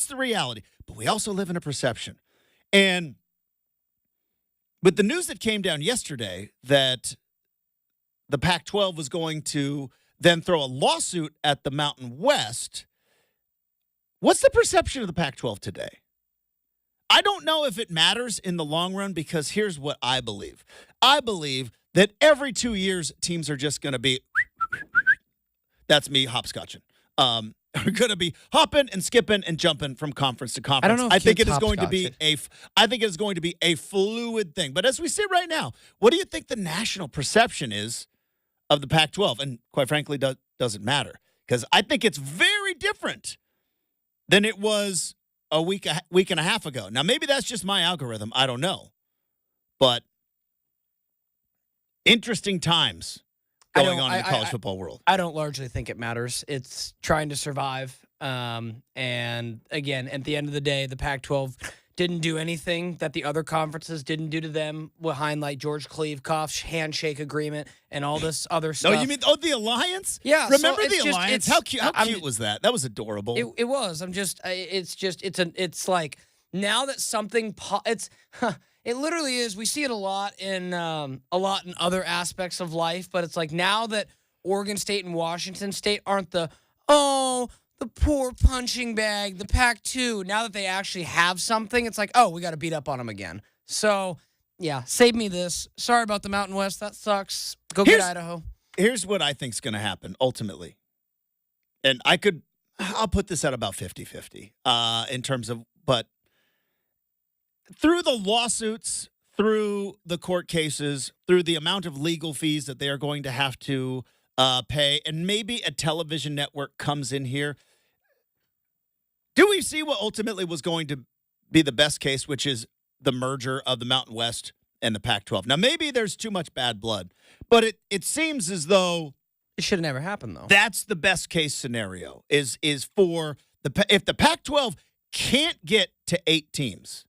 That's the reality. But we also live in a perception. And with the news that came down yesterday that the Pac-12 was going to then throw a lawsuit at the Mountain West, what's the perception of the Pac-12 today? I don't know if it matters in the long run because here's what I believe. I believe that every 2 years, teams are just going to be, that's me hopscotching, are going to be hopping and skipping and jumping from conference to conference. I don't know if I think it is kids going to be I think it is going to be a fluid thing. But as we sit right now, what do you think the national perception is of the Pac-12? And quite frankly, doesn't matter because I think it's very different than it was a week and a half ago. Now, maybe that's just my algorithm. I don't know. But interesting times going on in the college football world. I don't largely think it matters. It's trying to survive. And again, at the end of the day, the Pac-12 didn't do anything that the other conferences didn't do to them behind like George Kliavkoff's handshake agreement and all this other stuff. No, you mean the alliance? Yeah. Remember the alliance? How cute was that? That was adorable. It was. It's like now that something it literally is. We see it a lot in other aspects of life, but it's like now that Oregon State and Washington State aren't the poor punching bag, the Pac-2. Now that they actually have something, it's like, we got to beat up on them again. So, yeah, save me this. Sorry about the Mountain West. That sucks. Get Idaho. Here's what I think is going to happen ultimately. And I'll put this at about 50-50 in terms of, but through the lawsuits, through the court cases, through the amount of legal fees that they are going to have to pay, and maybe a television network comes in here, do we see what ultimately was going to be the best case, which is the merger of the Mountain West and the Pac-12? Now, maybe there's too much bad blood, but it seems as though it should have never happened, though. That's the best case scenario is for if the Pac-12 can't get to 8 teams,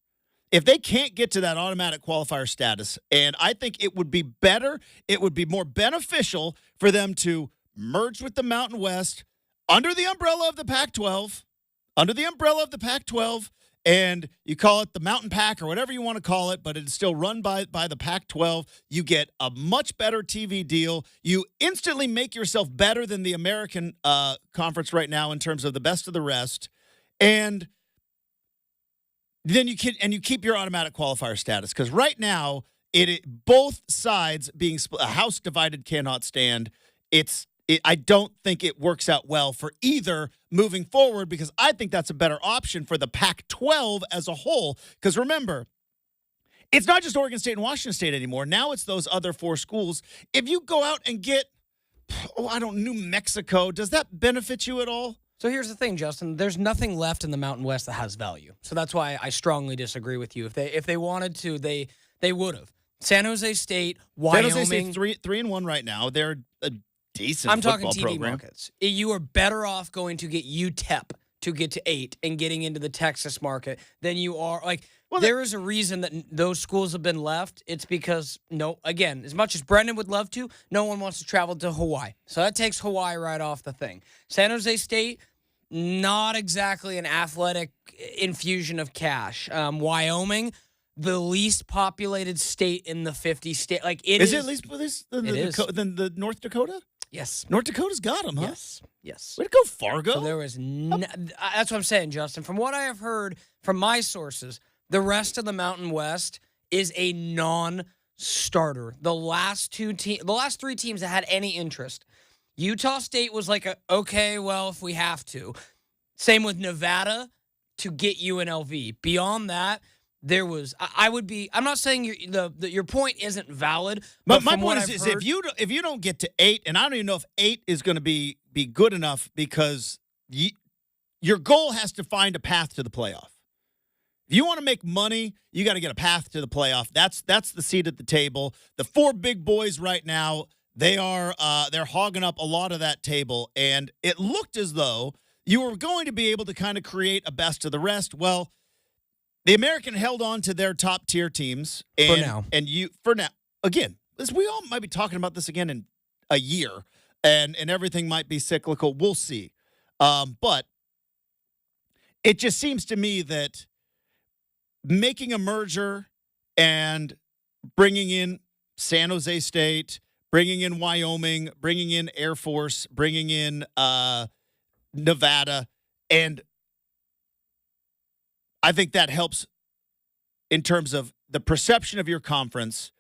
if they can't get to that automatic qualifier status, and I think it would be better, it would be more beneficial for them to merge with the Mountain West under the umbrella of the Pac-12, and you call it the Mountain Pack or whatever you want to call it, but it's still run by the Pac-12. You get a much better TV deal. You instantly make yourself better than the American conference right now in terms of the best of the rest, and then you keep your automatic qualifier status because right now both sides being split, a house divided cannot stand. I don't think it works out well for either moving forward because I think that's a better option for the Pac-12 as a whole. Because remember, it's not just Oregon State and Washington State anymore. Now it's those other 4 schools. If you go out and get, New Mexico, does that benefit you at all? So here's the thing, Justin. There's nothing left in the Mountain West that has value. So that's why I strongly disagree with you. If they wanted to, they would have. San Jose State, Wyoming. San Jose State 3-1 right now. They're a decent I'm talking football TV program. markets. You are better off going to get UTEP to get to 8 and getting into the Texas market than you are. There is a reason that those schools have been left. It's because, again, as much as Brenden would love to, no one wants to travel to Hawaii. So that takes Hawaii right off the thing. San Jose State, not exactly an athletic infusion of cash. Wyoming, the least populated state in the 50 state. Is it at least than the North Dakota? Yes. North Dakota's got them, huh? Yes. Way to go, Fargo. So there was that's what I'm saying, Justin. From what I have heard from my sources, the rest of the Mountain West is a non-starter. The last 3 teams that had any interest. Utah State was like, if we have to. Same with Nevada to get UNLV. Beyond that, there was. I'm not saying your point isn't valid. But my point is if you don't get to 8, and I don't even know if 8 is going to be good enough because your goal has to find a path to the playoff. If you want to make money, you got to get a path to the playoff. That's the seat at the table. The 4 big boys right now, they're hogging up a lot of that table, and it looked as though you were going to be able to kind of create a best of the rest. Well, the American held on to their top tier teams for now. Again, we all might be talking about this again in a year, and everything might be cyclical. We'll see. But it just seems to me that making a merger and bringing in San Jose State, bringing in Wyoming, bringing in Air Force, bringing in Nevada, and I think that helps in terms of the perception of your conference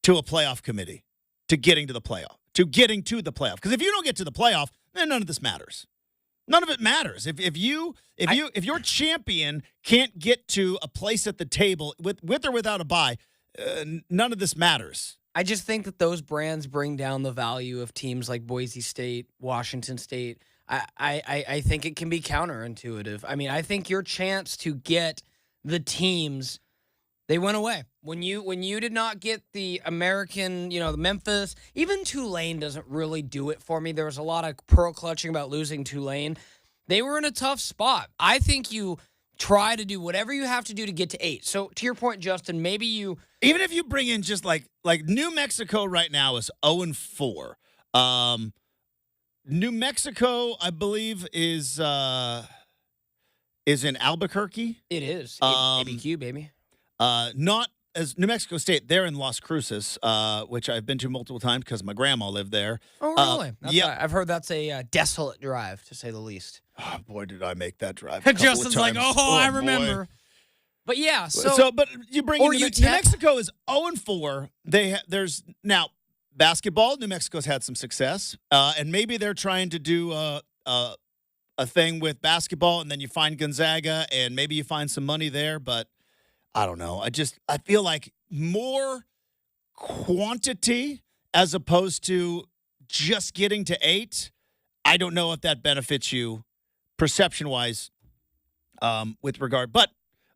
to a playoff committee, to getting to the playoff. Because if you don't get to the playoff, then none of this matters. None of it matters. If your champion can't get to a place at the table with or without a bye, none of this matters. I just think that those brands bring down the value of teams like Boise State, Washington State. I think it can be counterintuitive. I mean, I think your chance to get the teams, they went away. When you did not get the American, the Memphis, even Tulane doesn't really do it for me. There was a lot of pearl clutching about losing Tulane. They were in a tough spot. I think you try to do whatever you have to do to get to 8. So to your point, Justin, maybe you... Even if you bring in just like New Mexico right now is 0-4. New Mexico, I believe, is in Albuquerque. It is. ABQ, baby. Not as New Mexico State. They're in Las Cruces, which I've been to multiple times because my grandma lived there. Oh, really? Yeah. I've heard that's a desolate drive, to say the least. Oh, boy, did I make that drive. Justin's like, I remember. Boy. But yeah, but you bring in New Mexico is 0-4. There's now basketball. New Mexico's had some success, and maybe they're trying to do a thing with basketball, and then you find Gonzaga, and maybe you find some money there. But I don't know. I feel like more quantity as opposed to just getting to 8. I don't know if that benefits you perception-wise with regard. But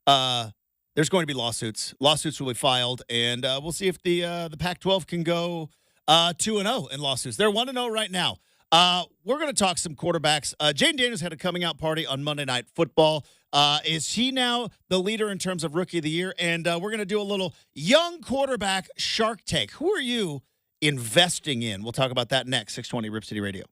there's going to be lawsuits. Lawsuits will be filed, and we'll see if the Pac-12 can go 2-0 in lawsuits. They're 1-0 right now. We're going to talk some quarterbacks. Jaden Daniels had a coming out party on Monday Night Football. Is he now the leader in terms of Rookie of the Year? And we're going to do a little young quarterback Shark Tank. Who are you investing in? We'll talk about that next. 620 Rip City Radio.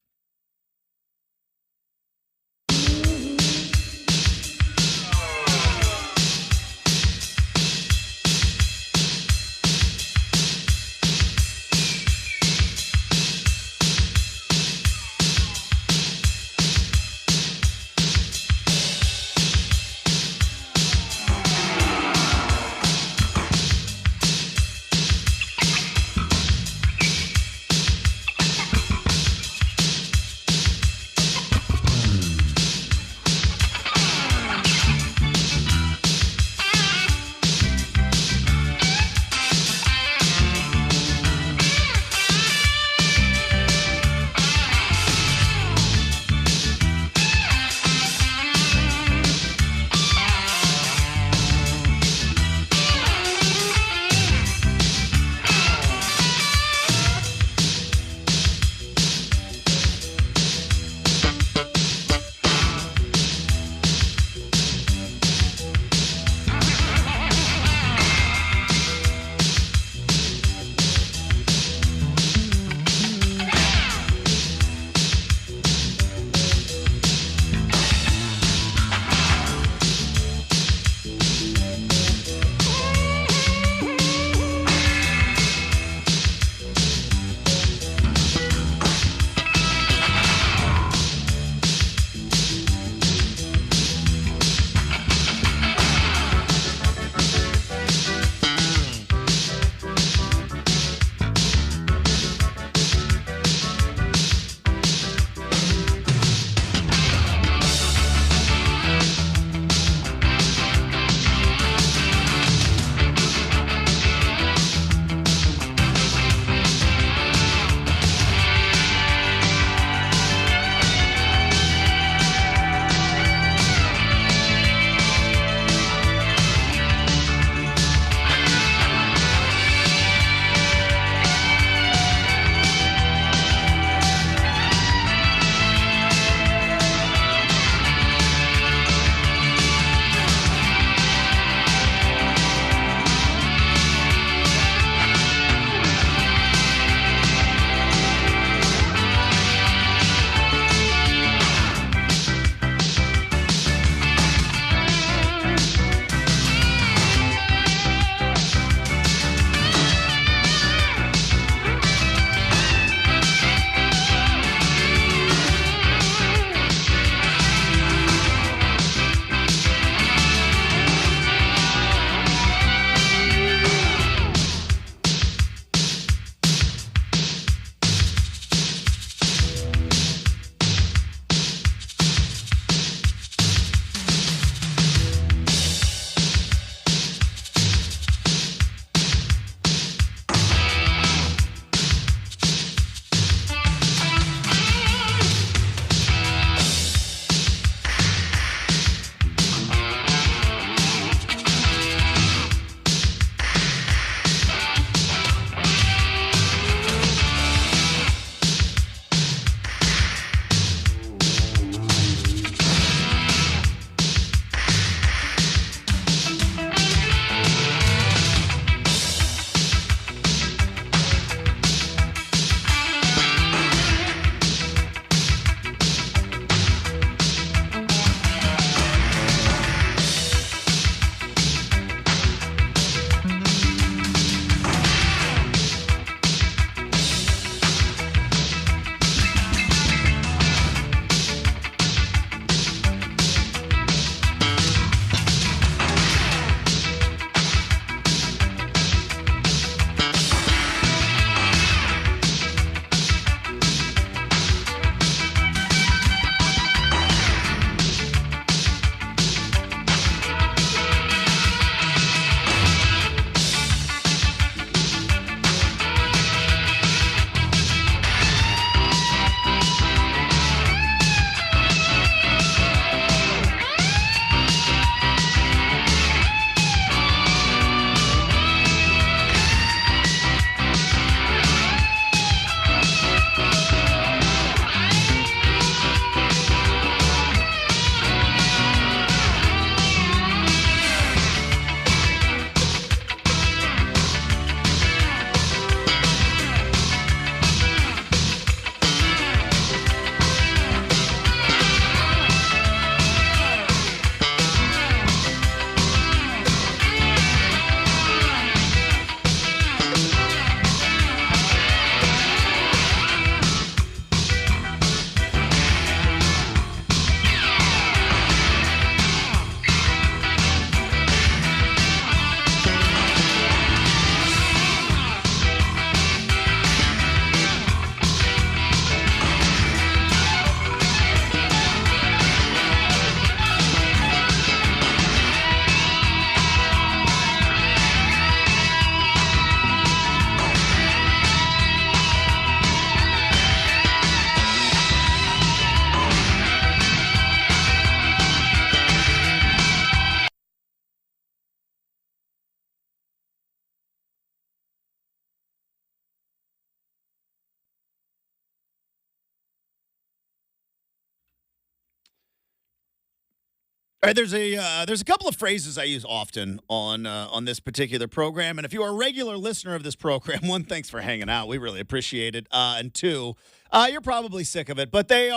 All right, there's a couple of phrases I use often on this particular program, and if you are a regular listener of this program, one, thanks for hanging out, we really appreciate it, and two, you're probably sick of it, but they're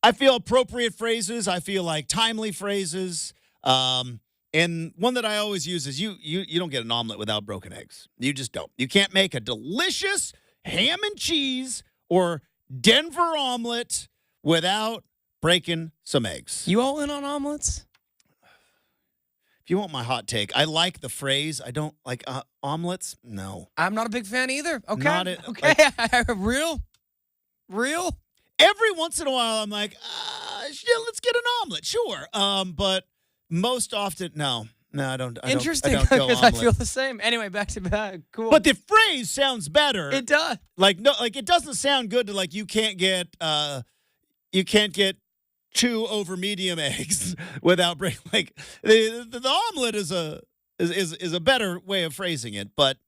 I feel appropriate phrases, I feel like timely phrases, and one that I always use is you don't get an omelet without broken eggs, you just don't. You can't make a delicious ham and cheese or Denver omelet without breaking some eggs. You all in on omelets? If you want my hot take, I like the phrase. I don't like omelets. No. I'm not a big fan either. Okay. Not it, okay. Real? Every once in a while, I'm like, yeah, let's get an omelet. Sure. But most often, no. No, I don't. Interesting, I don't go because I omelet. feel the same. Anyway, back to back. Cool. But the phrase sounds better. It does. Like it doesn't sound good to like you can't get 2 over medium eggs without breaking. Like the omelet is a better way of phrasing it, but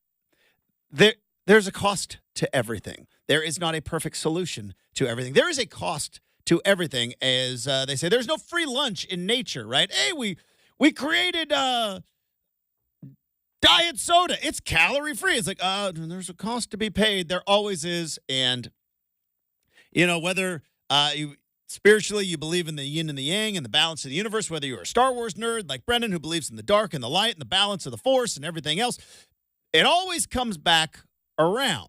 there's a cost to everything. There is not a perfect solution to everything. There is a cost to everything, as they say. There's no free lunch in nature, right? Hey, we created diet soda. It's calorie free. It's like there's a cost to be paid. There always is, and whether you. Spiritually, you believe in the yin and the yang and the balance of the universe, whether you're a Star Wars nerd like Brenden, who believes in the dark and the light and the balance of the force and everything else, it always comes back around.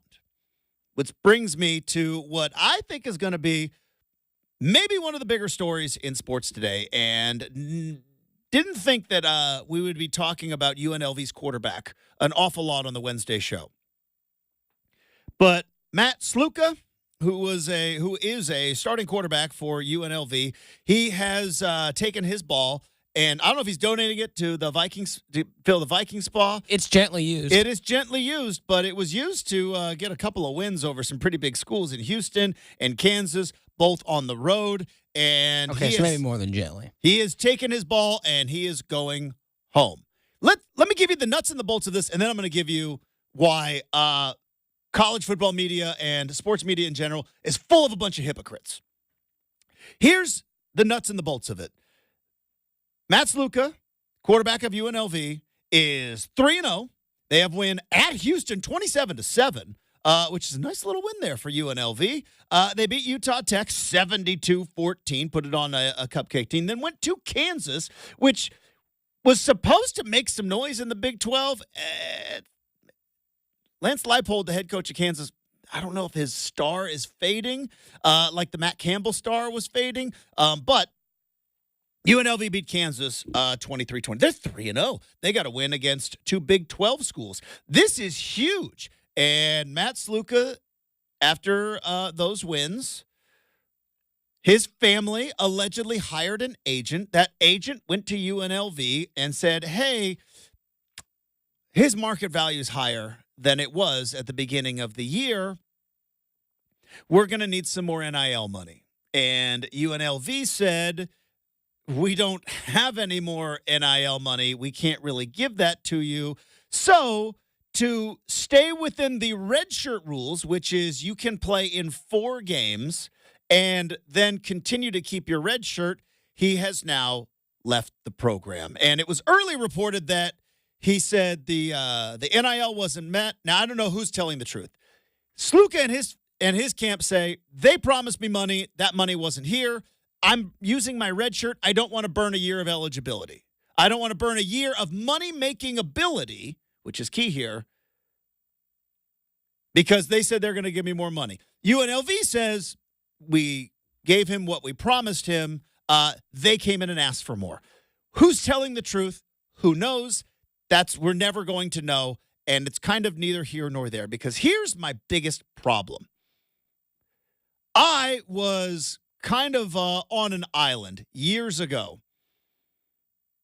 Which brings me to what I think is going to be maybe one of the bigger stories in sports today, and didn't think that we would be talking about UNLV's quarterback an awful lot on the Wednesday show. But Matt Sluka, who is a starting quarterback for UNLV, he has taken his ball, and I don't know if he's donating it to the Vikings to fill the Vikings spa. It's gently used. It is gently used, but it was used to get a couple of wins over some pretty big schools in Houston and Kansas, both on the road. And okay, so maybe more than gently. He has taken his ball, and he is going home. Let me give you the nuts and the bolts of this, and then I'm going to give you why college football media and sports media in general is full of a bunch of hypocrites. Here's the nuts and the bolts of it. Matt Sluka, quarterback of UNLV, is 3-0. They have win at Houston 27-7, which is a nice little win there for UNLV. They beat Utah Tech 72-14, put it on a cupcake team, then went to Kansas, which was supposed to make some noise in the Big 12. Lance Leipold, the head coach of Kansas, I don't know if his star is fading, like the Matt Campbell star was fading, but UNLV beat Kansas 23-20. They're 3-0. They got a win against 2 Big 12 schools. This is huge. And Matt Sluka, after those wins, his family allegedly hired an agent. That agent went to UNLV and said, hey, his market value is higher than it was at the beginning of the year. We're going to need some more NIL money. And UNLV said, we don't have any more NIL money. We can't really give that to you. So to stay within the redshirt rules, which is you can play in 4 games and then continue to keep your red shirt, he has now left the program. And it was early reported that he said the NIL wasn't met. Now, I don't know who's telling the truth. Sluka and his camp say, they promised me money. That money wasn't here. I'm using my red shirt. I don't want to burn a year of eligibility. I don't want to burn a year of money-making ability, which is key here, because they said they're going to give me more money. UNLV says we gave him what we promised him. They came in and asked for more. Who's telling the truth? Who knows? We're never going to know, and it's kind of neither here nor there, because here's my biggest problem. I was kind of on an island years ago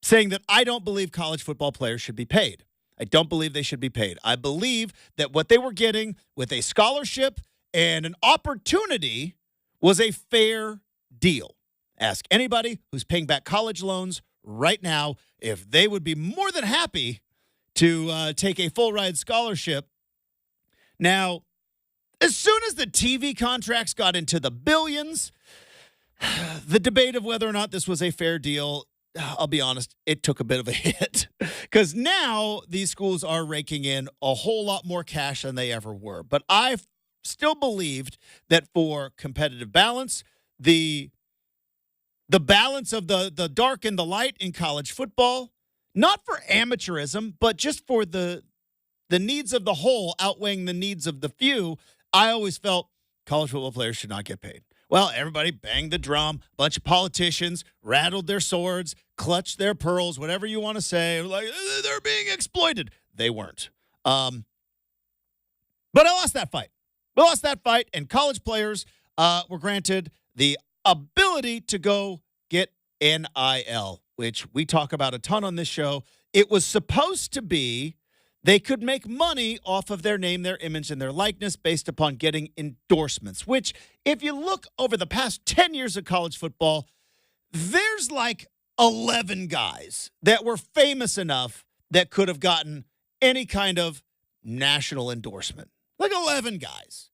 saying that I don't believe college football players should be paid. I don't believe they should be paid. I believe that what they were getting with a scholarship and an opportunity was a fair deal. Ask anybody who's paying back college loans right now if they would be more than happy to take a full ride scholarship. Now, as soon as the TV contracts got into the billions, The debate of whether or not this was a fair deal, I'll be honest, it took a bit of a hit because now these schools are raking in a whole lot more cash than they ever were. But I've still believed that for competitive balance, the balance of the dark and the light in college football, not for amateurism, but just for the needs of the whole outweighing the needs of the few, I always felt college football players should not get paid. Well, everybody banged the drum. A bunch of politicians rattled their swords, clutched their pearls, whatever you want to say. Like, they're being exploited. They weren't. But I lost that fight. We lost that fight, and college players were granted the ability to go get NIL, which we talk about a ton on this show. It was supposed to be they could make money off of their name, their image, and their likeness based upon getting endorsements, which, if you look over the past 10 years of college football, there's like 11 guys that were famous enough that could have gotten any kind of national endorsement. Like 11 guys.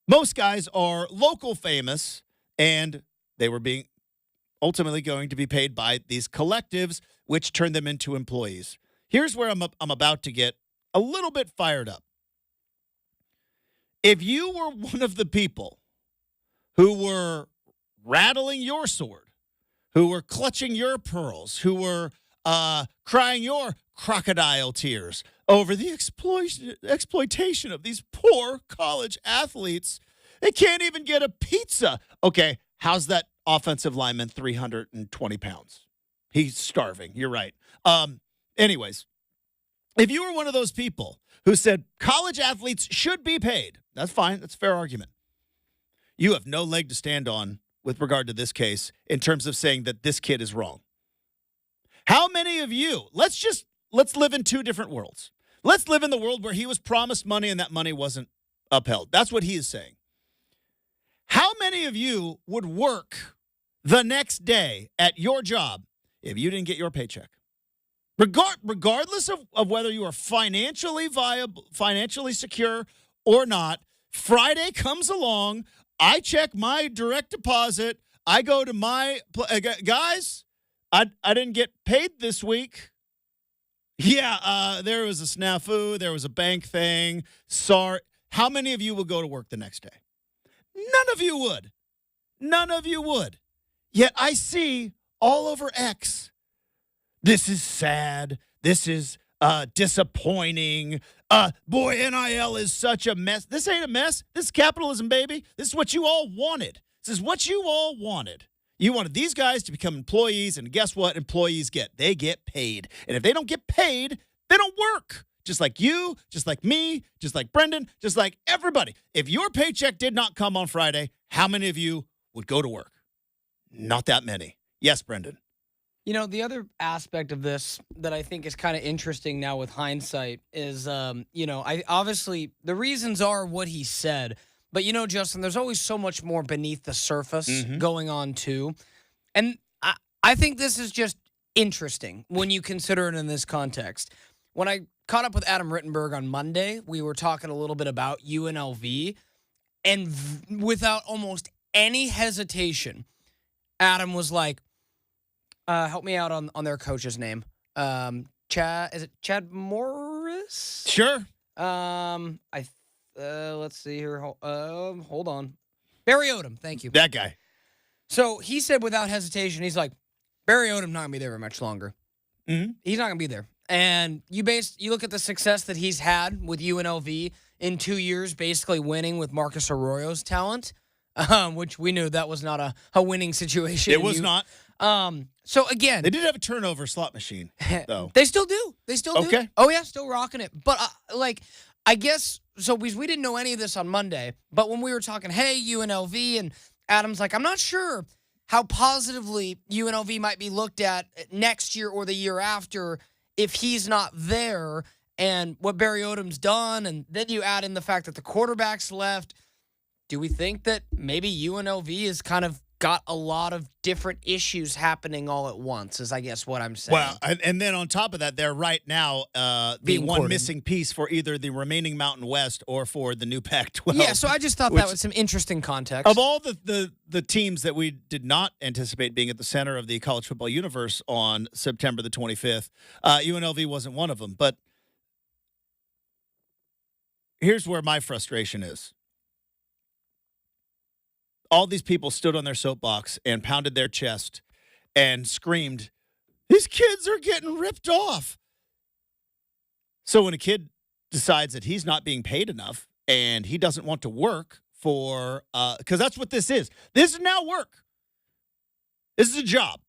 Most guys are local famous, and they were being ultimately going to be paid by these collectives, which turned them into employees. Here's where I'm about to get a little bit fired up. If you were one of the people who were rattling your sword, who were clutching your pearls, who were crying your crocodile tears over the exploitation of these poor college athletes, they can't even get a pizza. Okay, how's that offensive lineman 320 pounds? He's starving. You're right. Anyways, if you were one of those people who said college athletes should be paid, that's fine. That's a fair argument. You have no leg to stand on with regard to this case in terms of saying that this kid is wrong. How many of you, let's live in two different worlds. Let's live in the world where he was promised money and that money wasn't upheld. That's what he is saying. How many of you would work the next day at your job if you didn't get your paycheck? Regardless of whether you are financially viable, financially secure or not, Friday comes along, I check my direct deposit, I go to my, guys, I didn't get paid this week. Yeah, there was a snafu, there was a bank thing, sorry. How many of you will go to work the next day? None of you would. None of you would. Yet I see all over X, this is sad. This is disappointing. Boy, NIL is such a mess. This ain't a mess. This is capitalism, baby. This is what you all wanted. This is what you all wanted. You wanted these guys to become employees, and guess what employees get? They get paid. And if they don't get paid, they don't work. Just like you, just like me, just like Brenden, just like everybody. If your paycheck did not come on Friday, how many of you would go to work? Not that many. Yes, Brenden. You know, the other aspect of this that I think is kind of interesting now with hindsight is, I obviously the reasons are what he said, but Justin, there's always so much more beneath the surface going on too, and I think this is just interesting when you consider it in this context. When I caught up with Adam Rittenberg on Monday, we were talking a little bit about UNLV, and without almost any hesitation, Adam was like, help me out on their coach's name. Chad, is it Chad Morris? Sure. Let's see here. Hold on. Barry Odom. Thank you. That guy. So he said without hesitation, he's like, Barry Odom not gonna be there very much longer. Mm-hmm. He's not gonna be there. And you look at the success that he's had with UNLV in 2 years, basically winning with Marcus Arroyo's talent, which we knew that was not a winning situation. It was not. So again, they did have a turnover slot machine, though. They still do. They still do. Okay. Oh yeah, still rocking it. But I guess so. We didn't know any of this on Monday, but when we were talking, hey UNLV, and Adam's like, I'm not sure how positively UNLV might be looked at next year or the year after if he's not there, and what Barry Odom's done, and then you add in the fact that the quarterback's left. Do we think that maybe UNLV is kind of got a lot of different issues happening all at once, is I guess what I'm saying. Well, and then on top of that, they're right now the Being one courted. missing piece for either the remaining Mountain West or for the new Pac-12. Yeah, so I just thought that was some interesting context. Of all the teams that we did not anticipate being at the center of the college football universe on September the 25th, UNLV wasn't one of them. But here's where my frustration is. All these people stood on their soapbox and pounded their chest and screamed, "These kids are getting ripped off." So when a kid decides that he's not being paid enough and he doesn't want to work for, because that's what this is. This is now work. This is a job.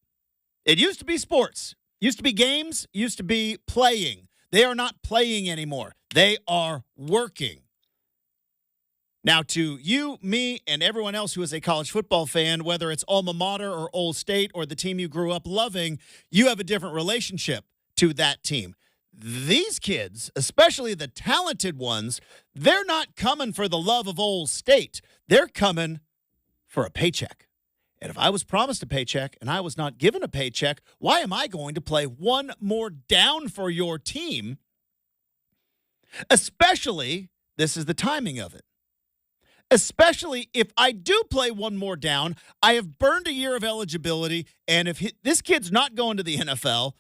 It used to be sports. Used to be games. Used to be playing. They are not playing anymore. They are working. Now, to you, me, and everyone else who is a college football fan, whether it's alma mater or Old State or the team you grew up loving, you have a different relationship to that team. These kids, especially the talented ones, they're not coming for the love of Old State. They're coming for a paycheck. And if I was promised a paycheck and I was not given a paycheck, why am I going to play one more down for your team? Especially, this is the timing of it. Especially if I do play one more down, I have burned a year of eligibility, and if this kid's not going to the NFL,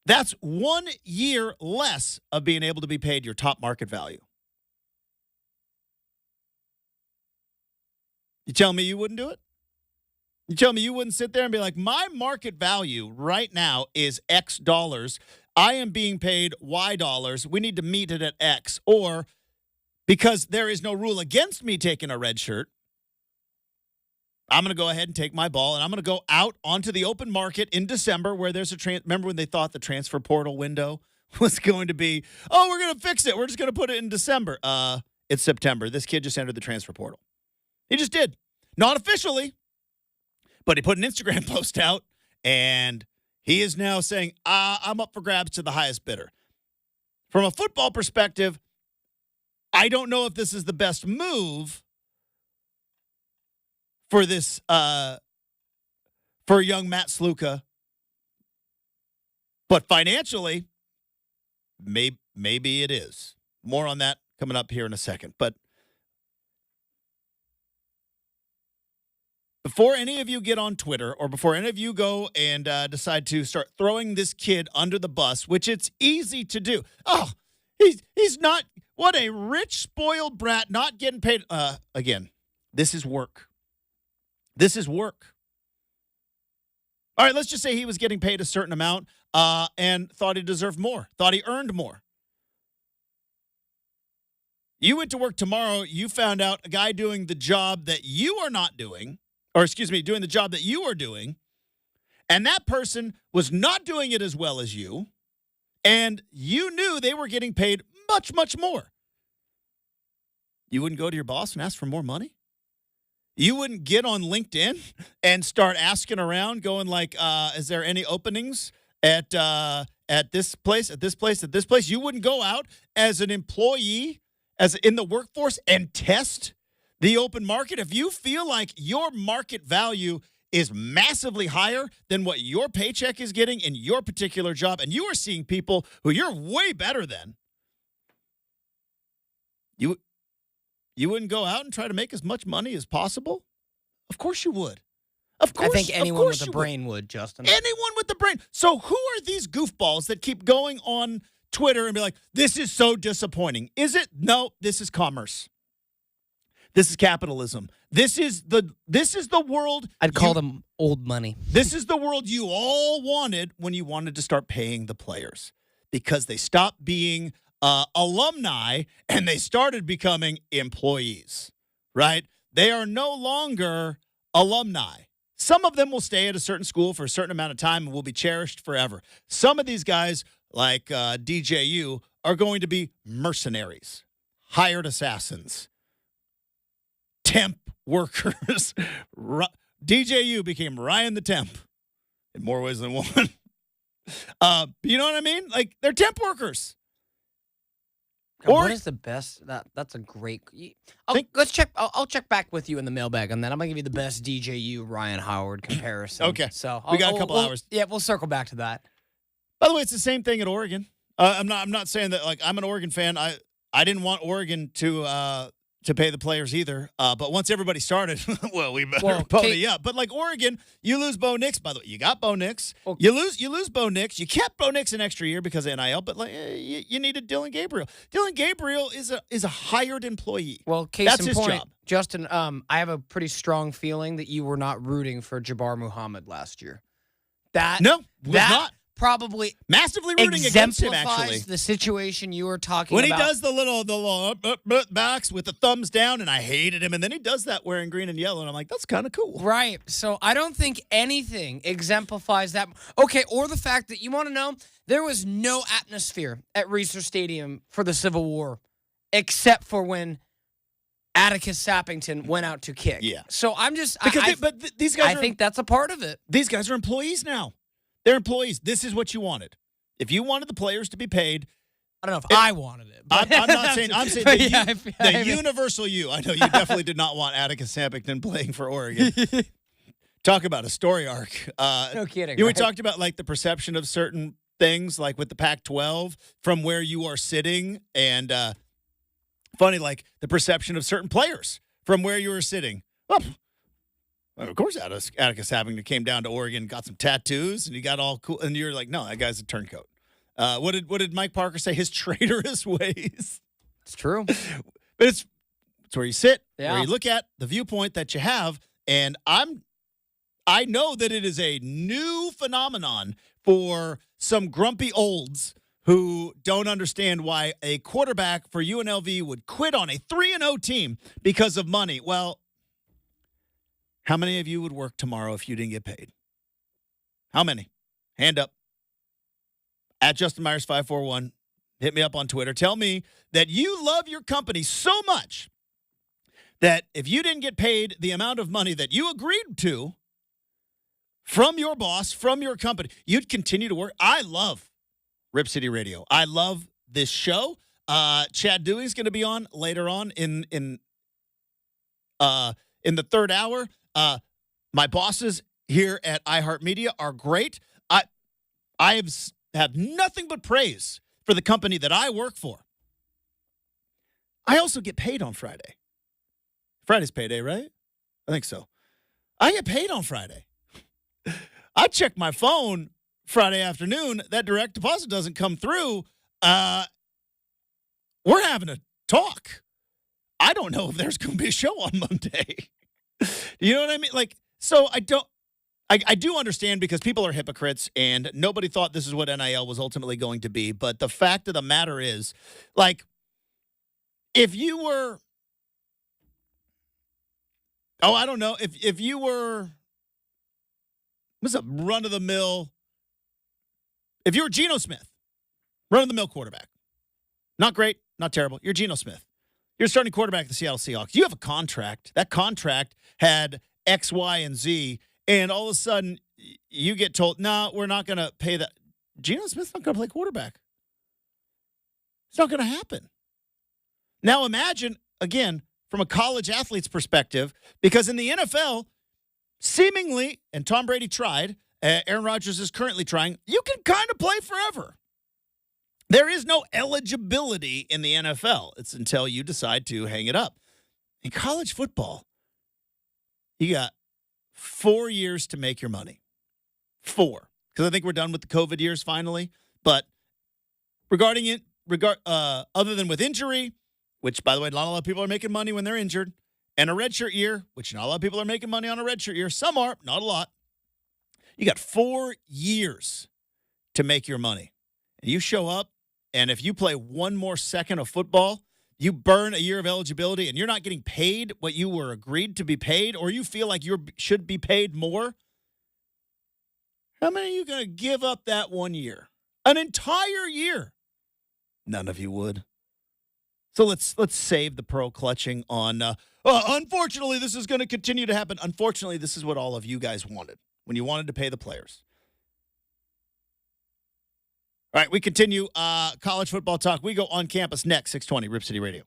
that's 1 year less of being able to be paid your top market value. You tell me you wouldn't do it? You tell me you wouldn't sit there and be like, my market value right now is X dollars. I am being paid Y dollars. We need to meet it at X. Or because there is no rule against me taking a red shirt, I'm going to go ahead and take my ball, and I'm going to go out onto the open market in December where there's remember when they thought the transfer portal window was going to be, oh, we're going to fix it. We're just going to put it in December. It's September. This kid just entered the transfer portal. He just did. Not officially, but he put an Instagram post out, and he is now saying, I'm up for grabs to the highest bidder. From a football perspective, I don't know if this is the best move for this, for young Matt Sluka. But financially, maybe it is. More on that coming up here in a second. But before any of you get on Twitter or before any of you go and decide to start throwing this kid under the bus, which it's easy to do. Oh, he's not, what a rich, spoiled brat, not getting paid. Again, this is work. This is work. All right, let's just say he was getting paid a certain amount and thought he deserved more, thought he earned more. You went to work tomorrow, you found out a guy doing the job that you are not doing, or excuse me, doing the job that you are doing, and that person was not doing it as well as you, and you knew they were getting paid much, much more. You wouldn't go to your boss and ask for more money? You wouldn't get on LinkedIn and start asking around, going like, is there any openings at this place, at this place, at this place? You wouldn't go out as an employee, as in the workforce, and test the open market? If you feel like your market value is massively higher than what your paycheck is getting in your particular job, and you are seeing people who you're way better than, you wouldn't go out and try to make as much money as possible? Of course you would. Of course. I think anyone with a brain would, Justin. Anyone with the brain. So who are these goofballs that keep going on Twitter and be like, this is so disappointing? Is it? No, this is commerce. This is capitalism. This is the world. I'd call them old money. This is the world you all wanted when you wanted to start paying the players, because they stopped being alumni and they started becoming employees, right? They are no longer alumni. Some of them will stay at a certain school for a certain amount of time and will be cherished forever. Some of these guys, like DJU, are going to be mercenaries, hired assassins, temp workers. DJU became Ryan the Temp in more ways than one. You know what I mean? Like, they're temp workers. God, Or what is the best? That's a great. Let's check. I'll check back with you in the mailbag on that. I'm gonna give you the best DJU Ryan Howard comparison. Okay. So We got a couple hours. Yeah, we'll circle back to that. by the way, it's the same thing at Oregon. I'm not saying that like I'm an Oregon fan. I didn't want Oregon to pay the players either. But once everybody started, well, we better pony up. But like Oregon, you lose Bo Nix. By the way, you got Bo Nix. Well, you lose Bo Nix. You kept Bo Nix an extra year because of NIL. But like you needed Dylan Gabriel. Dylan Gabriel is a hired employee. Well, that's his job. Justin, I have a pretty strong feeling that you were not rooting for Jabbar Muhammad last year. Was not. Probably massively rooting against him, actually. The situation you were talking about. When he does the little backs with the thumbs down, and I hated him. And then he does that wearing green and yellow, and I'm like, that's kind of cool. Right. So I don't think anything exemplifies that. Okay, or the fact that you want to know, there was no atmosphere at Reser Stadium for the Civil War, except for when Atticus Sappington went out to kick. Yeah. So I'm just... these guys I think that's a part of it. These guys are employees now. They're employees. This is what you wanted. If you wanted the players to be paid, I don't know if I wanted it. I'm not saying. I'm saying the universal you. I know you definitely did not want Atticus Sappington playing for Oregon. Talk about a story arc. No kidding. We talked about like the perception of certain things, like with the Pac-12 from where you are sitting, and funny, like the perception of certain players from where you were sitting. Well, of course, Atticus Sappington came down to Oregon, got some tattoos, and he got all cool. And you're like, no, that guy's a turncoat. What did Mike Parker say? His traitorous ways. It's true, but it's where you sit, where you look at the viewpoint that you have, and I know that it is a new phenomenon for some grumpy olds who don't understand why a quarterback for UNLV would quit on a 3-0 team because of money. Well. How many of you would work tomorrow if you didn't get paid? How many? Hand up. At Justin Myers 541. Hit me up on Twitter. Tell me that you love your company so much that if you didn't get paid the amount of money that you agreed to from your boss, from your company, you'd continue to work. I love Rip City Radio. I love this show. Chad Dewey's going to be on later on in the third hour. My bosses here at iHeartMedia are great. I have nothing but praise for the company that I work for. I also get paid on Friday. Friday's payday, right? I think so. I get paid on Friday. I check my phone Friday afternoon. That direct deposit doesn't come through. We're having a talk. I don't know if there's going to be a show on Monday. You know what I mean? Like, so I do understand because people are hypocrites and nobody thought this is what NIL was ultimately going to be. But the fact of the matter is, like, if you were, I don't know, if you were, what's up, run-of-the-mill, if you were Geno Smith, run-of-the-mill quarterback, not great, not terrible, you're Geno Smith. You're starting quarterback of the Seattle Seahawks. You have a contract. That contract had X, Y, and Z, and all of a sudden you get told, no, we're not going to pay that. Geno Smith's not going to play quarterback. It's not going to happen. Now imagine, again, from a college athlete's perspective, because in the NFL, seemingly, and Tom Brady tried, Aaron Rodgers is currently trying, you can kind of play forever. There is no eligibility in the NFL. It's until you decide to hang it up. In college football, you got 4 years to make your money. 4. Because I think we're done with the COVID years finally. But regarding it, other than with injury, which, by the way, not a lot of people are making money when they're injured, and a redshirt year, which not a lot of people are making money on a redshirt year. Some are, not a lot. You got 4 years to make your money. And you show up, and if you play one more second of football, you burn a year of eligibility, and you're not getting paid what you were agreed to be paid, or you feel like you should be paid more. How many of you going to give up that 1 year? An entire year? None of you would. So let's save the pearl clutching on, unfortunately, this is going to continue to happen. Unfortunately, this is what all of you guys wanted when you wanted to pay the players. All right, we continue college football talk. We go on campus next, 620 Rip City Radio.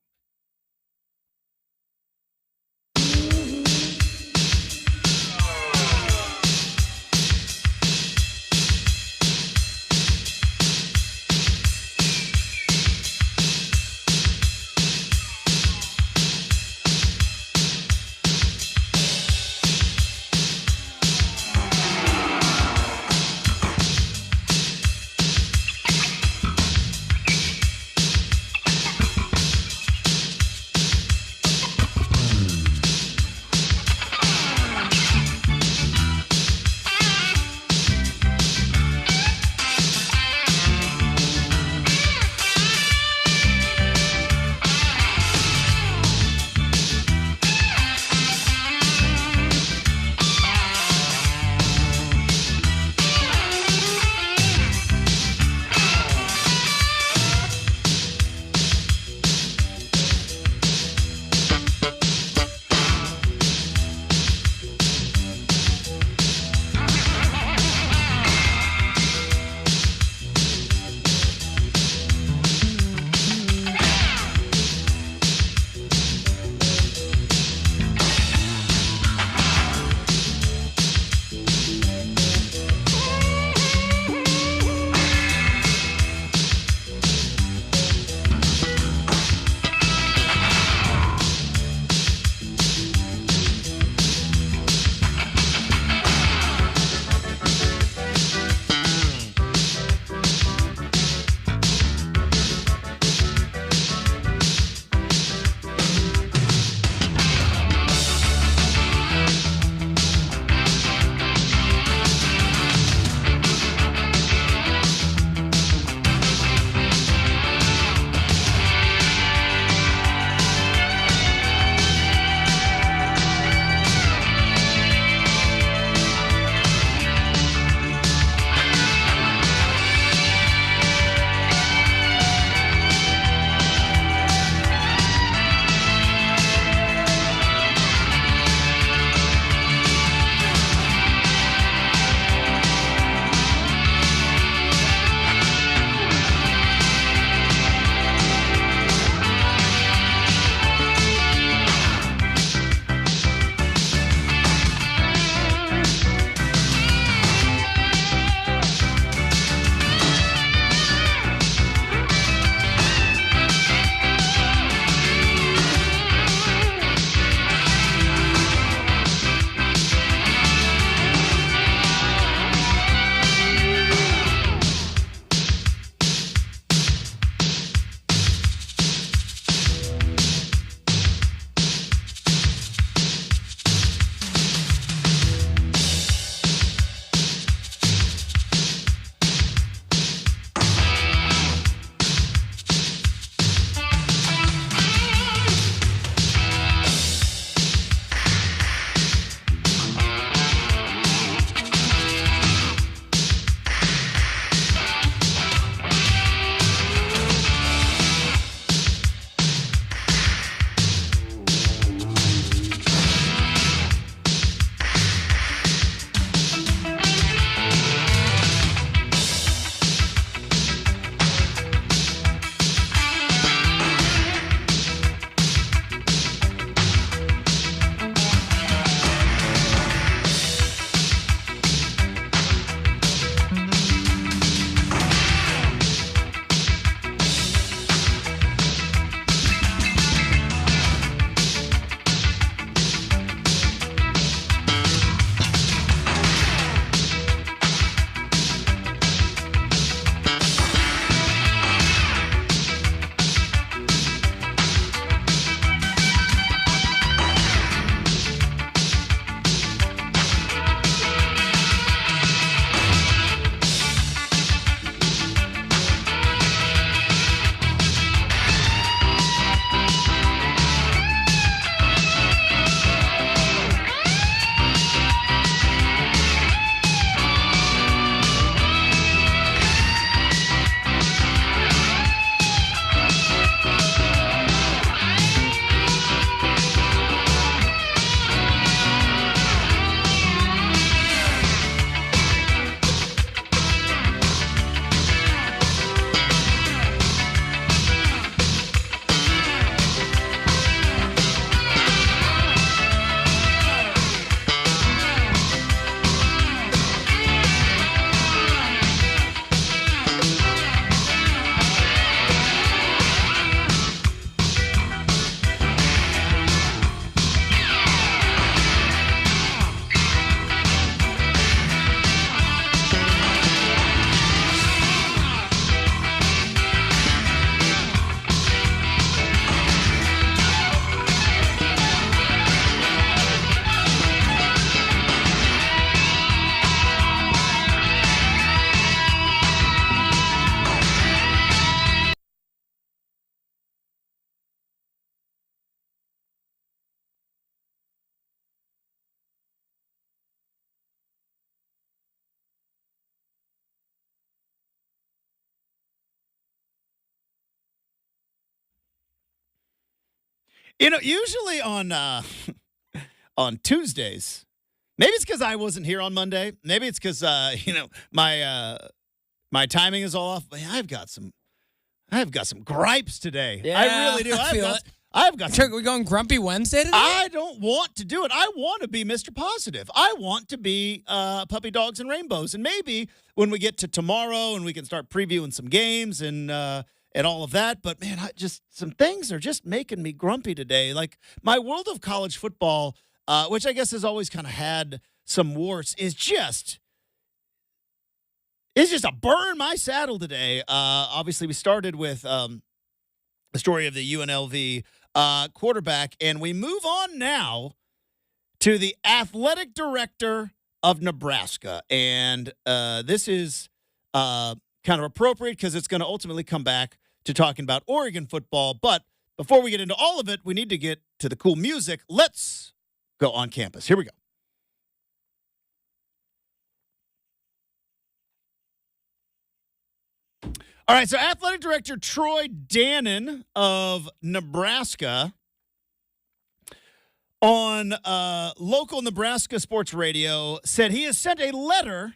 Usually on on Tuesdays, maybe it's because I wasn't here on Monday. Maybe it's because my timing is all off. But I've got some gripes today. Yeah, I really do. I've got Are we going Grumpy Wednesday today? I don't want to do it. I want to be Mr. Positive. I want to be puppy dogs and rainbows. And maybe when we get to tomorrow and we can start previewing some games and all of that. But man, some things are just making me grumpy today. Like my world of college football, which I guess has always kind of had some warts, is just a burr in my saddle today. Obviously, we started with the story of the UNLV quarterback, and we move on now to the athletic director of Nebraska. And this is kind of appropriate because it's going to ultimately come back to talking about Oregon football. But before we get into all of it, we need to get to the cool music. Let's go on campus. Here we go. All right, so athletic director Troy Dannon of Nebraska on local Nebraska sports radio said he has sent a letter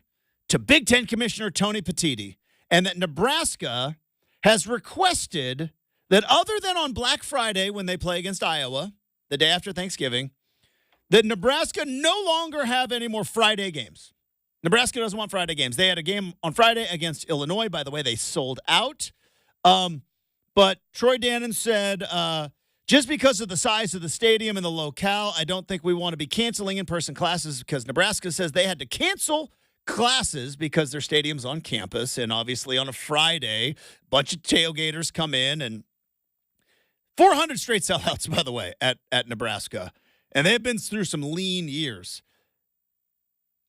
to Big Ten Commissioner Tony Petitti and that Nebraska has requested that other than on Black Friday when they play against Iowa, the day after Thanksgiving, that Nebraska no longer have any more Friday games. Nebraska doesn't want Friday games. They had a game on Friday against Illinois. By the way, they sold out. But Troy Dannon said, just because of the size of the stadium and the locale, I don't think we want to be canceling in-person classes because Nebraska says they had to cancel classes because their stadium's on campus. And obviously on a Friday, a bunch of tailgaters come in and 400 straight sellouts, by the way, at Nebraska. And they've been through some lean years.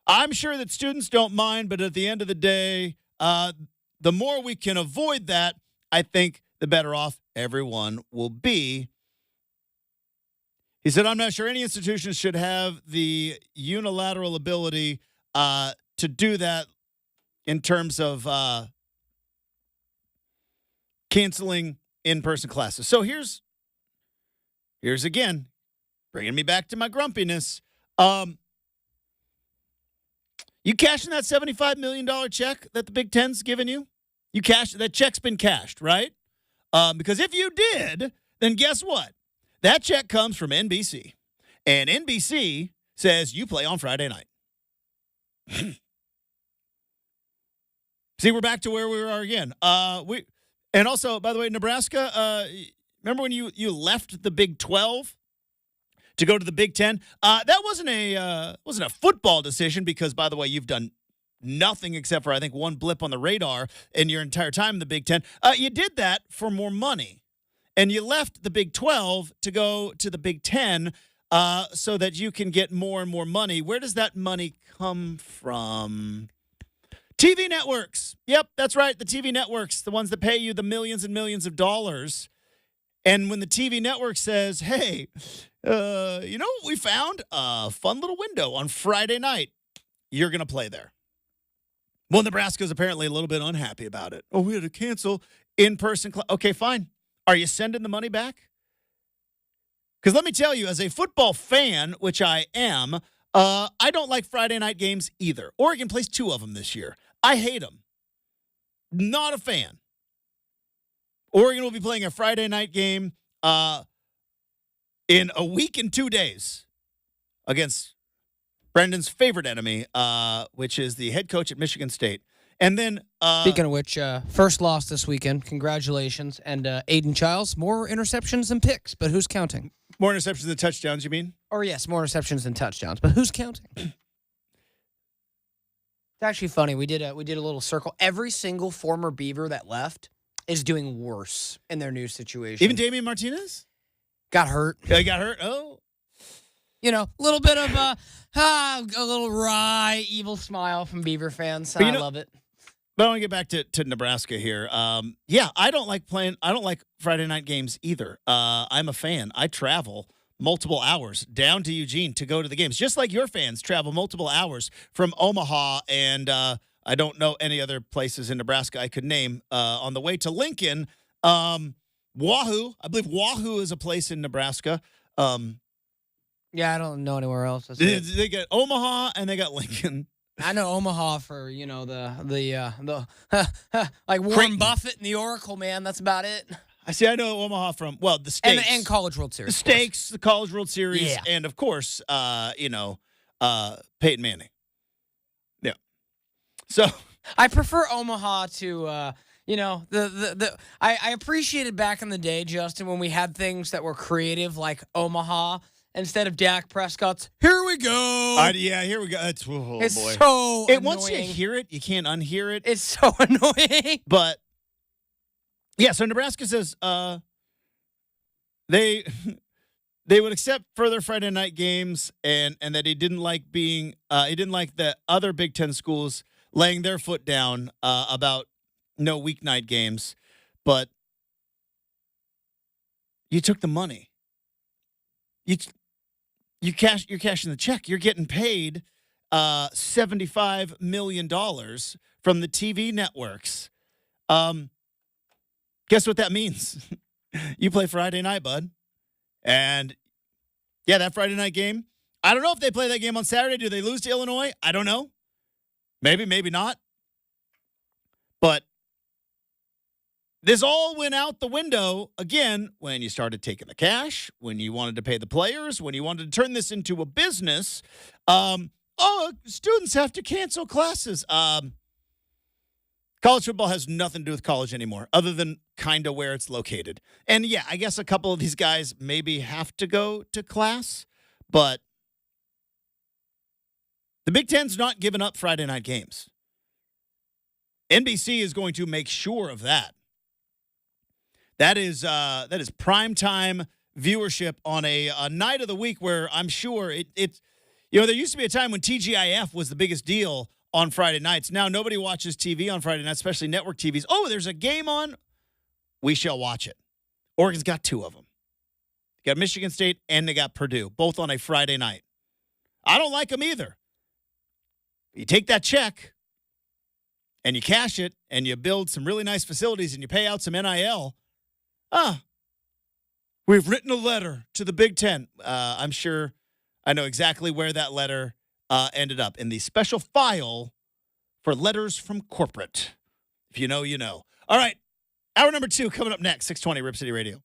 I'm sure that students don't mind, but at the end of the day, the more we can avoid that, I think the better off everyone will be. He said, I'm not sure any institutions should have the unilateral ability to do that in terms of canceling in-person classes. So here's again, bringing me back to my grumpiness. You cashing that $75 million check that the Big Ten's given you? That check's been cashed, right? Because if you did, then guess what? That check comes from NBC. And NBC says you play on Friday night. See, we're back to where we were again. And also, by the way, Nebraska, remember when you left the Big 12 to go to the Big Ten? That wasn't a football decision because, by the way, you've done nothing except for, I think, one blip on the radar in your entire time in the Big Ten. You did that for more money. And you left the Big 12 to go to the Big Ten so that you can get more and more money. Where does that money come from? TV networks. Yep, that's right. The TV networks, the ones that pay you the millions and millions of dollars. And when the TV network says, hey, you know what we found? A fun little window on Friday night. You're going to play there. Well, Nebraska's apparently a little bit unhappy about it. Oh, we had to cancel in-person class. Okay, fine. Are you sending the money back? Because let me tell you, as a football fan, which I am, I don't like Friday night games either. Oregon plays 2 of them this year. I hate them. Not a fan. Oregon will be playing a Friday night game in a week and 2 days against Brendan's favorite enemy, which is the head coach at Michigan State. And then, speaking of which, first loss this weekend. Congratulations. And Aiden Childs, more interceptions than picks, but who's counting? More interceptions than touchdowns, you mean? Or yes, more interceptions than touchdowns, but who's counting? It's actually funny. We did a little circle. Every single former Beaver that left is doing worse in their new situation. Even Damian Martinez? Got hurt. He got hurt? Oh. You know, a little bit of a little wry, evil smile from Beaver fans. I love it. But I want to get back to Nebraska here. I don't like Friday night games either. I'm a fan. I travel multiple hours down to Eugene to go to the games, just like your fans travel multiple hours from Omaha, and I don't know any other places in Nebraska I could name on the way to Lincoln. Wahoo. I believe Wahoo is a place in Nebraska. Yeah, I don't know anywhere else. They got Omaha and they got Lincoln. I know Omaha for the like Warren Creighton. Buffett and the Oracle, man. That's about it. I know Omaha from the Stakes And College World Series. the Stakes, the College World Series, Yeah. and of course, Peyton Manning. Yeah. So I prefer Omaha to I appreciated back in the day, Justin, when we had things that were creative like Omaha instead of Dak Prescott's. Here we go. here we go. It's boy. So annoying. Once you hear it, you can't unhear it. It's so annoying. But yeah, so Nebraska says they would accept further Friday night games and that he didn't like the other Big Ten schools laying their foot down about no weeknight games. But you took the money. You're cashing the check. You're getting paid $75 million from the TV networks. Guess what that means? You play Friday night, bud. And, yeah, that Friday night game, I don't know if they play that game on Saturday. Do they lose to Illinois? I don't know. Maybe, maybe not. But this all went out the window, again, when you started taking the cash, when you wanted to pay the players, when you wanted to turn this into a business. Students have to cancel classes. College football has nothing to do with college anymore, other than kind of where it's located. And, yeah, I guess a couple of these guys maybe have to go to class, but the Big Ten's not giving up Friday night games. NBC is going to make sure of that. That is primetime viewership on a night of the week where I'm sure it's there used to be a time when TGIF was the biggest deal on Friday nights. Now nobody watches TV on Friday nights, especially network TVs. Oh, there's a game on. We shall watch it. Oregon's got two of them. They got Michigan State and they got Purdue, both on a Friday night. I don't like them either. You take that check and you cash it and you build some really nice facilities and you pay out some NIL. We've written a letter to the Big Ten. I'm sure I know exactly where that letter ended up, in the special file for letters from corporate. If you know, you know. All right, hour number 2 coming up next, 620 Rip City Radio.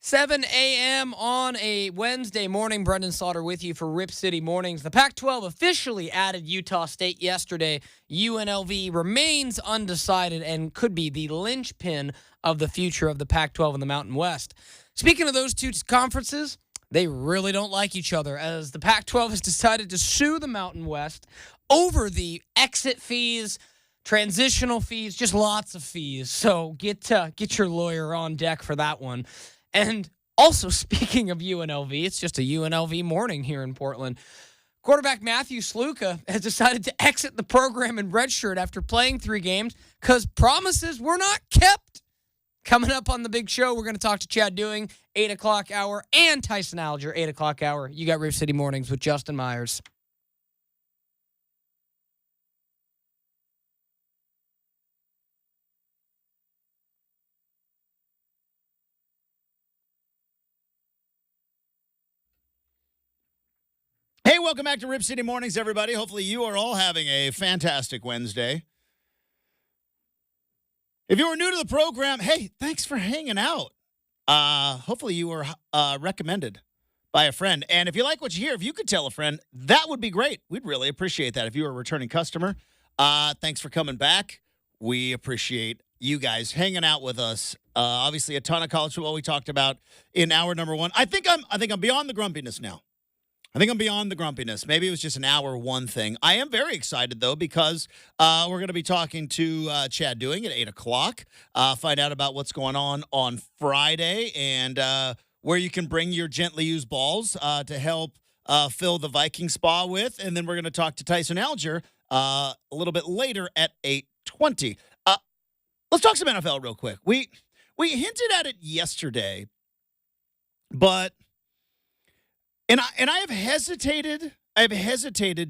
7 a.m. on a Wednesday morning. Brenden Slaughter with you for Rip City Mornings. The Pac-12 officially added Utah State yesterday. UNLV remains undecided and could be the linchpin of the future of the Pac-12 in the Mountain West. Speaking of those two conferences, they really don't like each other, as the Pac-12 has decided to sue the Mountain West over the exit fees, transitional fees, just lots of fees. So get your lawyer on deck for that one. And also, speaking of UNLV, it's just a UNLV morning here in Portland. Quarterback Matthew Sluka has decided to exit the program in redshirt after playing 3 games because promises were not kept. Coming up on the big show, we're going to talk to Chad Doing, 8 o'clock hour, and Tyson Alger, 8 o'clock hour. You got Rip City Mornings with Justin Myers. Hey, welcome back to Rip City Mornings, everybody. Hopefully you are all having a fantastic Wednesday. If you are new to the program, hey, thanks for hanging out. Hopefully you were recommended by a friend. And if you like what you hear, if you could tell a friend, that would be great. We'd really appreciate that. If you are a returning customer, thanks for coming back. We appreciate you guys hanging out with us. Obviously, a ton of college football we talked about in hour number 1. I think I'm beyond the grumpiness now. Maybe it was just an hour 1 thing. I am very excited, though, because we're going to be talking to Chad Doing at 8 o'clock. Find out about what's going on Friday and where you can bring your gently used balls to help fill the Viking spa with. And then we're going to talk to Tyson Alger a little bit later at 8:20. Let's talk some NFL real quick. We hinted at it yesterday, but... And I have hesitated.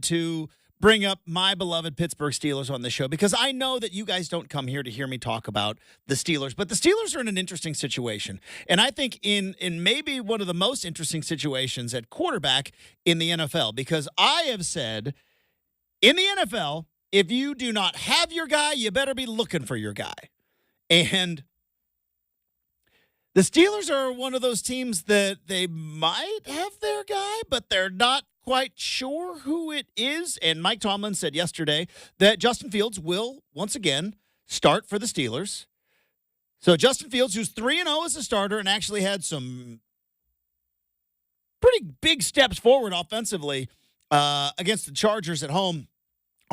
To bring up my beloved Pittsburgh Steelers on this show because I know that you guys don't come here to hear me talk about the Steelers, but the Steelers are in an interesting situation. And I think in maybe one of the most interesting situations at quarterback in the NFL, because I have said in the NFL, if you do not have your guy, you better be looking for your guy. And the Steelers are one of those teams that they might have their guy, but they're not quite sure who it is. And Mike Tomlin said yesterday that Justin Fields will, once again, start for the Steelers. So Justin Fields, who's 3-0 as a starter and actually had some pretty big steps forward offensively against the Chargers at home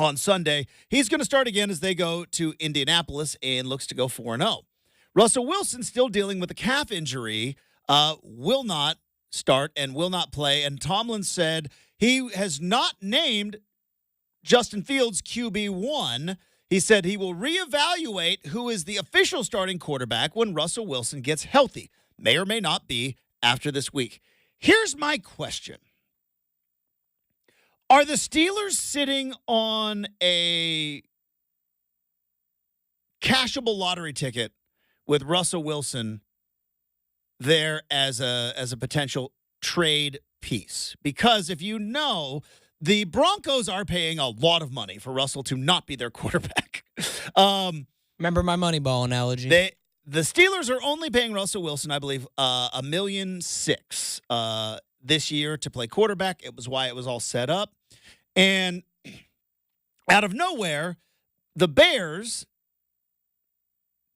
on Sunday, he's going to start again as they go to Indianapolis and looks to go 4-0. Russell Wilson, still dealing with a calf injury, will not start and will not play. And Tomlin said he has not named Justin Fields QB1. He said he will reevaluate who is the official starting quarterback when Russell Wilson gets healthy. May or may not be after this week. Here's my question. Are the Steelers sitting on a cashable lottery ticket with Russell Wilson there as a potential trade piece? Because if you know, the Broncos are paying a lot of money for Russell to not be their quarterback. Remember my Moneyball analogy? The Steelers are only paying Russell Wilson, I believe, $1.6 million this year to play quarterback. It was why it was all set up. And out of nowhere, the Bears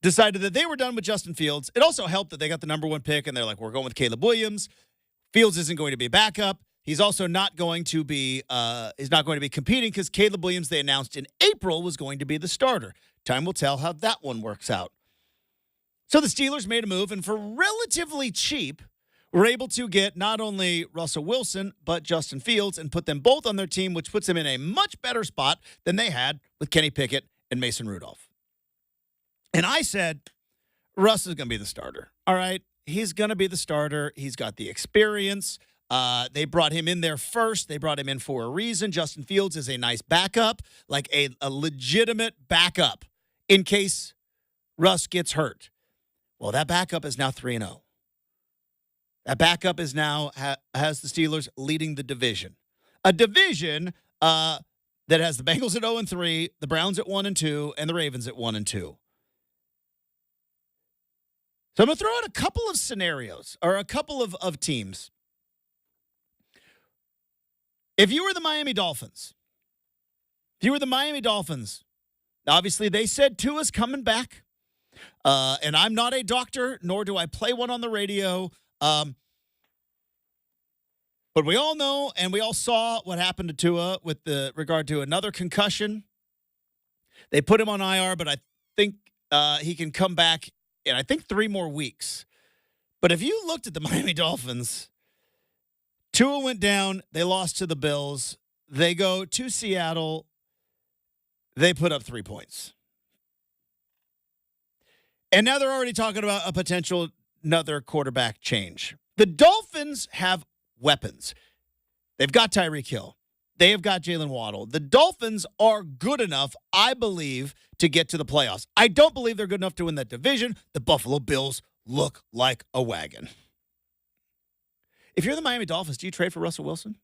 decided that they were done with Justin Fields. It also helped that they got the number 1 pick, and they're like, we're going with Caleb Williams. Fields isn't going to be a backup. He's also not going to be competing because Caleb Williams, they announced in April, was going to be the starter. Time will tell how that one works out. So the Steelers made a move, and for relatively cheap, were able to get not only Russell Wilson, but Justin Fields and put them both on their team, which puts them in a much better spot than they had with Kenny Pickett and Mason Rudolph. And I said, Russ is going to be the starter. All right. He's going to be the starter. He's got the experience. They brought him in there first. They brought him in for a reason. Justin Fields is a nice backup, like a legitimate backup in case Russ gets hurt. Well, that backup is now 3-0. That backup is now has the Steelers leading the division. A division that has the Bengals at 0-3, the Browns at 1-2, and the Ravens at 1-2. So I'm going to throw out a couple of scenarios or a couple of teams. If you were the Miami Dolphins, obviously they said Tua's coming back. And I'm not a doctor, nor do I play one on the radio. But we all know and we all saw what happened to Tua with regard to another concussion. They put him on IR, but I think he can come back in, I think, 3 more weeks. But if you looked at the Miami Dolphins, Tua went down. They lost to the Bills. They go to Seattle. They put up 3 points. And now they're already talking about a potential another quarterback change. The Dolphins have weapons. They've got Tyreek Hill. They have got Jalen Waddle. The Dolphins are good enough, I believe, to get to the playoffs. I don't believe they're good enough to win that division. The Buffalo Bills look like a wagon. If you're the Miami Dolphins, do you trade for Russell Wilson?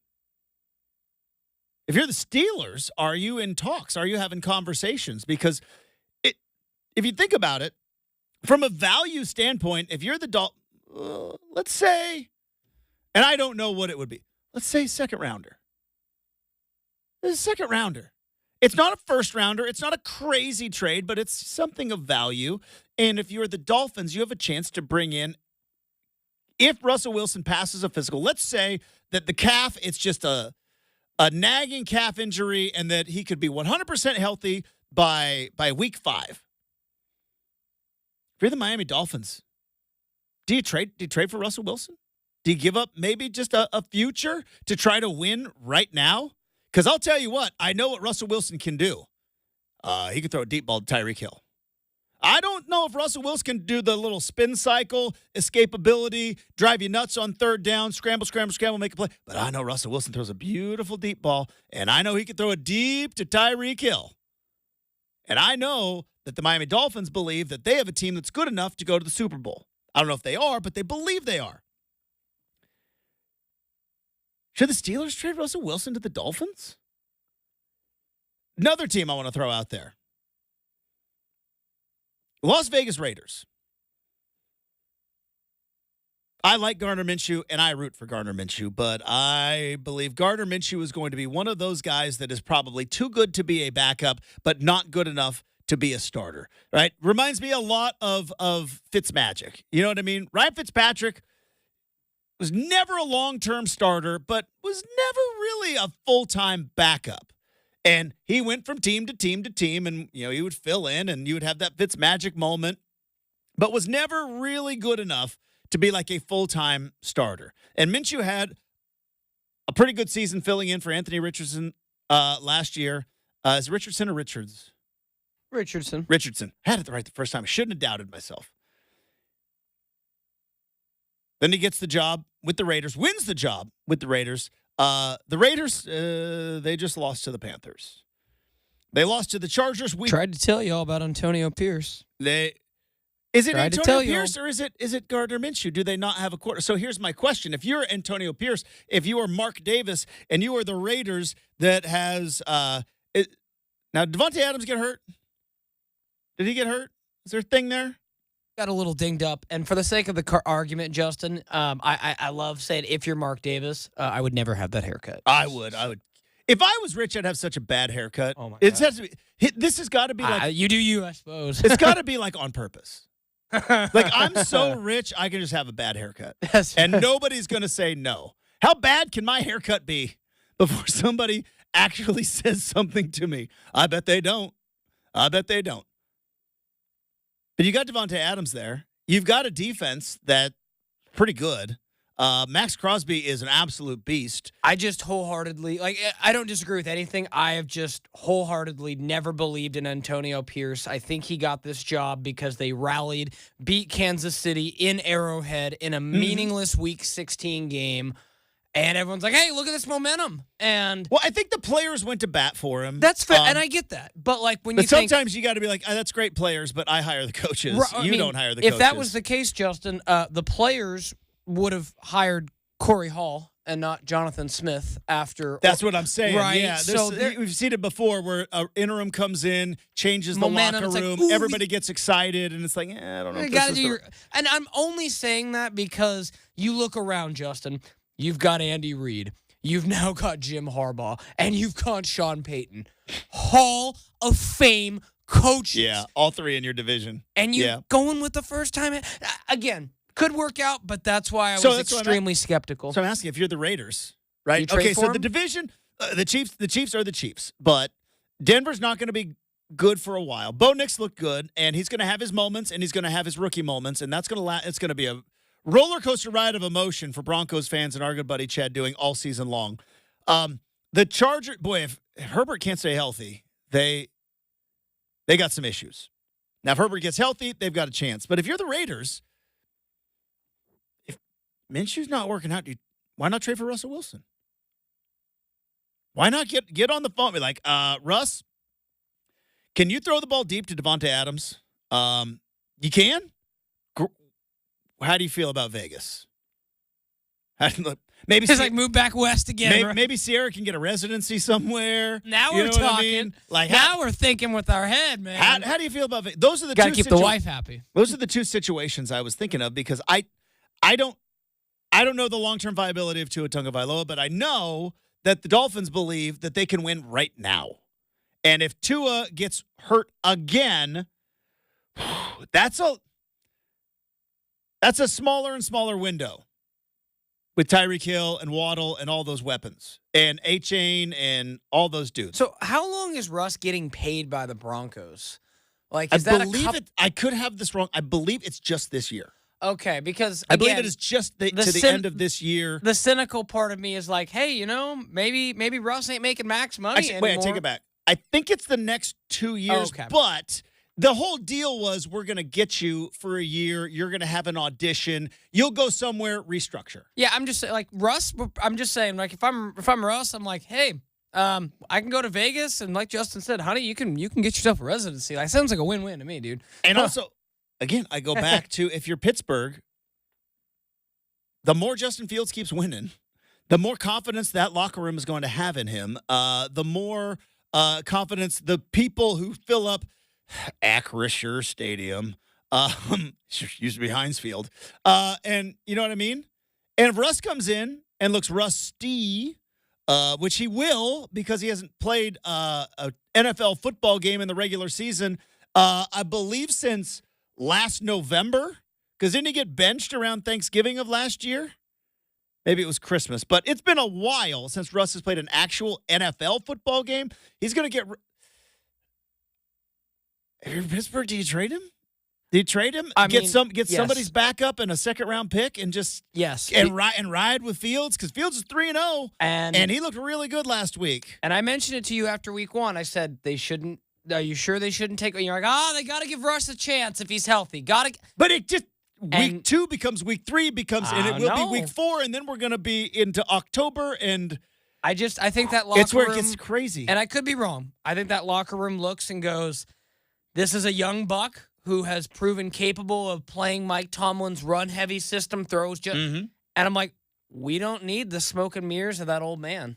If you're the Steelers, are you in talks? Are you having conversations? Because if you think about it, from a value standpoint, if you're the let's say, and I don't know what it would be, let's say second rounder. This is a second rounder. It's not a first rounder. It's not a crazy trade, but it's something of value. And if you're the Dolphins, you have a chance to bring in, if Russell Wilson passes a physical, let's say that the calf, it's just a nagging calf injury and that he could be 100% healthy by week 5. If you're the Miami Dolphins, do you trade for Russell Wilson? Do you give up maybe just a future to try to win right now? Because I'll tell you what, I know what Russell Wilson can do. He can throw a deep ball to Tyreek Hill. I don't know if Russell Wilson can do the little spin cycle, escapability, drive you nuts on third down, scramble, make a play. But I know Russell Wilson throws a beautiful deep ball, and I know he can throw it deep to Tyreek Hill. And I know that the Miami Dolphins believe that they have a team that's good enough to go to the Super Bowl. I don't know if they are, but they believe they are. Should the Steelers trade Russell Wilson to the Dolphins? Another team I want to throw out there. Las Vegas Raiders. I like Gardner Minshew, and I root for Gardner Minshew, but I believe Gardner Minshew is going to be one of those guys that is probably too good to be a backup, but not good enough to be a starter, right? Reminds me a lot of Fitzmagic. You know what I mean? Ryan Fitzpatrick was never a long-term starter, but was never really a full-time backup. And he went from team to team to team, and he would fill in, and you would have that Fitzmagic moment, but was never really good enough to be like a full-time starter. And Minshew had a pretty good season filling in for Anthony Richardson last year. Is it Richardson or Richards? Richardson. Had it right the first time. I shouldn't have doubted myself. Then he gets the job with the Raiders, wins the job with the Raiders. The Raiders, they just lost to the Panthers. They lost to the Chargers. We tried to tell you all about Antonio Pierce. Is it Antonio Pierce or is it Gardner Minshew? Do they not have a quarter? So here's my question. If you're Antonio Pierce, if you are Mark Davis, and you are the Raiders that has now Devontae Adams get hurt? Did he get hurt? Is there a thing there? Got a little dinged up, and for the sake of the argument, Justin, I love saying if you're Mark Davis, I would never have that haircut. I would. If I was rich, I'd have such a bad haircut. Oh my God. This has got to be like you do you, I suppose. It's got to be like on purpose. Like I'm so rich, I can just have a bad haircut, and nobody's gonna say no. How bad can my haircut be before somebody actually says something to me? I bet they don't. But you got Devontae Adams there. You've got a defense that's pretty good. Max Crosby is an absolute beast. I just wholeheartedly, I don't disagree with anything. I have just wholeheartedly never believed in Antonio Pierce. I think he got this job because they rallied, beat Kansas City in Arrowhead in a meaningless Week 16 game. And everyone's like, hey, look at this momentum. And I think the players went to bat for him. That's fair, and I get that. But sometimes you got to be like, that's great players, but I hire the coaches. You don't hire the coaches. If that was the case, Justin, the players would have hired Corey Hall and not Jonathan Smith after. That's what I'm saying. Right. Yeah. So we've seen it before where an interim comes in, changes the momentum, locker room, like, everybody gets excited, and it's like, I don't know. And I'm only saying that because you look around, Justin. You've got Andy Reid. You've now got Jim Harbaugh, and you've got Sean Payton. Hall of Fame coaches. Yeah, all three in your division. And you going with the first time. Again, could work out, but that's why I was extremely skeptical. So I'm asking if you're the Raiders, right? Okay, so the division, the Chiefs are the Chiefs, but Denver's not going to be good for a while. Bo Nix looked good, and he's going to have his moments, and he's going to have his rookie moments, and that's going to it's going to be a roller coaster ride of emotion for Broncos fans and our good buddy Chad doing all season long. The Chargers, boy, if Herbert can't stay healthy, they got some issues. Now, if Herbert gets healthy, they've got a chance. But if you're the Raiders, if Minshew's not working out, why not trade for Russell Wilson? Why not get on the phone and be like, Russ, can you throw the ball deep to Devontae Adams? You can? How do you feel about Vegas? Maybe it's like move back west again. Maybe Sierra can get a residency somewhere. Now we're talking. I mean? Like now we're thinking with our head, man. How do you feel about Vegas? Those are the gotta keep the wife happy. Those are the two situations I was thinking of because I don't know the long-term viability of Tua Tagovailoa, but I know that the Dolphins believe that they can win right now. And if Tua gets hurt again, that's a smaller and smaller window with Tyreek Hill and Waddle and all those weapons and A-Chain and all those dudes. So how long is Russ getting paid by the Broncos? Like, is I could have this wrong. I believe it's just this year. Okay, because I believe it is just to the end of this year. The cynical part of me is like, hey, maybe Russ ain't making max money anymore. Wait, I take it back. I think it's the next 2 years, but the whole deal was we're going to get you for a year. You're going to have an audition. You'll go somewhere, restructure. Yeah, I'm just saying, like, Russ, I'm just saying, like, if I'm Russ, I'm like, hey, I can go to Vegas, and like Justin said, honey, you can get yourself a residency. That sounds like a win-win to me, dude. And also, again, I go back to if you're Pittsburgh, the more Justin Fields keeps winning, the more confidence that locker room is going to have in him. The more confidence the people who fill up Acrisure Stadium, used to be Heinz Field, and you know what I mean? And if Russ comes in and looks rusty, which he will because he hasn't played an NFL football game in the regular season, I believe since last November, because didn't he get benched around Thanksgiving of last year? Maybe it was Christmas, but it's been a while since Russ has played an actual NFL football game. He's going to get... If you're Pittsburgh, do you trade him? Do you trade him? Get somebody's backup and a second-round pick and just ride with Fields? Because Fields is 3-0, and he looked really good last week. And I mentioned it to you after week 1. I said they shouldn't... Are you sure they shouldn't take... You're like, they got to give Russ a chance if he's healthy. But it just... Week 2 becomes week 3 and it will be week 4, and then we're going to be into October, and... I think that locker room... It's where it gets crazy. And I could be wrong. I think that locker room looks and goes, this is a young buck who has proven capable of playing Mike Tomlin's run-heavy system, throws just... And I'm like, we don't need the smoke and mirrors of that old man.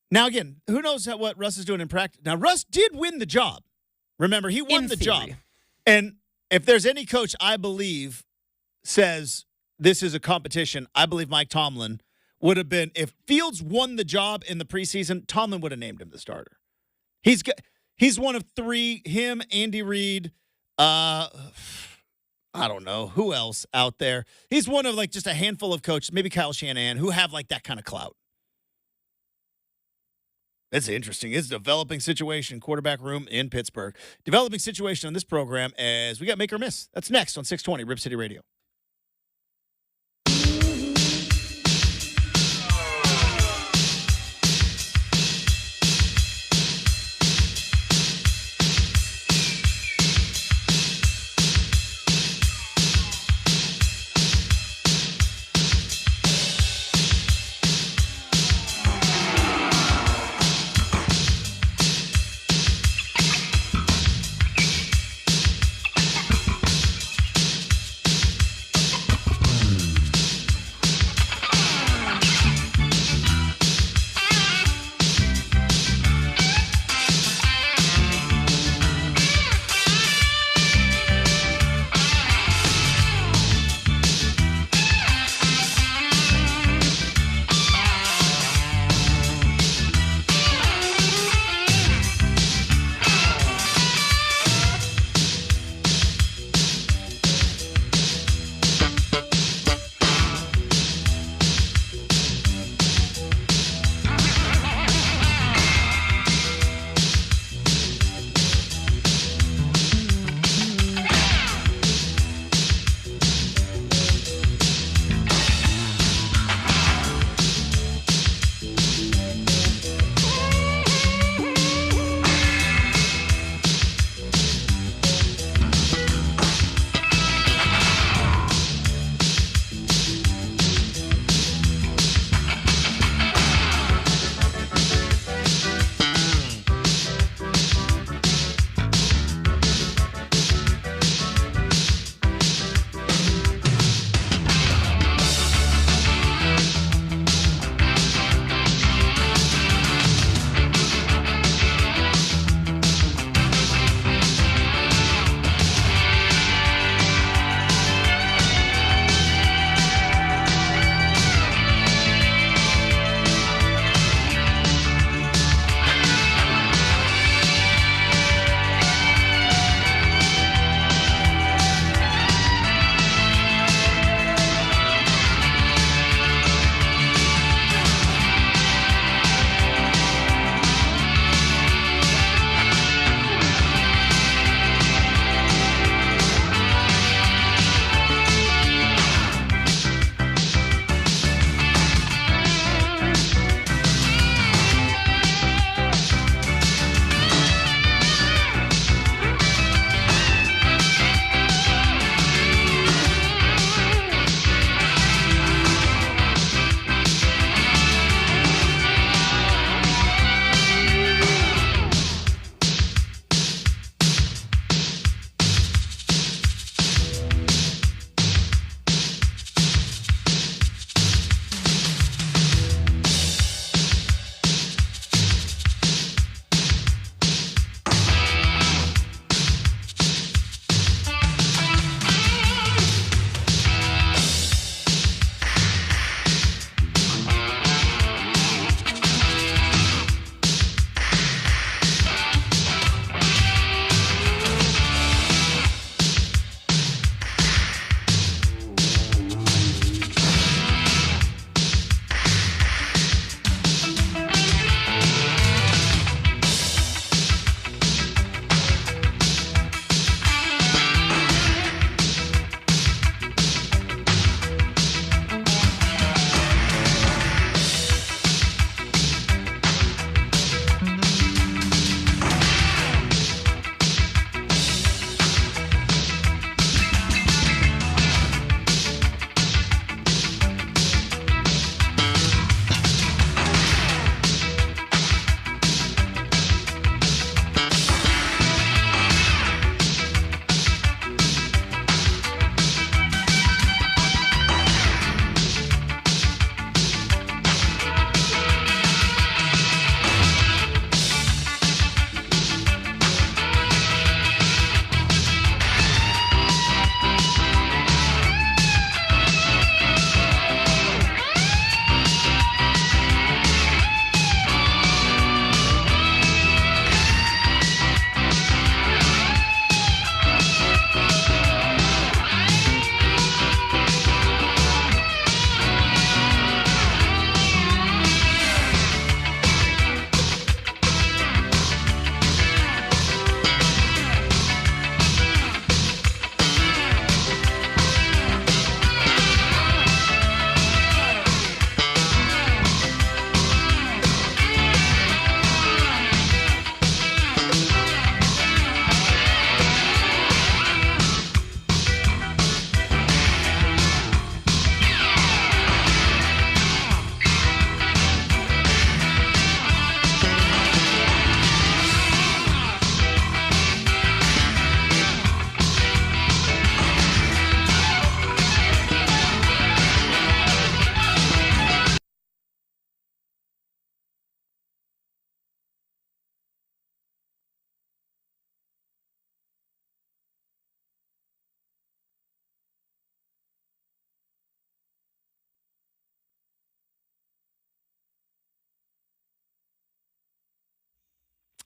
Now, again, who knows what Russ is doing in practice. Now, Russ did win the job. Remember, he won the job. And if there's any coach I believe says this is a competition, I believe Mike Tomlin would have been. If Fields won the job in the preseason, Tomlin would have named him the starter. He's one of 3, him, Andy Reid, I don't know, who else out there. He's one of like just a handful of coaches, maybe Kyle Shanahan, who have like that kind of clout. It's interesting. It's a developing situation, quarterback room in Pittsburgh. Developing situation on this program as we got Make or Miss. That's next on 620 Rip City Radio.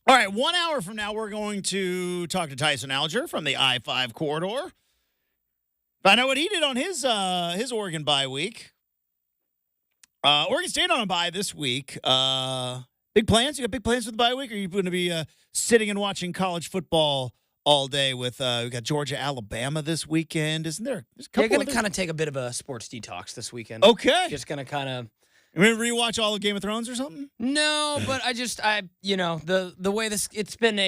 All right, 1 hour from now, we're going to talk to Tyson Alger from the I-5 corridor. Find out what he did on his Oregon bye week. Oregon State on a bye this week. Big plans? You got big plans for the bye week? Or are you going to be sitting and watching college football all day with we got Georgia, Alabama this weekend? Isn't there? You're going to kind of take a bit of a sports detox this weekend. Okay. Just going to kind of. You mean rewatch all of Game of Thrones or something? No, but the way it's been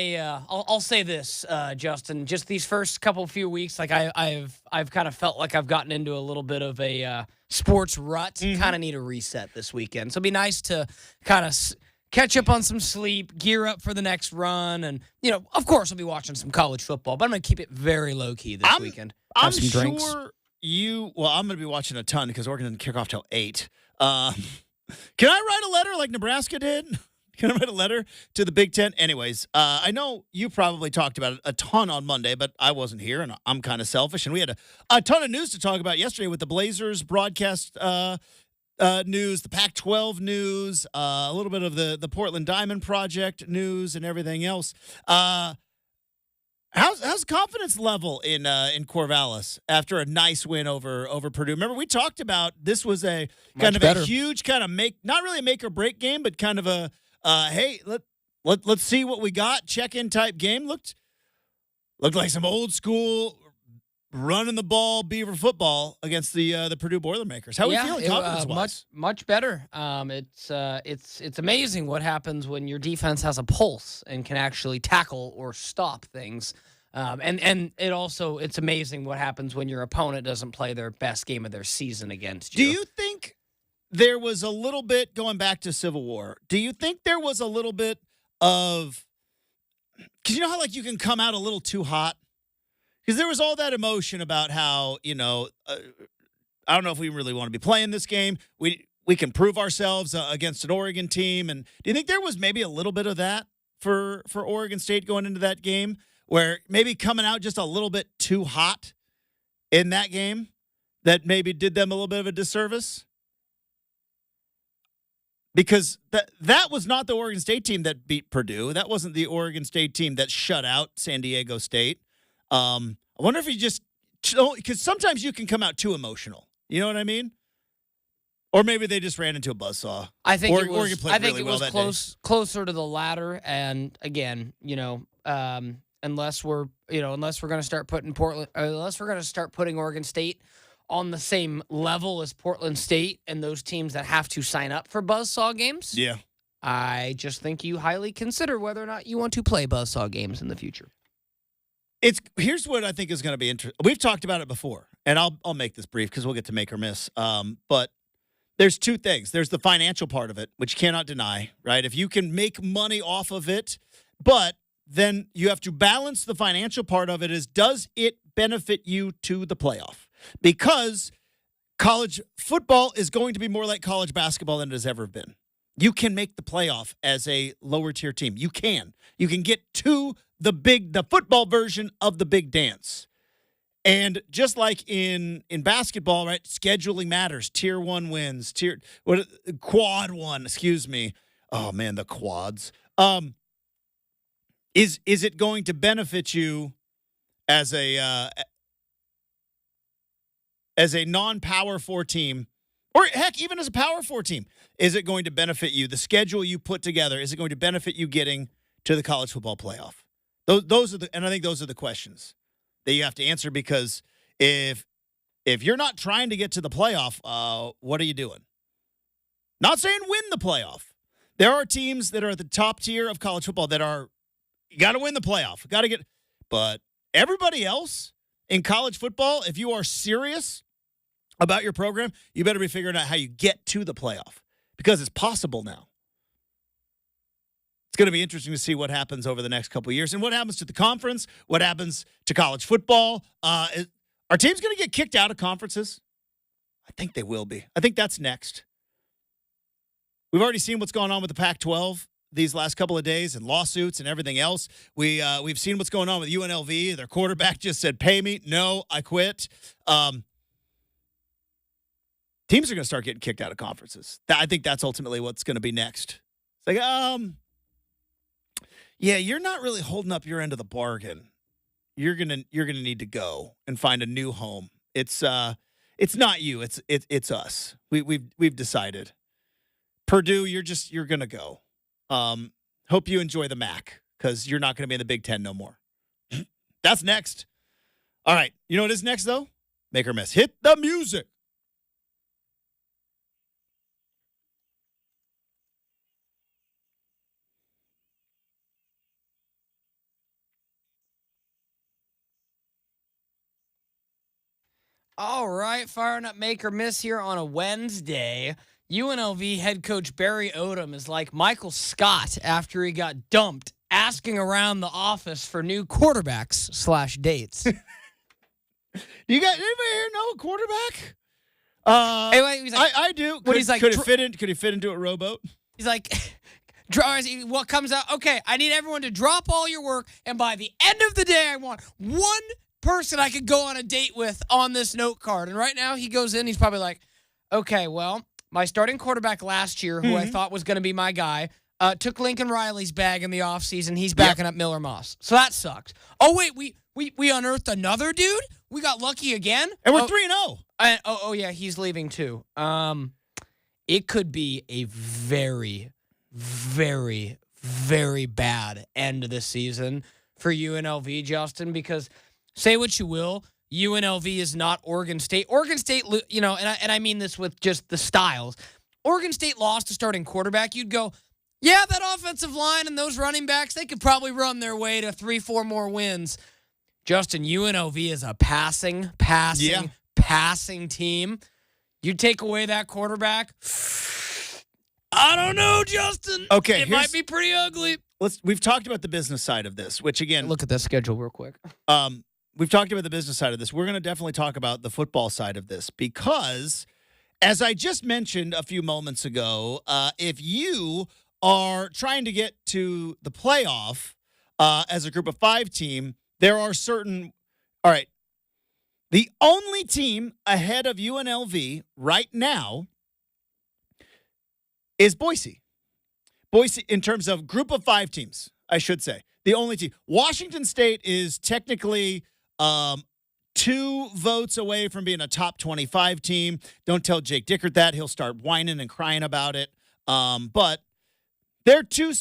I'll say this, Justin, just these first few weeks, like I've kind of felt like I've gotten into a little bit of a sports rut. Mm-hmm. Kind of need a reset this weekend. So it'd be nice to kind of catch up on some sleep, gear up for the next run, and of course I'll be watching some college football, but I'm going to keep it very low key this weekend. Have some drinks. I'm going to be watching a ton because Oregon doesn't kick off till 8. Can I write a letter like Nebraska did? Can I write a letter to the Big Ten? Anyways, I know you probably talked about it a ton on Monday, but I wasn't here, and I'm kind of selfish. And we had a ton of news to talk about yesterday with the Blazers broadcast news, the Pac-12 news, a little bit of the Portland Diamond Project news, and everything else. How's confidence level in Corvallis after a nice win over Purdue? Remember, we talked about this was a kind of a huge kind of not really a make or break game, but kind of a hey, let's see what we got, check-in type game. Looked like some old school running the ball Beaver football against the Purdue Boilermakers. How are we feeling confidence-wise? Much better. It's amazing what happens when your defense has a pulse and can actually tackle or stop things. And it's amazing what happens when your opponent doesn't play their best game of their season against you. Do you think there was a little bit, going back to Civil War, do you think there was a little bit of, because you know how like you can come out a little too hot? Because there was all that emotion about how, I don't know if we really want to be playing this game. We can prove ourselves against an Oregon team. And do you think there was maybe a little bit of that for Oregon State going into that game, where maybe coming out just a little bit too hot in that game that maybe did them a little bit of a disservice? Because that was not the Oregon State team that beat Purdue. That wasn't the Oregon State team that shut out San Diego State. I wonder if because sometimes you can come out too emotional. You know what I mean? Or maybe they just ran into a buzzsaw. I think it was, Oregon played really well that day. Closer to the latter. And again, unless we're going to start putting Oregon State on the same level as Portland State and those teams that have to sign up for buzzsaw games. Yeah. I just think you highly consider whether or not you want to play buzzsaw games in the future. Here's what I think is going to be interesting. We've talked about it before, and I'll make this brief because we'll get to make or miss. But there's two things. There's the financial part of it, which you cannot deny, right? If you can make money off of it, but then you have to balance the financial part of it is, does it benefit you to the playoff? Because college football is going to be more like college basketball than it has ever been. You can make the playoff as a lower tier team. You can get to the football version of the big dance. And just like in basketball, right? Scheduling matters. Tier 1 wins, quad 1, excuse me. Oh man, the quads. Is it going to benefit you as a non-Power 4 team, or heck, even as a Power 4 team? Is it going to benefit you? The schedule you put together, is it going to benefit you getting to the college football playoff? Those are and I think those are the questions that you have to answer, because if you're not trying to get to the playoff, what are you doing? Not saying win the playoff. There are teams that are at the top tier of college football that are, you got to win the playoff. Got to get, but everybody else in college football, if you are serious about your program, you better be figuring out how you get to the playoff, because it's possible now. It's going to be interesting to see what happens over the next couple of years and what happens to the conference, what happens to college football. Are teams going to get kicked out of conferences? I think they will be. I think that's next. We've already seen what's going on with the Pac-12 these last couple of days and lawsuits and everything else. We've seen what's going on with UNLV. Their quarterback just said, pay me. No, I quit. Teams are going to start getting kicked out of conferences. I think that's ultimately what's going to be next. It's like, Yeah, you're not really holding up your end of the bargain. You're gonna need to go and find a new home. It's not you. It's us. We've decided. Purdue, you're gonna go. Hope you enjoy the MAC because you're not gonna be in the Big Ten no more. That's next. All right. You know what is next though? Make or miss. Hit the music. All right, firing up make or miss here on a Wednesday. UNLV head coach Barry Odom is like Michael Scott after he got dumped, asking around the office for new quarterbacks/dates. You got anybody here know a quarterback? Hey, wait, he's like, I do. What he's like? Could he fit into a rowboat? He's like, what comes out? Okay, I need everyone to drop all your work, and by the end of the day, I want one person I could go on a date with on this note card. And right now, he goes in. He's probably like, okay, well, my starting quarterback last year, who I thought was going to be my guy, took Lincoln Riley's bag in the offseason. He's backing up Miller Moss. So that sucked. Oh, wait, we unearthed another dude? We got lucky again? And we're 3-0. Oh, yeah, he's leaving too. It could be a very, very, very bad end of the season for UNLV, Justin, because say what you will, UNLV is not Oregon State. Oregon State, and I mean this with just the styles. Oregon State lost a starting quarterback. You'd go, yeah, that offensive line and those running backs, they could probably run their way to 3-4 more wins. Justin, UNLV is a passing team. You take away that quarterback, I don't know, Justin. Okay, it might be pretty ugly. We've talked about the business side of this, which again, Look at the schedule real quick. We've talked about the business side of this. We're going to definitely talk about the football side of this because, as I just mentioned a few moments ago, if you are trying to get to the playoff as a group of 5 team, there are certain. All right. The only team ahead of UNLV right now is Boise. Boise, in terms of group of 5 teams, I should say. The only team. Washington State is technically 2 votes away from being a top 25 team. Don't tell Jake Dickert that. He'll start whining and crying about it. But they're 2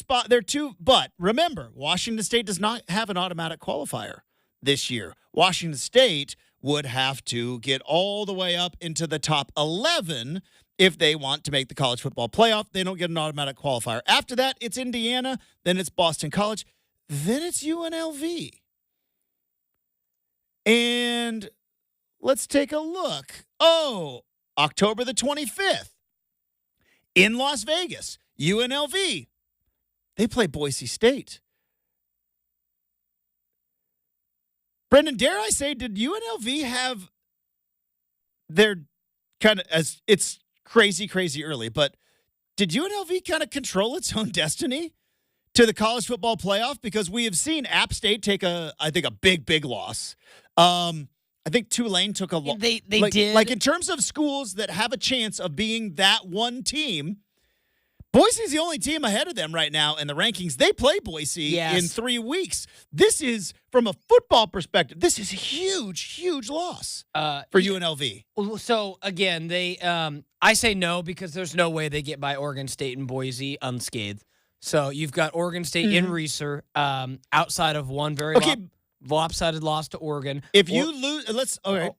but remember, Washington State does not have an automatic qualifier this year. Washington State would have to get all the way up into the top 11 if they want to make the college football playoff. They don't get an automatic qualifier. After that, it's Indiana, then it's Boston College, then it's UNLV. And let's take a look. Oh, October the 25th in Las Vegas, UNLV. They play Boise State. Brenden, dare I say, did UNLV have their kind of, as it's crazy early, but did UNLV kind of control its own destiny to the college football playoff? Because we have seen App State take a big loss. I think Tulane took a loss. They did. Like in terms of schools that have a chance of being that one team, Boise's the only team ahead of them right now in the rankings. They play Boise in 3 weeks. This is, from a football perspective, this is a huge loss for UNLV. So, again, I say no because there's no way they get by Oregon State and Boise unscathed. So, you've got Oregon State in Reeser outside of one very lopsided loss to Oregon. If you lose, okay.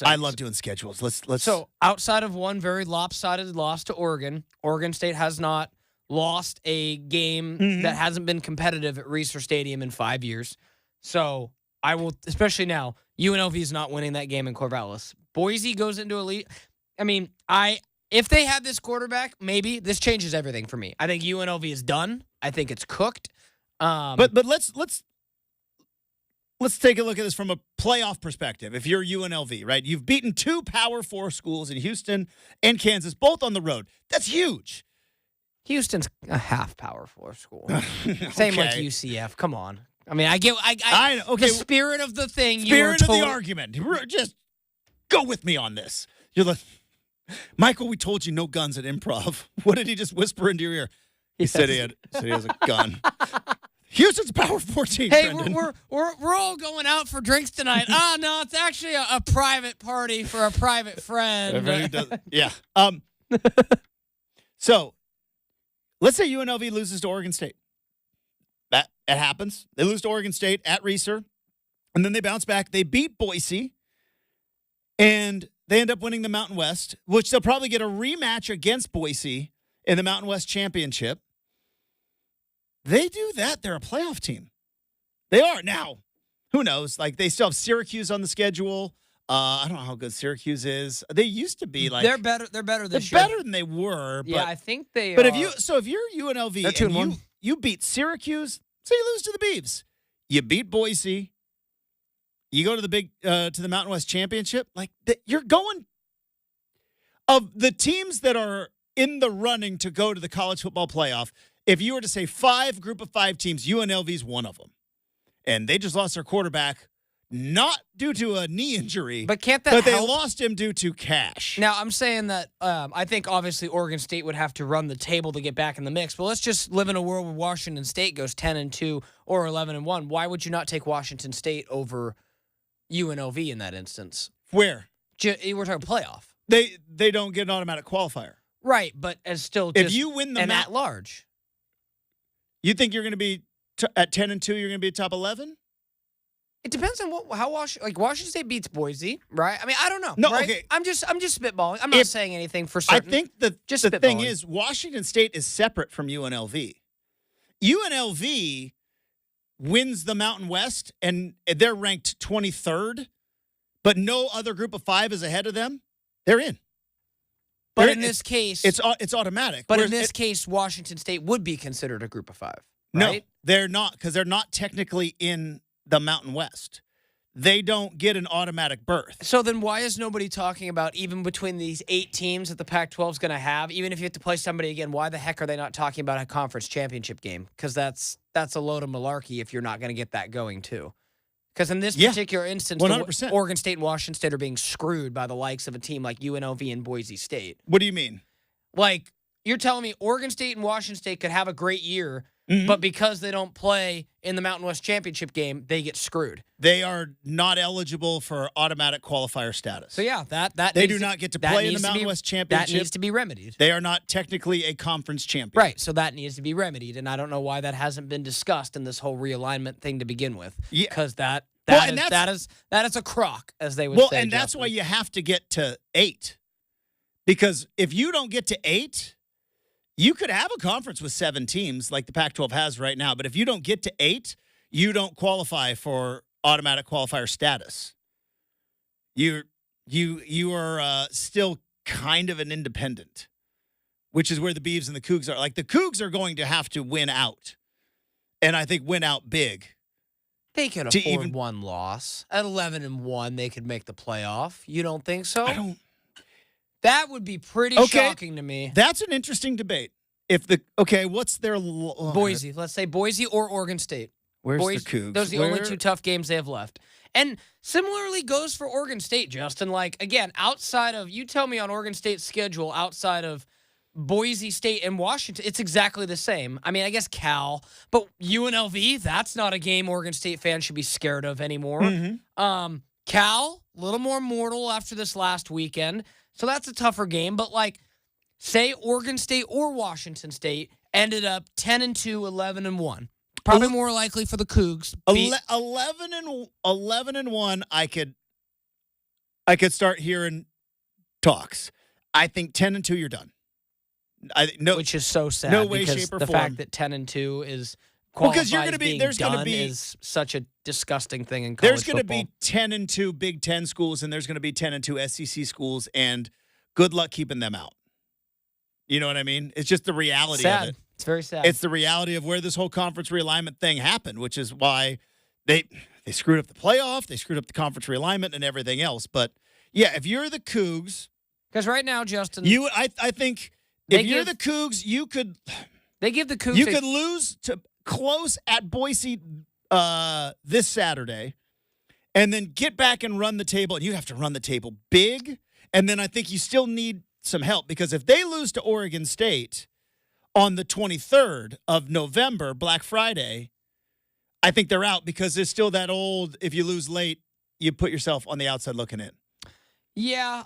I love doing schedules. Let's. So outside of one very lopsided loss to Oregon, Oregon State has not lost a game that hasn't been competitive at Reeser Stadium in 5 years. So I will, especially now, UNLV is not winning that game in Corvallis. Boise goes into elite. I mean, if they had this quarterback, maybe this changes everything for me. I think UNLV is done. I think it's cooked. But let's take a look at this from a playoff perspective. If you're UNLV, right? You've beaten 2 Power 4 schools in Houston and Kansas, both on the road. That's huge. Houston's a half Power 4 school. Same like UCF. Come on. I mean, I get the spirit of the thing. Spirit of the argument. Just go with me on this. You're like, Michael, we told you no guns at improv. What did he just whisper into your ear? He said he has a gun. Houston's a Power 14. Hey, Brenden. we're all going out for drinks tonight. Oh no, it's actually a private party for a private friend. Everybody does, yeah. So let's say UNLV loses to Oregon State. That it happens. They lose to Oregon State at Reser, and then they bounce back. They beat Boise, and they end up winning the Mountain West, which they'll probably get a rematch against Boise in the Mountain West Championship. They do that, they're a playoff team. They are. Now, who knows? Like, they still have Syracuse on the schedule. I don't know how good Syracuse is. They used to be like they're better this year. They're better than they were. Yeah, But, I think they but are. if you're UNLV They're 2-1. and you beat Syracuse, so you lose to the Beavs. You beat Boise. You go to the Mountain West Championship. Like, you're going of the teams that are in the running to go to the college football playoff. If you were to say group of five teams, UNLV's one of them. And they just lost their quarterback, not due to a knee injury, But can't that but they help? lost him due to cash. Now, I'm saying that I think obviously Oregon State would have to run the table to get back in the mix. But let's just live in a world where Washington State goes 10-2 or 11-1. Why would you not take Washington State over UNLV in that instance? Where? We're talking playoff. They don't get an automatic qualifier. Right, but as still If just you win the an at-large. you think you're going to be at 10-2, you're going to be top 11? It depends on how Washington State beats Boise, right? I mean, I don't know. No, right? okay. I'm just spitballing. I'm not saying anything for certain. I think the Just thing spitballing. is Washington State is separate from UNLV. UNLV wins the Mountain West, and they're ranked 23rd, but no other group of five is ahead of them. They're in. But They're in this case, it's automatic. But Whereas in this case, Washington State would be considered a group of five, no, right? they're not, because they're not technically in the Mountain West. They don't get an automatic berth. So then why is nobody talking about, even between these 8 teams that the Pac-12 is going to have, even if you have to play somebody again, why the heck are they not talking about a conference championship game? Because that's a load of malarkey if you're not going to get that going too. Because in this particular instance, 100%. Oregon State and Washington State are being screwed by the likes of a team like UNLV and Boise State. What do you mean? Like, you're telling me Oregon State and Washington State could have a great year, Mhm. but because they don't play in the Mountain West Championship game, they get screwed. They are not eligible for automatic qualifier status. So yeah, that They needs do not get to that play in the needs to Mountain be- West That Championship. needs to be remedied. They are not technically a conference champion. Right, so that needs to be remedied, and I don't know why that hasn't been discussed in this whole realignment thing to begin with. Yeah. Because that Well, and is a crock, as they would Well, say. and that's Justin. why you have to get to 8. Because if you don't get to 8, you could have a conference with 7 teams like the Pac-12 has right now. But if you don't get to 8, you don't qualify for automatic qualifier status. You are still kind of an independent, which is where the Beavs and the Cougs are. Like, the Cougs are going to have to win out, and I think win out big. They could to afford even- one loss. At 11-1, they could make the playoff. You don't think so? That would be pretty shocking to me. That's an interesting debate. What's their Boise. Let's say Boise or Oregon State. Where's Boise, the Cougs? Those are the only 2 tough games they have left. And similarly goes for Oregon State, Justin. Like, again, outside of, you tell me on Oregon State's schedule, outside of Boise State and Washington, it's exactly the same. I mean, I guess Cal, but UNLV, that's not a game Oregon State fans should be scared of anymore. Mm-hmm. Cal, a little more mortal after this last weekend, so that's a tougher game. But, like, say Oregon State or Washington State ended up 10-2, 11-1. Probably more likely for the Cougs. 11-1, I could start hearing talks. I think 10-2, you're done. Which is so sad. No way, because shape, or the form. fact that 10-2 is Well, 'cause you're qualified gonna as be- being there's gonna done be- is such a disgusting thing in college There's going to football. be 10-2 Big Ten schools, and there's going to be 10-2 SEC schools, and good luck keeping them out. You know what I mean? It's just the reality sad. of it. It's very sad. It's the reality of where this whole conference realignment thing happened, which is why they screwed up the playoff, they screwed up the conference realignment and everything else. But yeah, if you're the Cougs, because right now, Justin, I think They if you're give- the Cougs, they give the Cougs you could lose to close at Boise this Saturday, and then get back and run the table. And you have to run the table big. And then I think you still need some help, because if they lose to Oregon State on the 23rd of November, Black Friday, I think they're out because there's still that old, if you lose late, you put yourself on the outside looking in. Yeah.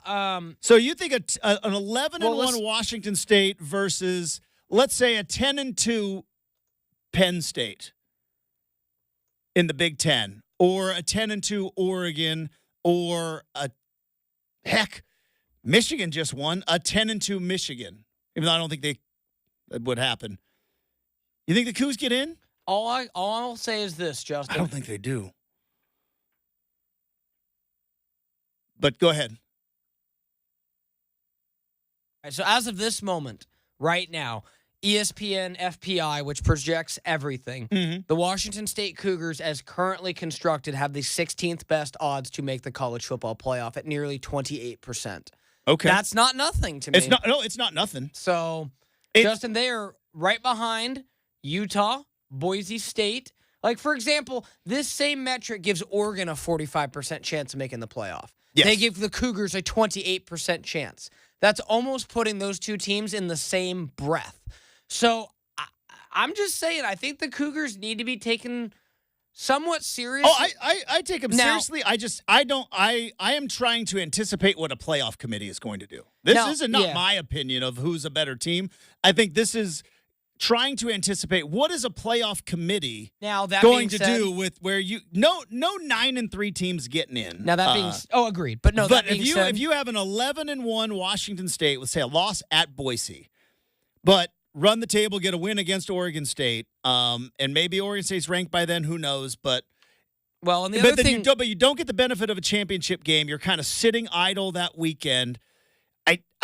So you think an 11-1 Washington State versus, let's say, a 10-2 Penn State in the Big Ten, or a 10-2 Oregon, or Michigan just won, a 10-2 Michigan. Even though I don't think that would happen. You think the Cougs get in? All I'll say is this, Justin. I don't think they do. But go ahead. All right, so as of this moment, right now, ESPN FPI, which projects everything, the Washington State Cougars, as currently constructed, have the 16th best odds to make the college football playoff at nearly 28%. Okay. That's not nothing to me. It's not nothing. So, Justin, they are right behind Utah, Boise State. Like, for example, this same metric gives Oregon a 45% chance of making the playoff. Yes. They give the Cougars a 28% chance. That's almost putting those two teams in the same breath. So I'm just saying, I think the Cougars need to be taken somewhat seriously. Oh, I take them seriously. I am trying to anticipate what a playoff committee is going to do. This isn't my opinion of who's a better team. I think this is trying to anticipate what is a playoff committee going to do with where no 9-3 teams getting in. Now that being agreed, but if you have an 11-1 Washington State with, say, a loss at Boise, but run the table, get a win against Oregon State, and maybe Oregon State's ranked by then, who knows? But you don't get the benefit of a championship game. You're kind of sitting idle that weekend.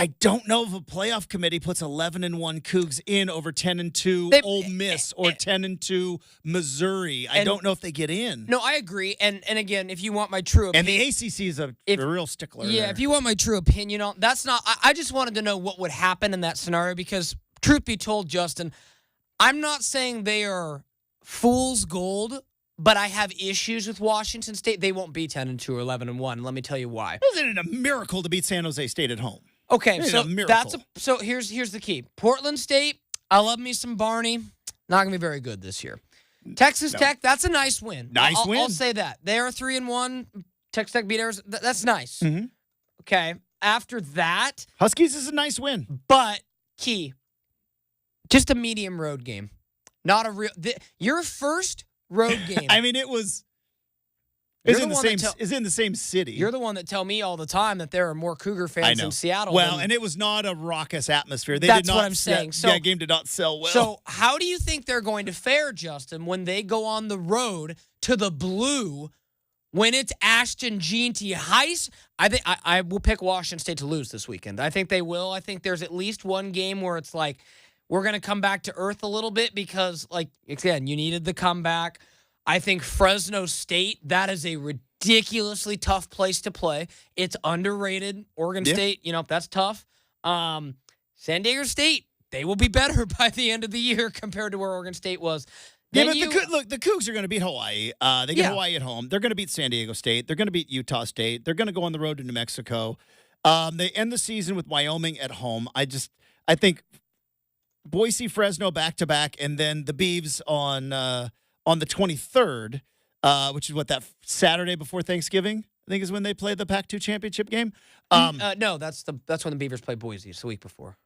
I don't know if a playoff committee puts 11-1 Cougs in over 10-2 Ole Miss or 10-2 Missouri. I don't know if they get in. No, I agree. And again, if you want my true opinion, and the ACC is a real stickler. Yeah, there. if you want my true opinion on that's not. I just wanted to know what would happen in that scenario because, truth be told, Justin, I'm not saying they are fool's gold. But I have issues with Washington State. They won't be 10-2 or 11-1. Let me tell you why. Isn't it a miracle to beat San Jose State at home? Okay, so here's the key. Portland State, I love me some Barney. Not gonna be very good this year. Texas Tech, that's a nice win. I'll say that. They are 3-1. Texas Tech beat Arizona. That's nice. Mm-hmm. Okay. After that, Huskies is a nice win. But key, just a medium road game. Not a real your first road game. I mean, it's in the same city. You're the one that tell me all the time that there are more Cougar fans in Seattle. Well, and it was not a raucous atmosphere. That's what I'm saying. That game did not sell well. So how do you think they're going to fare, Justin, when they go on the road to the Blue when it's Ashton Jeanty Heiss? I think I will pick Washington State to lose this weekend. I think they will. I think there's at least one game where it's like we're going to come back to earth a little bit because, like, again, you needed the comeback. I think Fresno State, that is a ridiculously tough place to play. It's underrated. Oregon State, that's tough. San Diego State, they will be better by the end of the year compared to where Oregon State was. Yeah, but the Cougs are going to beat Hawaii. They get Hawaii at home. They're going to beat San Diego State. They're going to beat Utah State. They're going to go on the road to New Mexico. They end the season with Wyoming at home. I think Boise, Fresno back-to-back, and then the Beavs on the 23rd, which is that Saturday before Thanksgiving, I think is when they play the Pac-12 championship game. No, that's when the Beavers play Boise. It's the week before.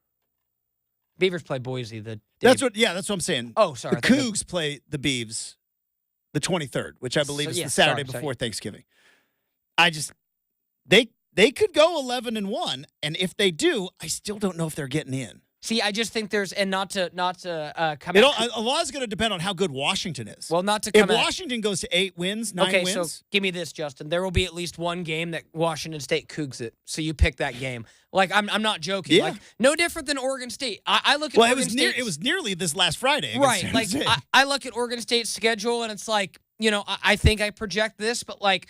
Beavers play Boise the day. That's what I'm saying. Oh, sorry. The Cougs play the Beavs the 23rd, which I believe is the Saturday before Thanksgiving. They could go 11-1, and if they do, I still don't know if they're getting in. See, I just think there's, and not to come out. A lot is going to depend on how good Washington is. Well, not to come If Washington goes to 8 wins, 9 wins. Okay, so give me this, Justin. There will be at least one game that Washington State Cougs it. So you pick that game. Like, I'm not joking. Yeah. Like, no different than Oregon State. I look at Oregon State. It was nearly this last Friday. Right. Like, I look at Oregon State's schedule, and it's like, I think I project this, but, like,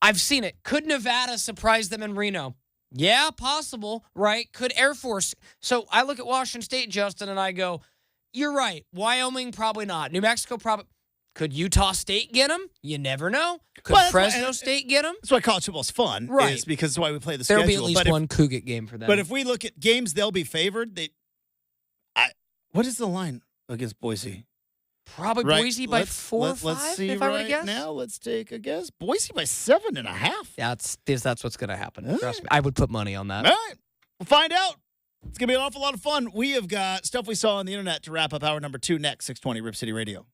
I've seen it. Could Nevada surprise them in Reno? Yeah, possible, right? Could Air Force. So I look at Washington State, Justin, and I go, you're right. Wyoming, probably not. New Mexico, probably. Could Utah State get them? You never know. Could Fresno State get them? That's why college football's fun, right? Is because it's why we play the schedule. There'll be at least one Cougar game for them. But if we look at games, they'll be favored. What is the line against Boise? Probably Right. Boise by 4 or 5, Let's see if I were to right guess. now. Let's take a guess. Boise by 7.5. Yeah, that's what's going to happen. All Trust right. me. I would put money on that. All right. We'll find out. It's going to be an awful lot of fun. We have got stuff we saw on the internet to wrap up hour number 2 next, 620 Rip City Radio.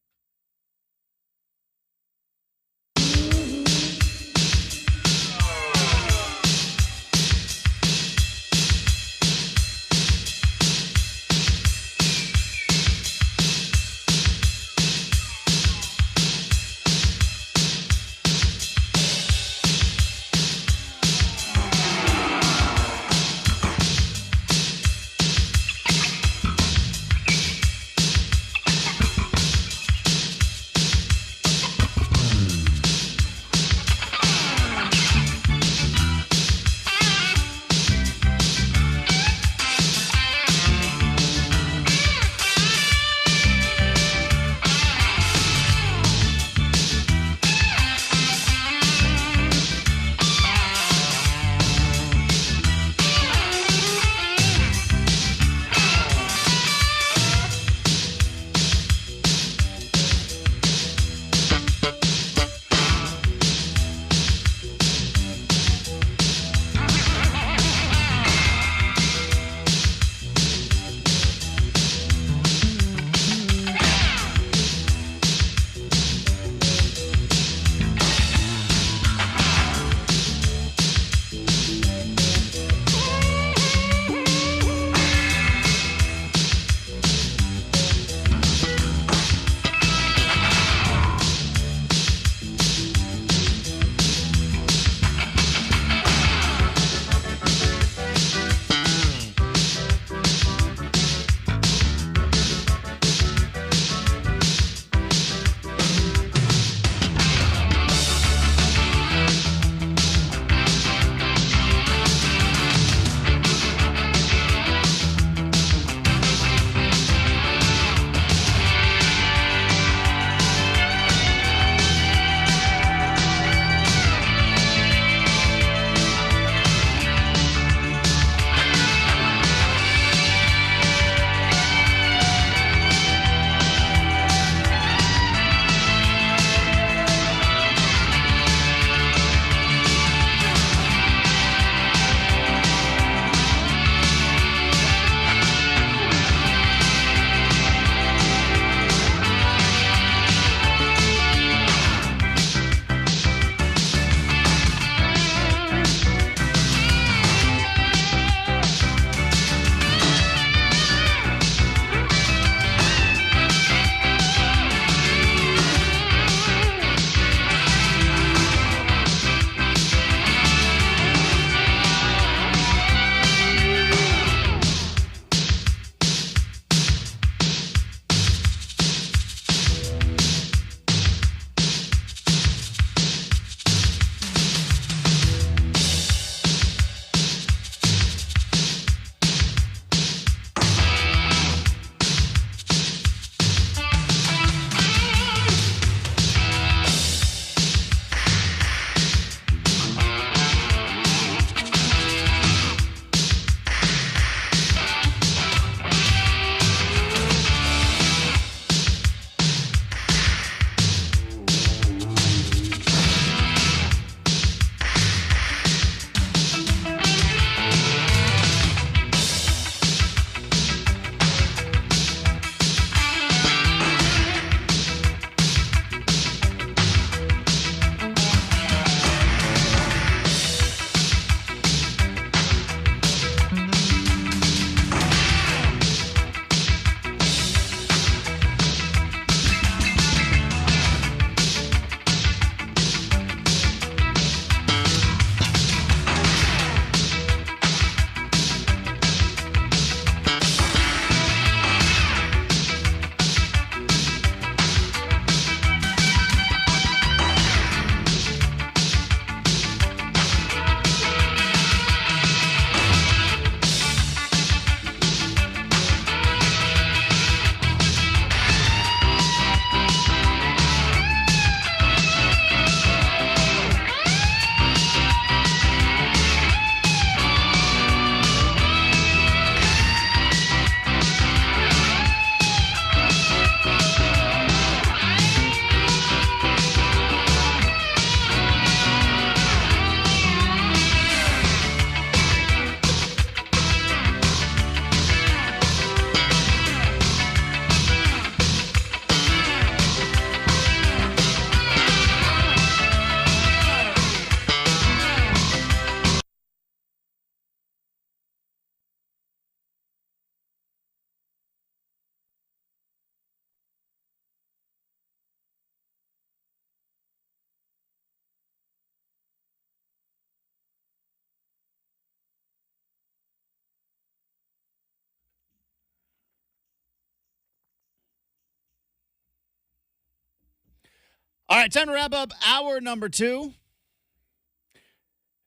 All right, time to wrap up hour number 2.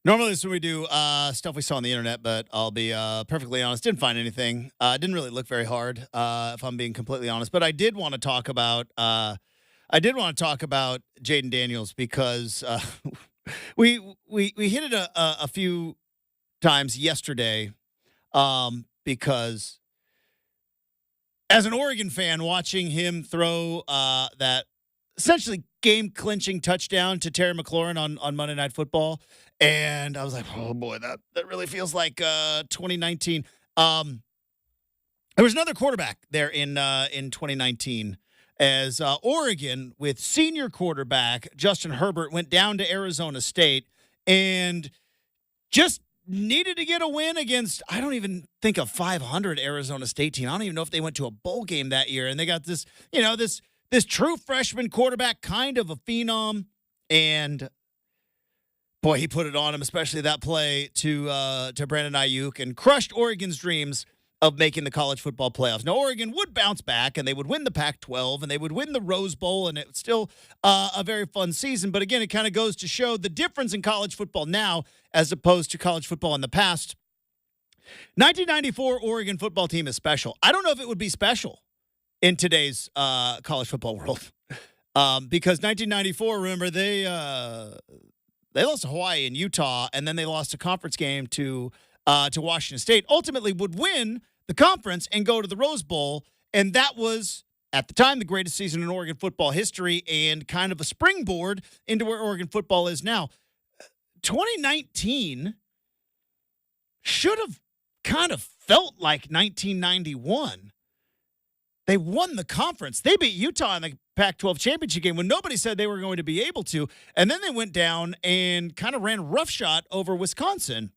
Normally, this is when we do stuff we saw on the internet, but I'll be perfectly honest. Didn't find anything. Didn't really look very hard, if I'm being completely honest. But I did want to talk about. Jaden Daniels because we hit it a few times yesterday. Because as an Oregon fan, watching him throw that essentially game-clinching touchdown to Terry McLaurin on Monday Night Football, and I was like, oh, boy, that really feels like 2019. There was another quarterback there in 2019 as Oregon, with senior quarterback Justin Herbert, went down to Arizona State and just needed to get a win against, I don't even think, a 500 Arizona State team. I don't even know if they went to a bowl game that year. And they got this, this true freshman quarterback, kind of a phenom. And boy, he put it on him, especially that play to Brenden Ayuk, and crushed Oregon's dreams of making the college football playoffs. Now, Oregon would bounce back, and they would win the Pac-12, and they would win the Rose Bowl, and it's still a very fun season. But again, it kind of goes to show the difference in college football now as opposed to college football in the past. 1994 Oregon football team is special. I don't know if it would be special in today's college football world, because 1994, remember, they lost to Hawaii and Utah, and then they lost a conference game to Washington State. Ultimately, would win the conference and go to the Rose Bowl, and that was, at the time, the greatest season in Oregon football history and kind of a springboard into where Oregon football is now. 2019 should have kind of felt like 1991. They won the conference. They beat Utah in the Pac-12 championship game when nobody said they were going to be able to, and then they went down and kind of ran roughshod over Wisconsin,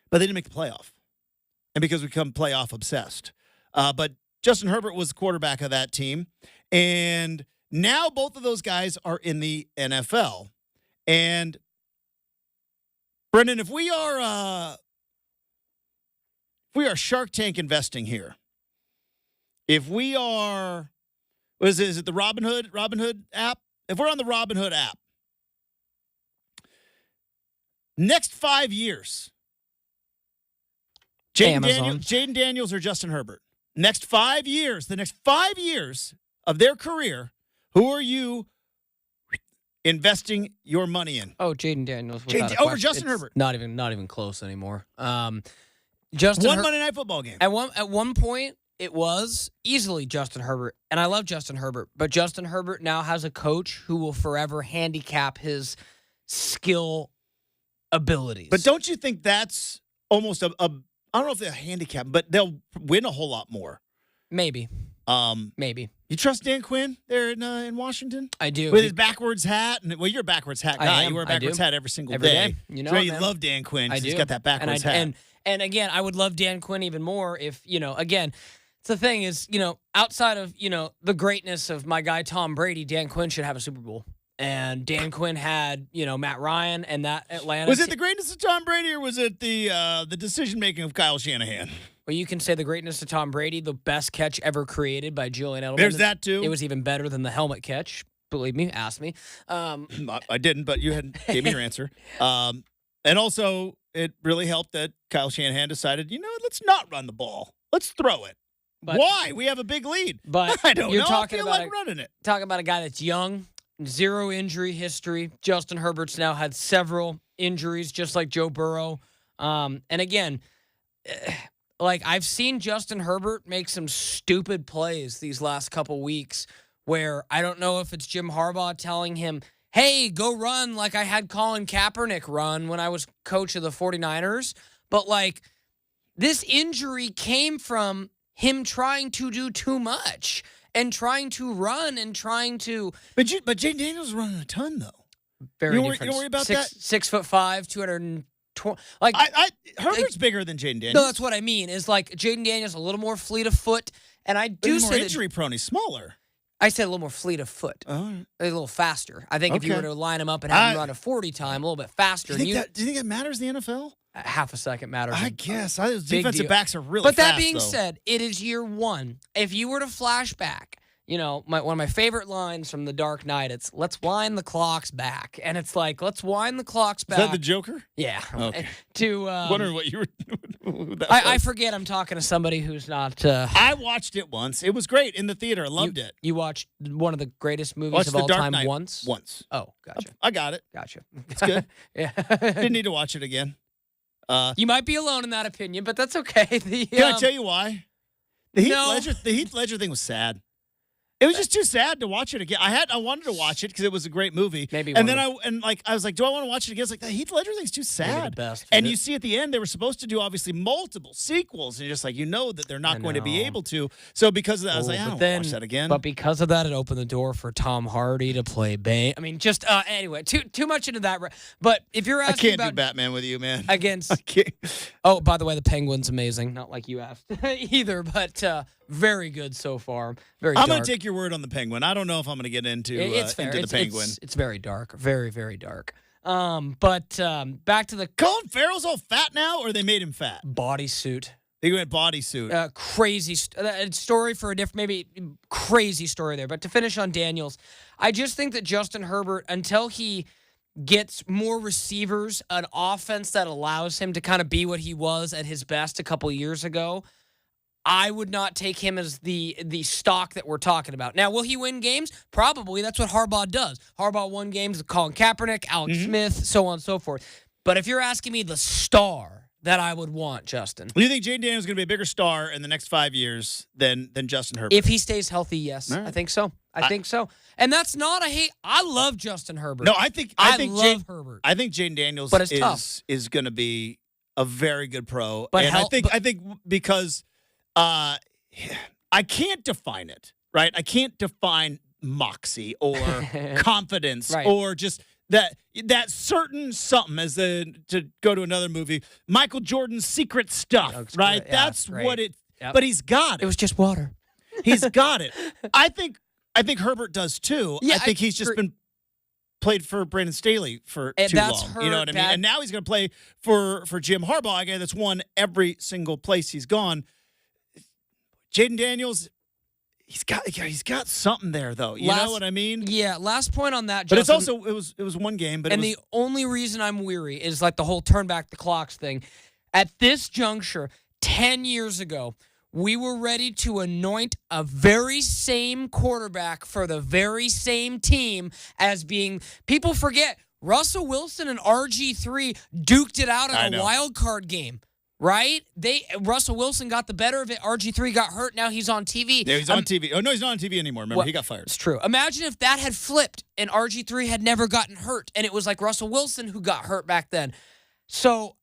but they didn't make the playoff. And because we become playoff obsessed. But Justin Herbert was the quarterback of that team. And now both of those guys are in the NFL. And Brenden, if we are Shark Tank investing here, if we are, is it the Robinhood app? If we're on the Robinhood app, next 5 years, Jaden Daniels or Justin Herbert? Next 5 years, the next 5 years of their career, who are you investing your money in? Oh, Jaden Daniels. Over Justin Herbert. Not even close anymore. Justin Monday Night Football game. At one point, it was easily Justin Herbert, and I love Justin Herbert, but Justin Herbert now has a coach who will forever handicap his skill abilities. But don't you think that's almost a I don't know if they're a handicap, but they'll win a whole lot more. Maybe. Maybe. You trust Dan Quinn there in Washington? I do. With his backwards hat. Well, you're a backwards hat guy. You wear a backwards hat every day. You know, so you love Dan Quinn because he's got that backwards hat. And again, I would love Dan Quinn even more if, again, the thing is, outside of, the greatness of my guy Tom Brady, Dan Quinn should have a Super Bowl. And Dan Quinn had, Matt Ryan and that Atlanta. Was it the greatness of Tom Brady, or was it the decision-making of Kyle Shanahan? Well, you can say the greatness of Tom Brady, the best catch ever created by Julian Edelman. There's that, too. It was even better than the helmet catch. Believe me, ask me. I didn't, but you gave me your answer. And also, it really helped that Kyle Shanahan decided, let's not run the ball. Let's throw it. But, why? We have a big lead. But I don't know. Talking I feel about like running it. Talking about a guy that's young, zero injury history. Justin Herbert's now had several injuries, just like Joe Burrow. And again, I've seen Justin Herbert make some stupid plays these last couple weeks where I don't know if it's Jim Harbaugh telling him, hey, go run like I had Colin Kaepernick run when I was coach of the 49ers. But, this injury came from him trying to do too much and trying to run and trying to. But Jaden Daniels is running a ton, though. Very different. You don't worry about that? 6'5", 220. Herbert's bigger than Jaden Daniels. No, that's what I mean. Is Jaden Daniels a little more fleet of foot, and I do he's say more injury prone. He's smaller. I said a little more fleet of foot. Oh. A little faster. I think if you were to line him up and have him run a 40 time, a little bit faster. Do you think that matters in the NFL? Half a second matters. I guess. Defensive deal. backs are really But fast, that being though. said, it is year one. If you were to flash back, one of my favorite lines from The Dark Knight. It's "Let's wind the clocks back," and it's like, "Let's wind the clocks back." Is that the Joker? Yeah. Okay. Wondering what you were. Who that I was. forget. I'm talking to somebody who's not. I watched it once. It was great in the theater. I loved it. You watched one of the greatest movies Watched of The all Dark time Knight once. Once. Oh, gotcha. I got it. Gotcha. It's good. Yeah. Didn't need to watch it again. You might be alone in that opinion, but that's okay. Can I tell you why? The Heath Ledger thing was sad. It was just too sad to watch it again. I wanted to watch it because it was a great movie. Maybe. And then I was like, do I want to watch it again? It's like the Heath Ledger thing's too sad. The best. And you see at the end they were supposed to do obviously multiple sequels, and you're just like that they're not going to be able to. So because of that, I was like, I don't want to watch that again. But because of that, it opened the door for Tom Hardy to play Bane. I mean, just anyway, too much into that. But if you're asking, I can't do Batman with you, man. Against. I can't. Oh, by the way, the Penguin's amazing. Not like you asked either, but very good so far. Very. I'm going to take your word on the Penguin. I don't know if I'm going to get into the Penguin. It's very dark. Very, very dark. But back to the Colin Farrell's all fat now, or they made him fat? Bodysuit. They went bodysuit. Crazy story for a different, maybe crazy story there. But to finish on Daniels, I just think that Justin Herbert, until he gets more receivers, an offense that allows him to kind of be what he was at his best a couple years ago, I would not take him as the stock that we're talking about. Now, will he win games? Probably. That's what Harbaugh does. Harbaugh won games with Colin Kaepernick, Alex Smith, so on and so forth. But if you're asking me the star that I would want, Justin. Do you think Jay Daniels is going to be a bigger star in the next 5 years than Justin Herbert? If he stays healthy, yes. Right. I think so. I think so. And that's not a hate. I love Justin Herbert. No, I think love Herbert. I think Jay Daniels but it's tough. is going to be a very good pro. But and I think because I can't define it, right? I can't define moxie or confidence or just that certain something to go to another movie, Michael Jordan's secret stuff, right? Yeah, that's what it. Yep. But he's got it. It was just water. He's got it. I think Herbert does too. Yeah, I think he's just been played for Brandon Staley for too long. You know what I mean? And now he's going to play for Jim Harbaugh, a guy that's won every single place he's gone. Jaden Daniels, he's got something there though. You know what I mean? Yeah. Last point on that, Justin, but it's also it was one game. But the only reason I'm weary is like the whole turn back the clocks thing. At this juncture, 10 years ago, we were ready to anoint a very same quarterback for the very same team as being. People forget Russell Wilson and RG3 duked it out in a wild card game. Right? Russell Wilson got the better of it. RG3 got hurt. Now he's on TV. Yeah, he's on TV. Oh, no, he's not on TV anymore. Remember, he got fired. It's true. Imagine if that had flipped and RG3 had never gotten hurt, and it was like Russell Wilson who got hurt back then. So,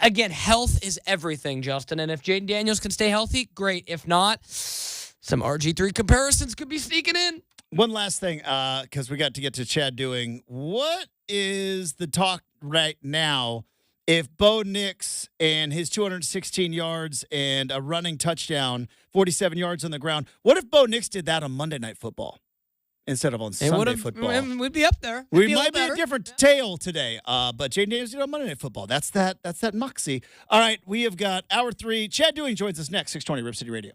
again, health is everything, Justin. And if Jaden Daniels can stay healthy, great. If not, some RG3 comparisons could be sneaking in. One last thing, because we got to get to Chad doing. What is the talk right now? If Bo Nix and his 216 yards and a running touchdown, 47 yards on the ground, what if Bo Nix did that on Monday Night Football instead of on Sunday Football? We'd be up there. We might be a different tale today, but Jaden Daniels did it on Monday Night Football. That's that moxie. All right, we have got Hour 3. Chad Dewing joins us next, 620 Rip City Radio.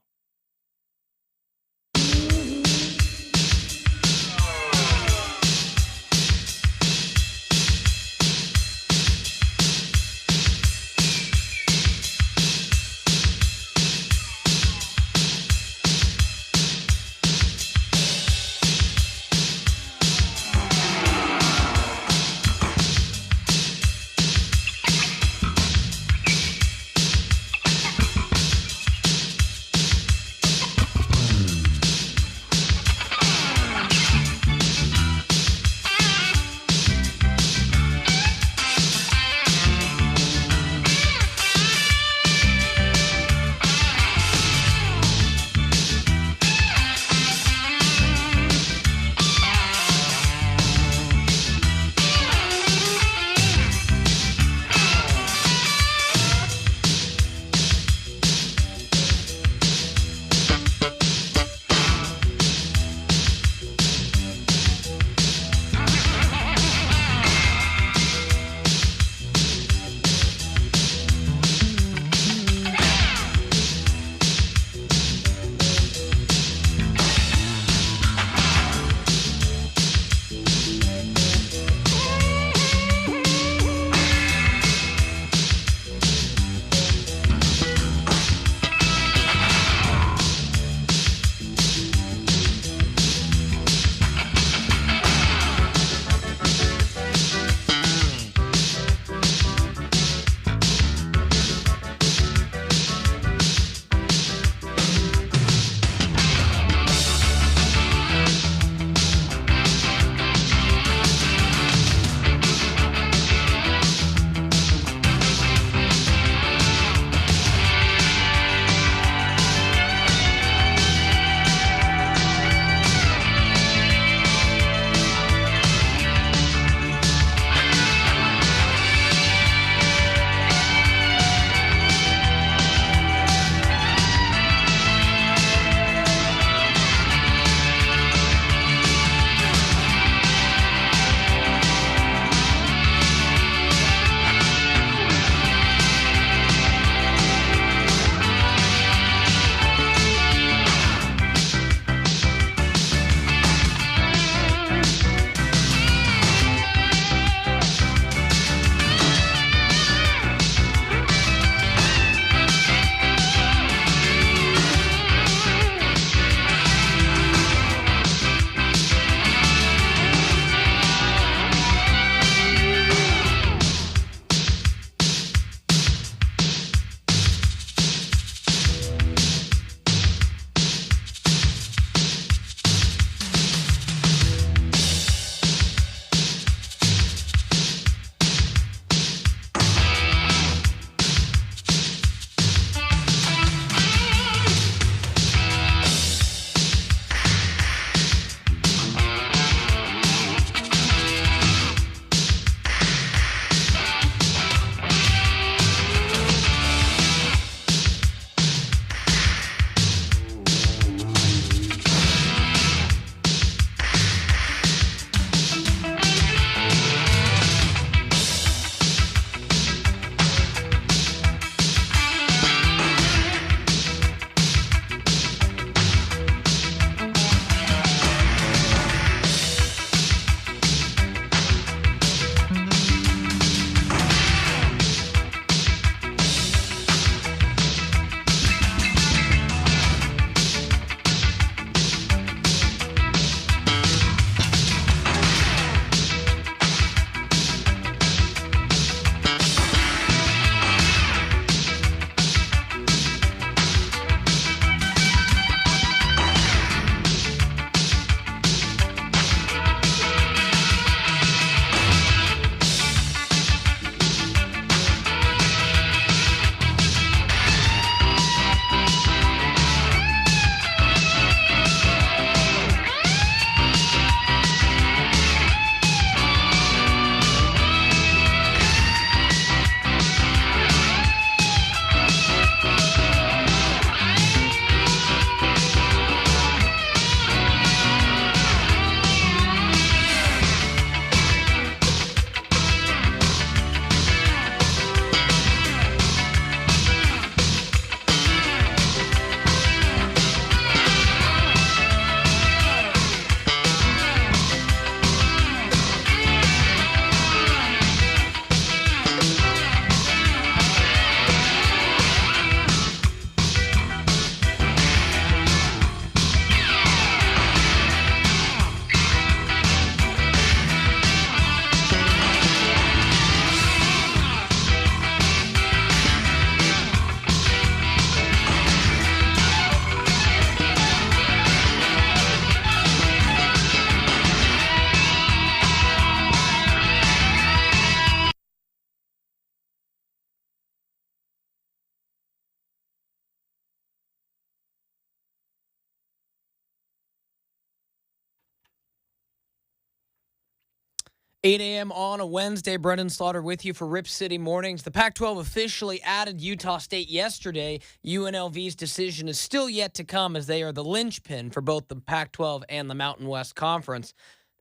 8 a.m. on a Wednesday. Brenden Slaughter with you for Rip City Mornings. The Pac-12 officially added Utah State yesterday. UNLV's decision is still yet to come as they are the linchpin for both the Pac-12 and the Mountain West Conference.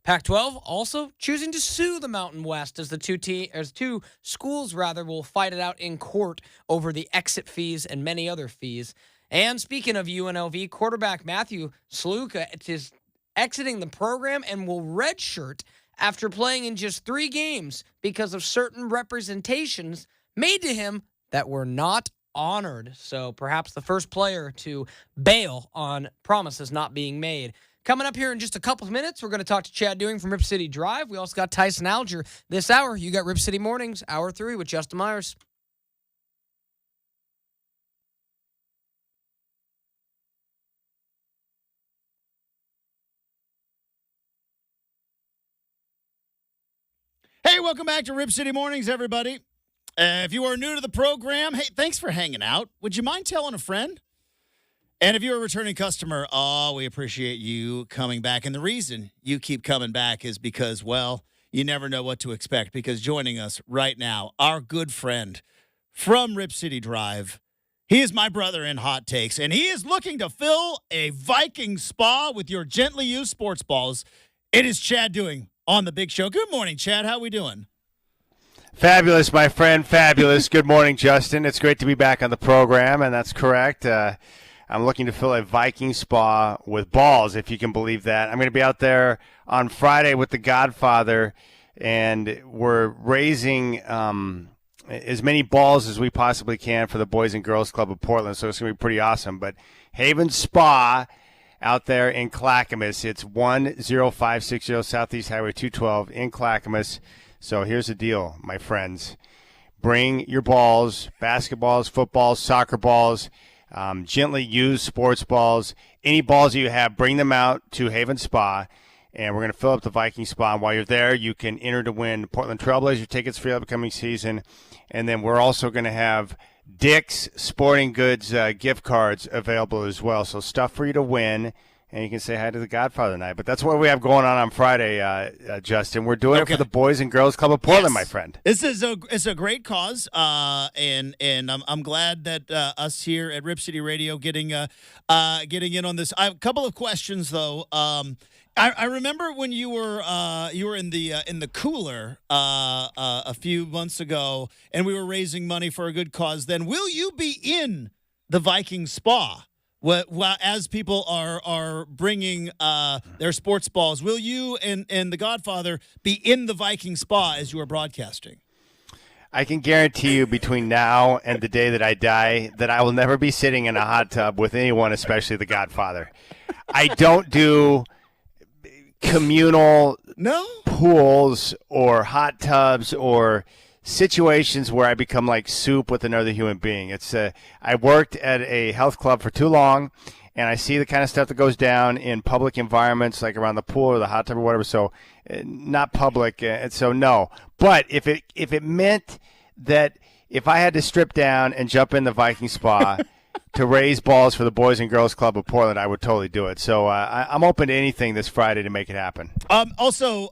Pac-12 also choosing to sue the Mountain West as the two schools will fight it out in court over the exit fees and many other fees. And speaking of UNLV, quarterback Matthew Sluka is exiting the program and will redshirt after playing in just 3 games because of certain representations made to him that were not honored. So perhaps the first player to bail on promises not being made. Coming up here in just a couple of minutes, we're going to talk to Chad Doing from Rip City Drive. We also got Tyson Alger this hour. You got Rip City Mornings, Hour 3 with Justin Myers. Hey, welcome back to Rip City Mornings, everybody. If you are new to the program, hey, thanks for hanging out. Would you mind telling a friend? And if you're a returning customer, we appreciate you coming back. And the reason you keep coming back is because, well, you never know what to expect. Because joining us right now, our good friend from Rip City Drive, he is my brother in hot takes, and he is looking to fill a Viking spa with your gently used sports balls. It is Chad Doing on the Big Show. Good morning, Chad. How we doing? Fabulous, my friend. Fabulous. Good morning, Justin. It's great to be back on the program, and that's correct. I'm looking to fill a Viking spa with balls, if you can believe that. I'm going to be out there on Friday with the Godfather, and we're raising as many balls as we possibly can for the Boys and Girls Club of Portland, so it's going to be pretty awesome. But Haven Spa out there in Clackamas. It's 10560 Southeast Highway 212 in Clackamas. So here's the deal, my friends. Bring your balls, basketballs, footballs, soccer balls, gently used sports balls, any balls that you have, bring them out to Haven Spa, and we're going to fill up the Viking Spa. And while you're there, you can enter to win Portland Trailblazer tickets for the upcoming season. And then we're also going to have Dick's Sporting Goods gift cards available as well. So stuff for you to win, and you can say hi to the Godfather tonight. But that's what we have going on Friday, Justin. We're doing it for the Boys and Girls Club of Portland, my friend. It's a great cause, and I'm glad that us here at Rip City Radio getting in on this. I have a couple of questions though. I remember when you were in the cooler a few months ago, and we were raising money for a good cause. Then will you be in the Viking Spa? As people are bringing their sports balls, will you and the Godfather be in the Viking Spa as you are broadcasting? I can guarantee you between now and the day that I die that I will never be sitting in a hot tub with anyone, especially the Godfather. I don't do communal pools or hot tubs or situations where I become like soup with another human being. I worked at a health club for too long, and I see the kind of stuff that goes down in public environments like around the pool or the hot tub or whatever. So not public, and so no. But if it meant that if I had to strip down and jump in the Viking Spa to raise balls for the Boys and Girls Club of Portland, I would totally do it. So I'm open to anything this Friday to make it happen. Also,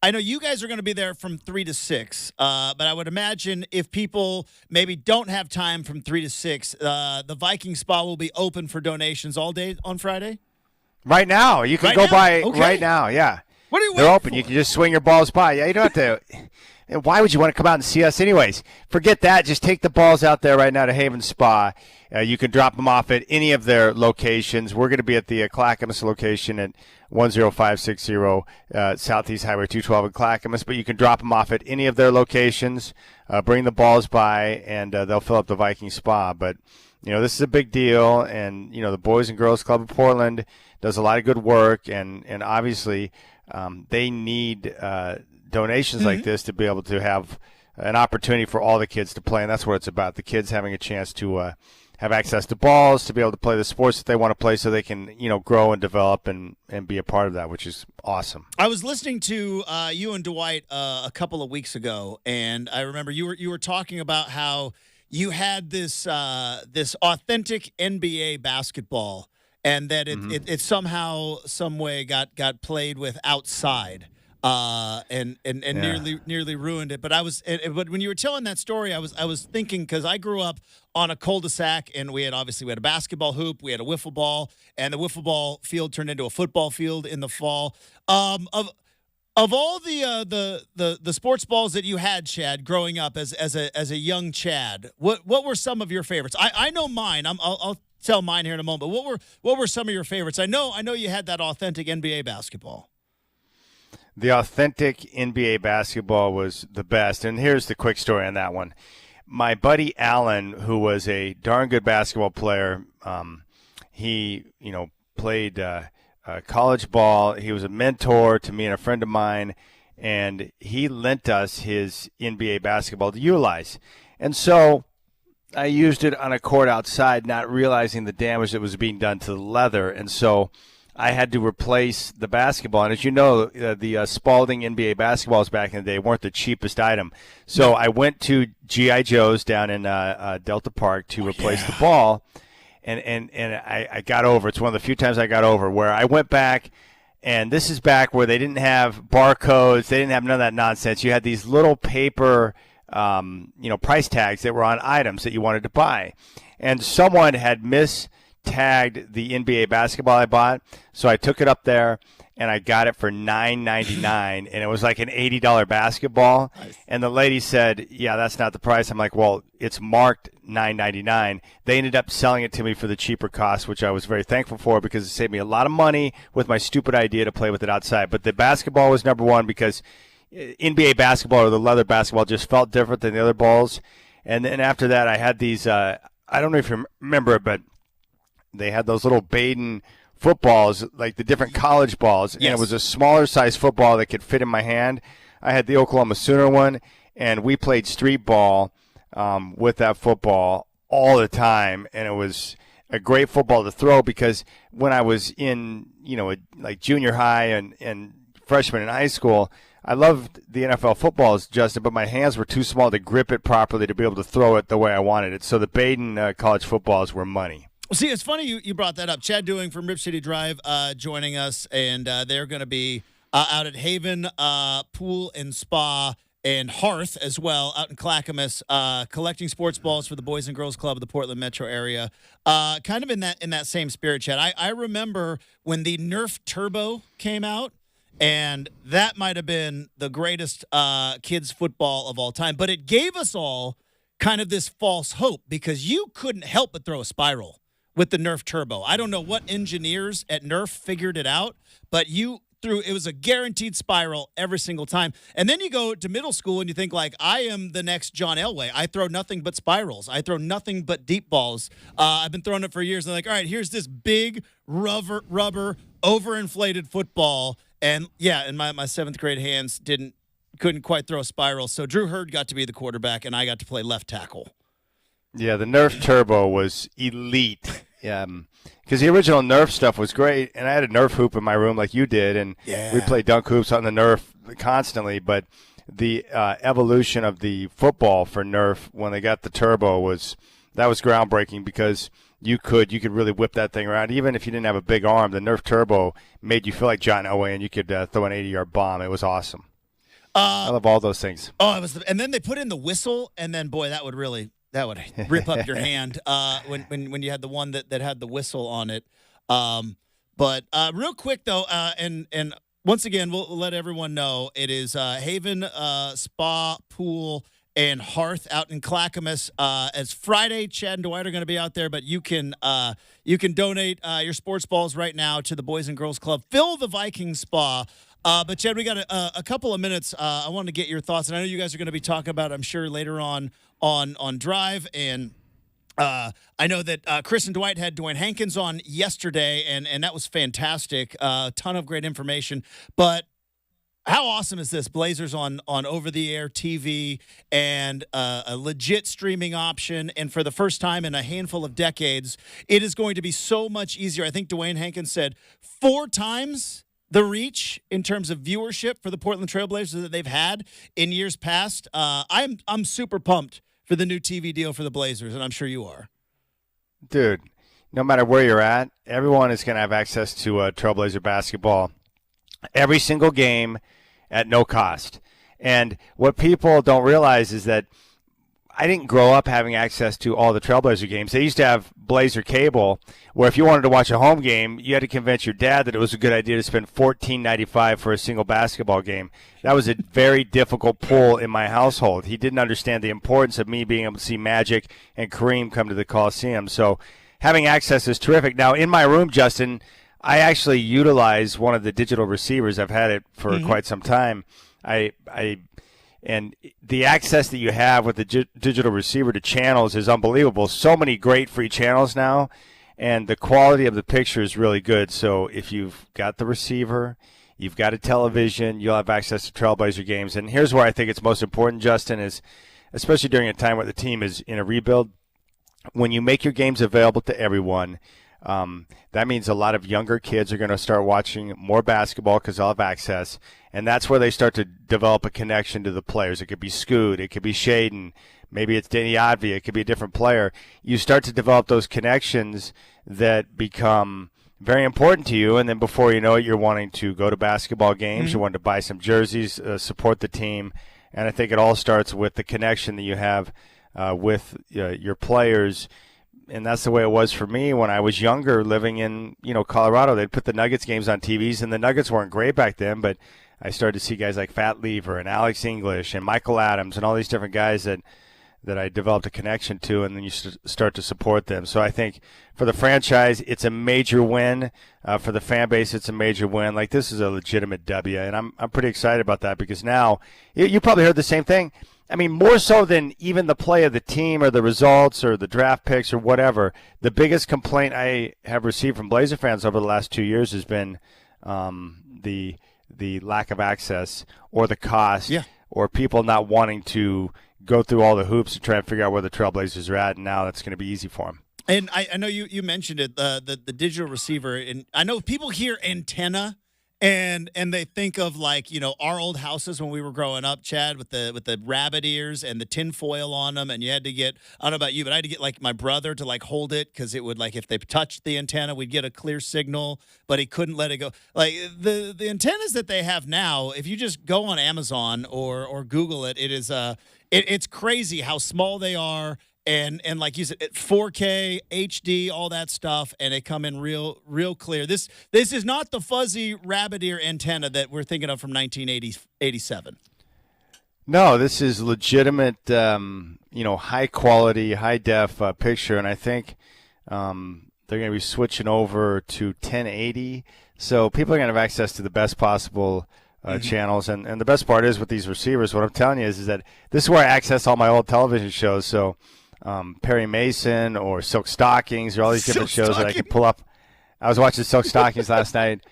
I know you guys are going to be there from 3 to 6, but I would imagine if people maybe don't have time from 3 to 6, the Viking Spa will be open for donations all day on Friday? Right now. You can go by right now, yeah. What are you They're waiting open. for? You can just swing your balls by. Yeah, you don't have to. Why would you want to come out and see us anyways? Forget that. Just take the balls out there right now to Haven Spa. You can drop them off at any of their locations. We're going to be at the Clackamas location at 10560 Southeast Highway 212 in Clackamas, but you can drop them off at any of their locations. Bring the balls by, and they'll fill up the Viking Spa. But, this is a big deal, and, the Boys and Girls Club of Portland does a lot of good work, and obviously they need donations like this to be able to have an opportunity for all the kids to play, and that's what it's about, the kids having a chance to have access to balls, to be able to play the sports that they want to play so they can, grow and develop and be a part of that, which is awesome. I was listening to you and Dwight a couple of weeks ago, and I remember you were talking about how you had this authentic NBA basketball, and that it somehow, some way got played with outside. And nearly ruined it. But but when you were telling that story, I was thinking, because I grew up on a cul-de-sac, and we had a basketball hoop, we had a wiffle ball, and the wiffle ball field turned into a football field in the fall. Of all the sports balls that you had, Chad, growing up as a young Chad, what were some of your favorites? I know mine. I'll tell mine here in a moment. But what were some of your favorites? I know you had that authentic NBA basketball. The authentic NBA basketball was the best. And here's the quick story on that one. My buddy Allen, who was a darn good basketball player, he played college ball. He was a mentor to me and a friend of mine, and he lent us his NBA basketball to utilize. And so I used it on a court outside, not realizing the damage that was being done to the leather. And so I had to replace the basketball. And as you know, the Spalding NBA basketballs back in the day weren't the cheapest item. So I went to G.I. Joe's down in Delta Park to replace the ball. And I got over. It's one of the few times I got over where I went back, and this is back where they didn't have barcodes. They didn't have none of that nonsense. You had these little paper price tags that were on items that you wanted to buy. And someone had tagged the NBA basketball I bought, so I took it up there and I got it for $9.99, and it was like an $80 basketball. Nice. And the lady said, "Yeah, that's not the price." I'm like, "Well, it's marked $9.99." They ended up selling it to me for the cheaper cost, which I was very thankful for because it saved me a lot of money with my stupid idea to play with it outside. But the basketball was number one because NBA basketball or the leather basketball just felt different than the other balls. And then after that, I had these. I don't know if you remember it, but they had those little Baden footballs, like the different college balls, and it was a smaller size football that could fit in my hand. I had the Oklahoma Sooner one, and we played street ball with that football all the time, and it was a great football to throw because when I was in, like junior high and freshman in high school, I loved the NFL footballs, Justin, but my hands were too small to grip it properly to be able to throw it the way I wanted it. So the Baden college footballs were money. See, it's funny you brought that up. Chad Doing from Rip City Drive joining us, and they're going to be out at Haven Pool and Spa and Hearth as well, out in Clackamas, collecting sports balls for the Boys and Girls Club of the Portland metro area. Kind of in that same spirit, Chad. I remember when the Nerf Turbo came out, and that might have been the greatest kids football of all time. But it gave us all kind of this false hope because you couldn't help but throw a spiral with the Nerf Turbo. I don't know what engineers at Nerf figured it out, but it was a guaranteed spiral every single time. And then you go to middle school and you think, like, I am the next John Elway. I throw nothing but spirals. I throw nothing but deep balls. I've been throwing it for years. And like, all right, here's this big rubber overinflated football. And yeah, in my seventh grade hands couldn't quite throw a spiral. So Drew Hurd got to be the quarterback, and I got to play left tackle. Yeah, the Nerf Turbo was elite. Because the original Nerf stuff was great, and I had a Nerf hoop in my room like you did, and we played dunk hoops on the Nerf constantly. But the evolution of the football for Nerf when they got the Turbo was groundbreaking because you could really whip that thing around. Even if you didn't have a big arm, the Nerf Turbo made you feel like John Elway, and you could throw an 80-yard bomb. It was awesome. I love all those things. Oh, and then they put in the whistle, and then boy, that would rip up your hand when you had the one that had the whistle on it. But real quick though, and once again, we'll let everyone know it is Haven Spa Pool and Hearth out in Clackamas. As Friday, Chad and Dwight are going to be out there, but you can donate your sports balls right now to the Boys and Girls Club. Fill the Viking Spa. But Chad, we got a couple of minutes. I wanted to get your thoughts, and I know you guys are going to be talking about, I'm sure, later on Drive, and I know that Chris and Dwight had Dwayne Hankins on yesterday, and that was fantastic. A ton of great information. But how awesome is this? Blazers on over-the-air TV and a legit streaming option. And for the first time in a handful of decades, it is going to be so much easier. I think Dwayne Hankins said 4 times the reach in terms of viewership for the Portland Trailblazers that they've had in years past. I'm super pumped for the new TV deal for the Blazers, and I'm sure you are. Dude, no matter where you're at, everyone is going to have access to Trailblazer basketball every single game at no cost. And what people don't realize is that I didn't grow up having access to all the Trailblazer games. They used to have Blazer cable, where if you wanted to watch a home game, you had to convince your dad that it was a good idea to spend $14.95 for a single basketball game. That was a very difficult pull in my household. He didn't understand the importance of me being able to see Magic and Kareem come to the Coliseum. So having access is terrific. Now, in my room, Justin, I actually utilize one of the digital receivers. I've had it for quite some time. And the access that you have with the digital receiver to channels is unbelievable. So many great free channels now, and the quality of the picture is really good. So if you've got the receiver, you've got a television, you'll have access to Trailblazer games. And here's where I think it's most important, Justin, is especially during a time where the team is in a rebuild, when you make your games available to everyone, that means a lot of younger kids are going to start watching more basketball because they'll have access. And that's where they start to develop a connection to the players. It could be Scoot, it could be Shaden, maybe it's Denny Advia, it could be a different player. You start to develop those connections that become very important to you, and then before you know it, you're wanting to go to basketball games, you're wanting to buy some jerseys, support the team, and I think it all starts with the connection that you have with your players. And that's the way it was for me when I was younger, living in Colorado. They'd put the Nuggets games on TVs, and the Nuggets weren't great back then, but I started to see guys like Fat Lever and Alex English and Michael Adams and all these different guys that I developed a connection to, and then you start to support them. So I think for the franchise, it's a major win. For the fan base, it's a major win. Like, this is a legitimate W, and I'm pretty excited about that because now you probably heard the same thing. I mean, more so than even the play of the team or the results or the draft picks or whatever, the biggest complaint I have received from Blazer fans over the last 2 years has been the lack of access or the cost or people not wanting to go through all the hoops to try and figure out where the Trailblazers are at, and now that's going to be easy for them. And I know you mentioned it, the digital receiver, and I know people hear antenna and they think of, like, our old houses when we were growing up, Chad, with the rabbit ears and the tin foil on them, and you had to get, I don't know about you, but I had to get, like, my brother to, like, hold it because it would, like, if they touched the antenna, we'd get a clear signal, but he couldn't let it go. Like, the antennas that they have now, if you just go on Amazon or Google it, it is it's crazy how small they are. And like you said, 4K, HD, all that stuff, and they come in real clear. This is not the fuzzy rabbit ear antenna that we're thinking of from 1987. No, this is legitimate, high quality, high def picture, and I think they're going to be switching over to 1080. So people are going to have access to the best possible channels, and the best part is with these receivers, what I'm telling you is that this is where I access all my old television shows. So Perry Mason or Silk Stockings or all these different shows that I can pull up. I was watching Silk Stockings last night,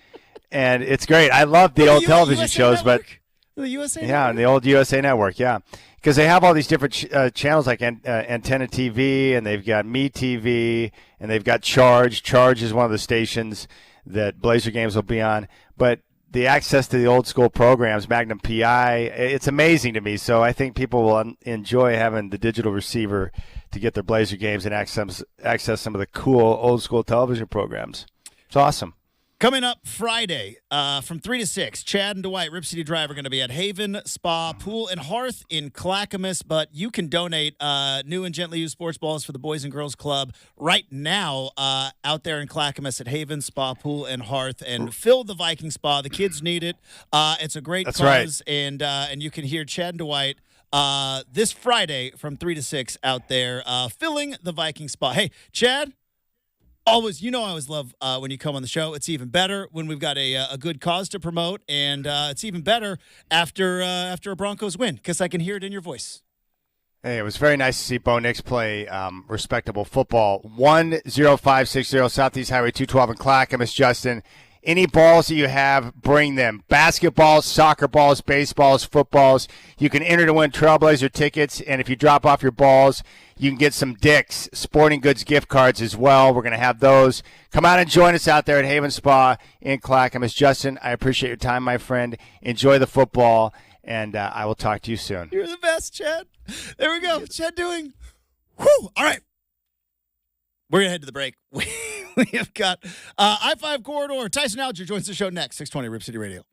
and it's great. I love the old television shows, Network? but the USA yeah, Network? and the old USA Network, yeah, because they have all these different channels like Antenna TV, and they've got Me TV, and they've got Charge. Charge is one of the stations that Blazer games will be on, but the access to the old school programs, Magnum PI, it's amazing to me. So I think people will enjoy having the digital receiver to get their Blazer games and access some of the cool old school television programs. It's awesome. Coming up Friday from 3 to 6, Chad and Dwight, Rip City Drive, are going to be at Haven Spa Pool and Hearth in Clackamas, but you can donate new and gently used sports balls for the Boys and Girls Club right now out there in Clackamas at Haven Spa Pool and Hearth, and fill the Viking Spa. The kids need it. It's a great cause, right. And you can hear Chad and Dwight this Friday from 3 to 6 out there filling the Viking Spa. Hey, Chad. I always love when you come on the show. It's even better when we've got a good cause to promote, and it's even better after a Broncos win because I can hear it in your voice. Hey, it was very nice to see Bo Nix play respectable football. 10560 Southeast Highway 212 in Clackamas, Justin. Any balls that you have, bring them. Basketballs, soccer balls, baseballs, footballs. You can enter to win Trailblazer tickets, and if you drop off your balls, you can get some Dick's Sporting Goods gift cards as well. We're going to have those. Come out and join us out there at Haven Spa in Clackamas. Justin, I appreciate your time, my friend. Enjoy the football, and I will talk to you soon. You're the best, Chad. There we go. Chad doing. Whew. All right. We're going to head to the break. We have got I-5 Corridor. Tyson Alger joins the show next, 620 Rip City Radio.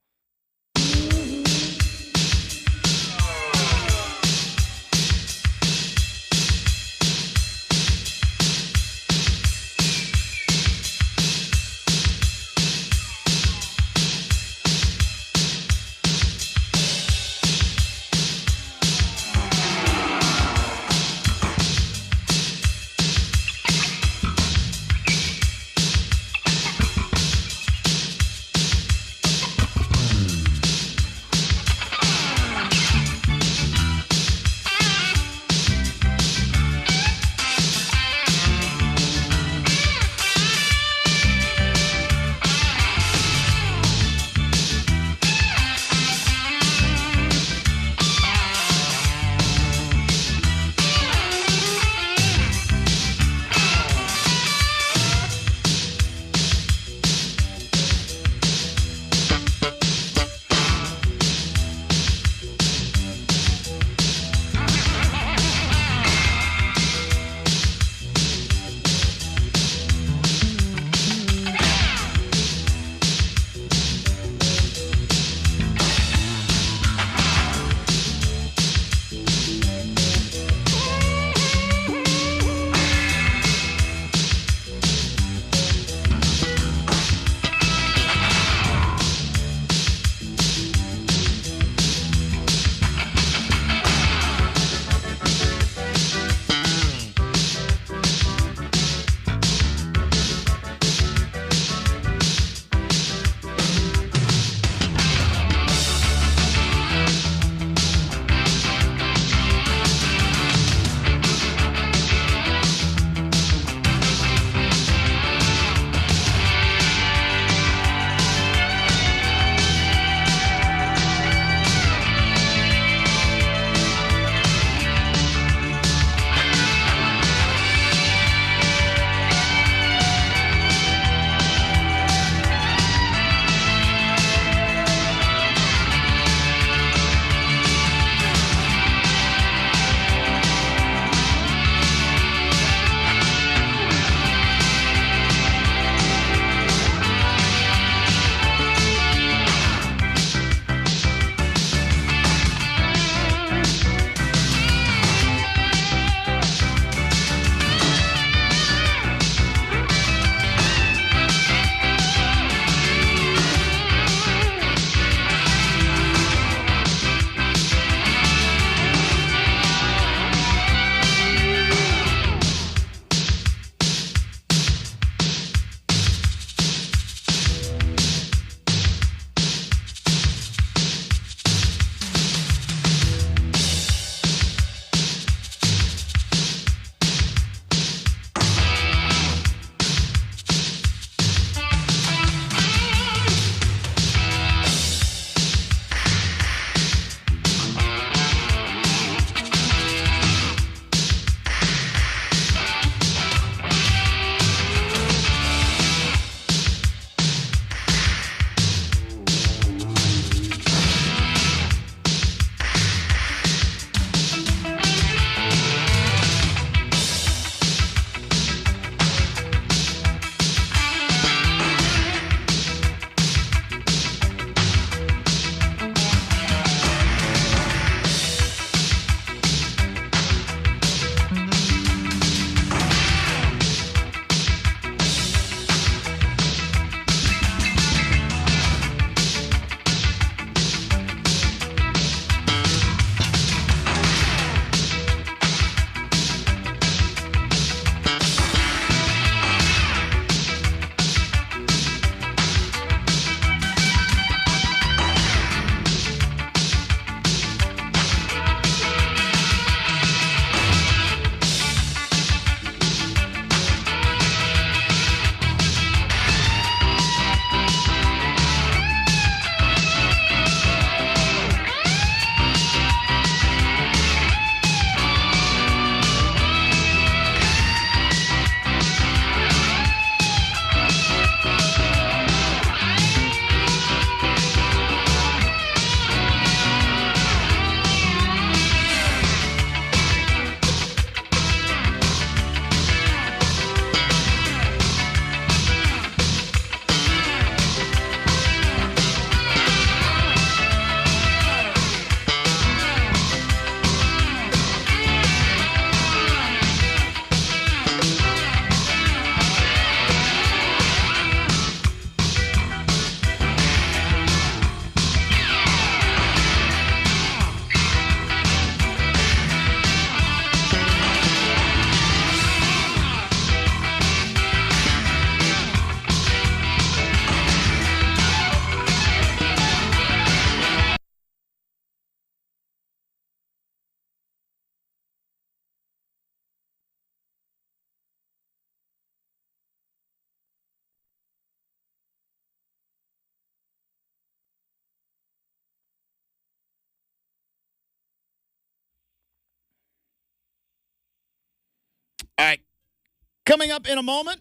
Coming up in a moment,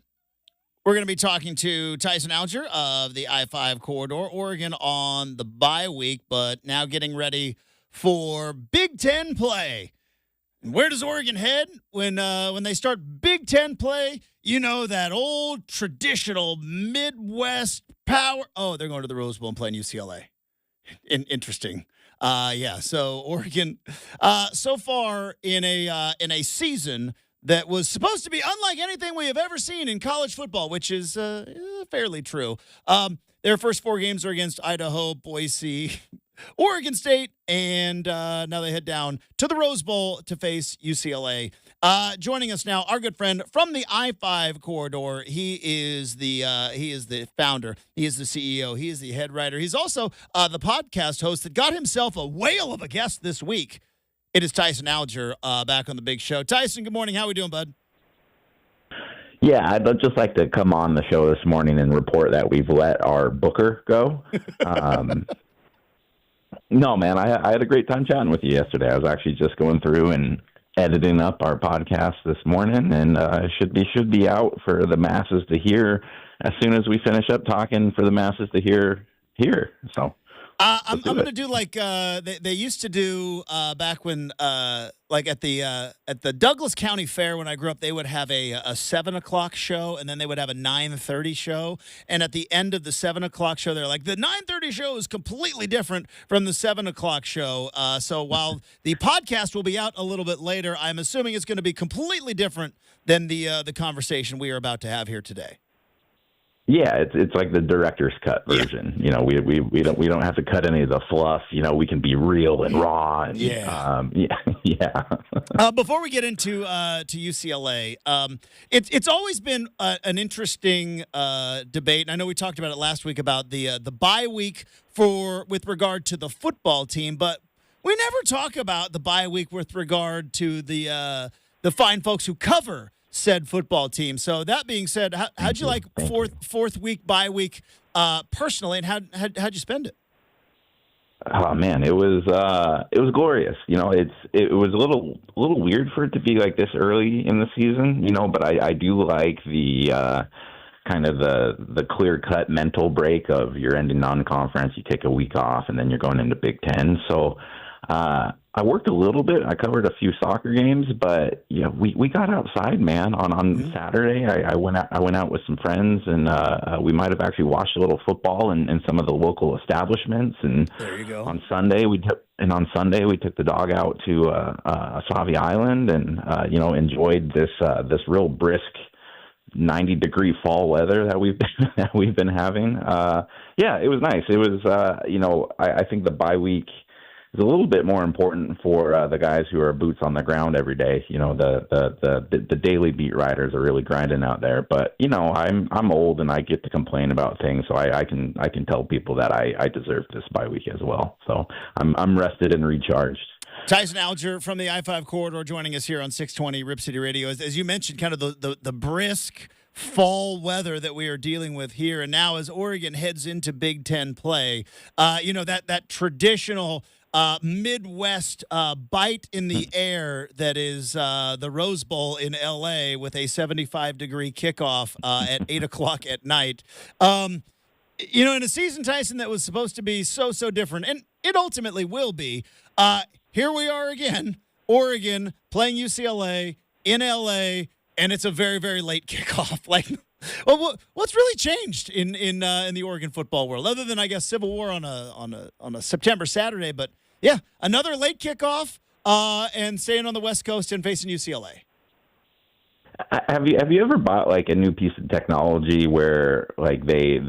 we're going to be talking to Tyson Alger of the I-5 corridor, Oregon on the bye week, but now getting ready for Big Ten play. And where does Oregon head when they start Big Ten play? You know, that old traditional Midwest power. Oh, they're going to the Rose Bowl and playing UCLA. Interesting. So Oregon, so far in a season that was supposed to be unlike anything we have ever seen in college football, which is fairly true. Their first 4 games are against Idaho, Boise, Oregon State, and now they head down to the Rose Bowl to face UCLA. Joining us now, our good friend from the I-5 corridor. He is the founder. He is the CEO. He is the head writer. He's also the podcast host that got himself a whale of a guest this week. It is Tyson Alger back on the big show. Tyson, good morning. How are we doing, bud? Yeah, I'd just like to come on the show this morning and report that we've let our booker go. No, man, I had a great time chatting with you yesterday. I was actually just going through and editing up our podcast this morning, and should be out for the masses to hear as soon as we finish up talking for the masses to hear here. So. I'm going to do like they used to do back when like at the Douglas County Fair when I grew up. They would have a 7:00 show, and then they would have a 9:30 show. And at the end of the 7:00 show, they're like, the 9:30 show is completely different from the 7:00 show. So while the podcast will be out a little bit later, I'm assuming it's going to be completely different than the conversation we are about to have here today. Yeah, it's like the director's cut version. Yeah. You know, we don't have to cut any of the fluff. You know, we can be real and raw. And, yeah. Before we get into to UCLA, it's always been an interesting debate. And I know we talked about it last week about the bye week with regard to the football team, but we never talk about the bye week with regard to the fine folks who cover said football team. So that being said, how'd you like fourth week bye week personally, and how'd you spend it? Oh man, it was glorious. You know, it was a little weird for it to be like this early in the season. You know, but I do like the kind of the clear cut mental break of you're ending non-conference, you take a week off, and then you're going into Big Ten. So. I worked a little bit. I covered a few soccer games, but yeah, we got outside, man. On Saturday, I went out with some friends, and we might have actually watched a little football in some of the local establishments. And there you go. On Sunday we took the dog out to Sauvie Island, and enjoyed this real brisk 90-degree fall weather that we've been having. Yeah, it was nice. It was I think the bye week is a little bit more important for the guys who are boots on the ground every day. You know, the daily beat writers are really grinding out there. But you know, I'm old and I get to complain about things, so I can tell people that I deserve this bye week as well. So I'm rested and recharged. Tyson Alger from the I-5 corridor joining us here on 620 Rip City Radio. As you mentioned, kind of the brisk fall weather that we are dealing with here, and now as Oregon heads into Big Ten play, that traditional Midwest bite in the air that is the Rose Bowl in L.A. with a 75-degree kickoff at 8 o'clock at night. In a season, Tyson, that was supposed to be so different, and it ultimately will be, here we are again, Oregon playing UCLA in L.A., and it's a very, very late kickoff. Like, well, what's really changed in the Oregon football world, other than, I guess, Civil War on a September Saturday? But yeah, another late kickoff and staying on the West Coast and facing UCLA. Have you ever bought like a new piece of technology where like they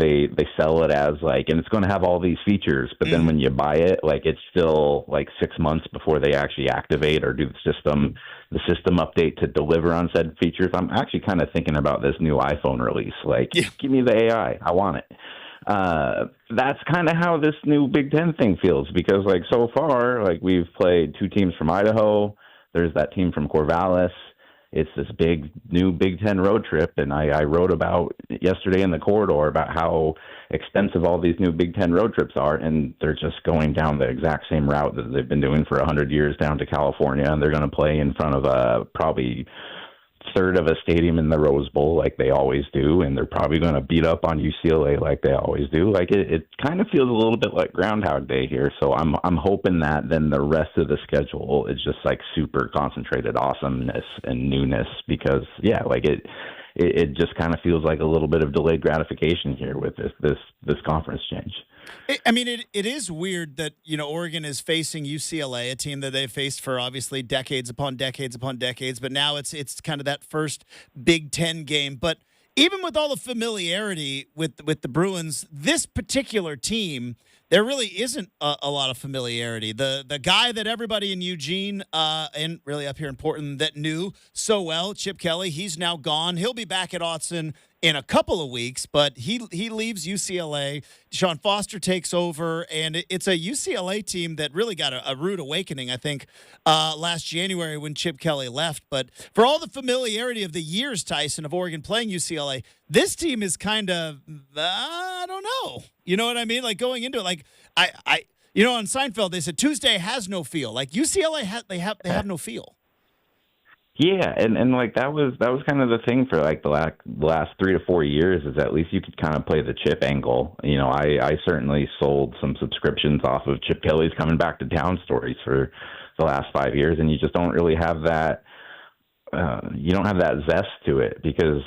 sell it as like, and it's going to have all these features, but then when you buy it, like it's still like 6 months before they actually activate or do the system update to deliver on said features? I'm actually kind of thinking about this new iPhone release. Like, Give me the AI, I want it. That's kind of how this new Big Ten thing feels, because like so far, like we've played 2 teams from Idaho. There's that team from Corvallis. It's this big new Big Ten road trip, and I wrote about yesterday in the corridor about how expensive all these new Big Ten road trips are, and they're just going down the exact same route that they've been doing for 100 years down to California, and they're going to play in front of probably third of a stadium in the Rose Bowl like they always do, and they're probably going to beat up on UCLA like they always do. Like it kind of feels a little bit like Groundhog Day here. So I'm hoping that then the rest of the schedule is just like super concentrated awesomeness and newness, because like it just kind of feels like a little bit of delayed gratification here with this conference change. It is weird that, Oregon is facing UCLA, a team that they've faced for obviously decades upon decades upon decades, but now it's kind of that first Big Ten game. But even with all the familiarity with the Bruins, this particular team, there really isn't a lot of familiarity. The guy that everybody in Eugene and really up here in Portland that knew so well, Chip Kelly, he's now gone. He'll be back at Autzen in a couple of weeks, but he leaves UCLA. Deshaun Foster takes over, and it's a UCLA team that really got a rude awakening, I think, last January when Chip Kelly left. But for all the familiarity of the years, Tyson, of Oregon playing UCLA, this team is kind of, I don't know. You know what I mean? Like going into it, like I on Seinfeld, they said Tuesday has no feel. Like UCLA, they have no feel. Yeah, and like that was kind of the thing for like the last 3 to 4 years, is at least you could kind of play the Chip angle. I certainly sold some subscriptions off of Chip Kelly's coming back to town stories for the last 5 years, and you just don't really have that. You don't have that zest to it, because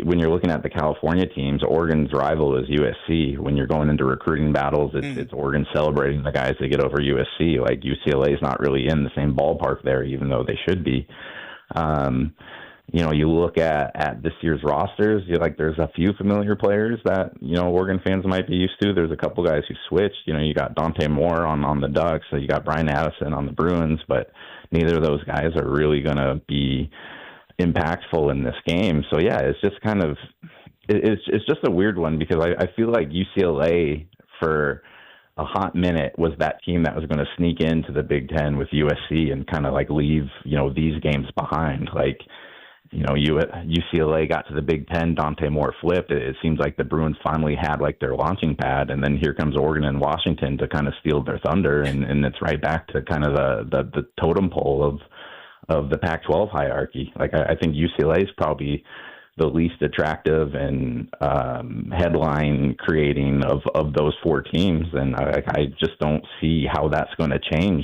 when you're looking at the California teams, Oregon's rival is USC. When you're going into recruiting battles, it's Oregon celebrating the guys that get over USC. Like UCLA is not really in the same ballpark there, even though they should be. You look at this year's rosters, there's a few familiar players that, Oregon fans might be used to. There's a couple guys who switched. You got Dante Moore on the Ducks, so you got Brian Addison on the Bruins, but neither of those guys are really going to be impactful in this game. So, yeah, it's just kind of it's just a weird one, because I feel like UCLA for a hot minute was that team that was going to sneak into the Big Ten with USC and kind of like leave, these games behind. Like, UCLA got to the Big Ten, Dante Moore flipped. It seems like the Bruins finally had like their launching pad, and then here comes Oregon and Washington to kind of steal their thunder, and it's right back to kind of the totem pole of the Pac-12 hierarchy. Like I think UCLA is probably the least attractive and headline creating of those 4 teams. And I just don't see how that's going to change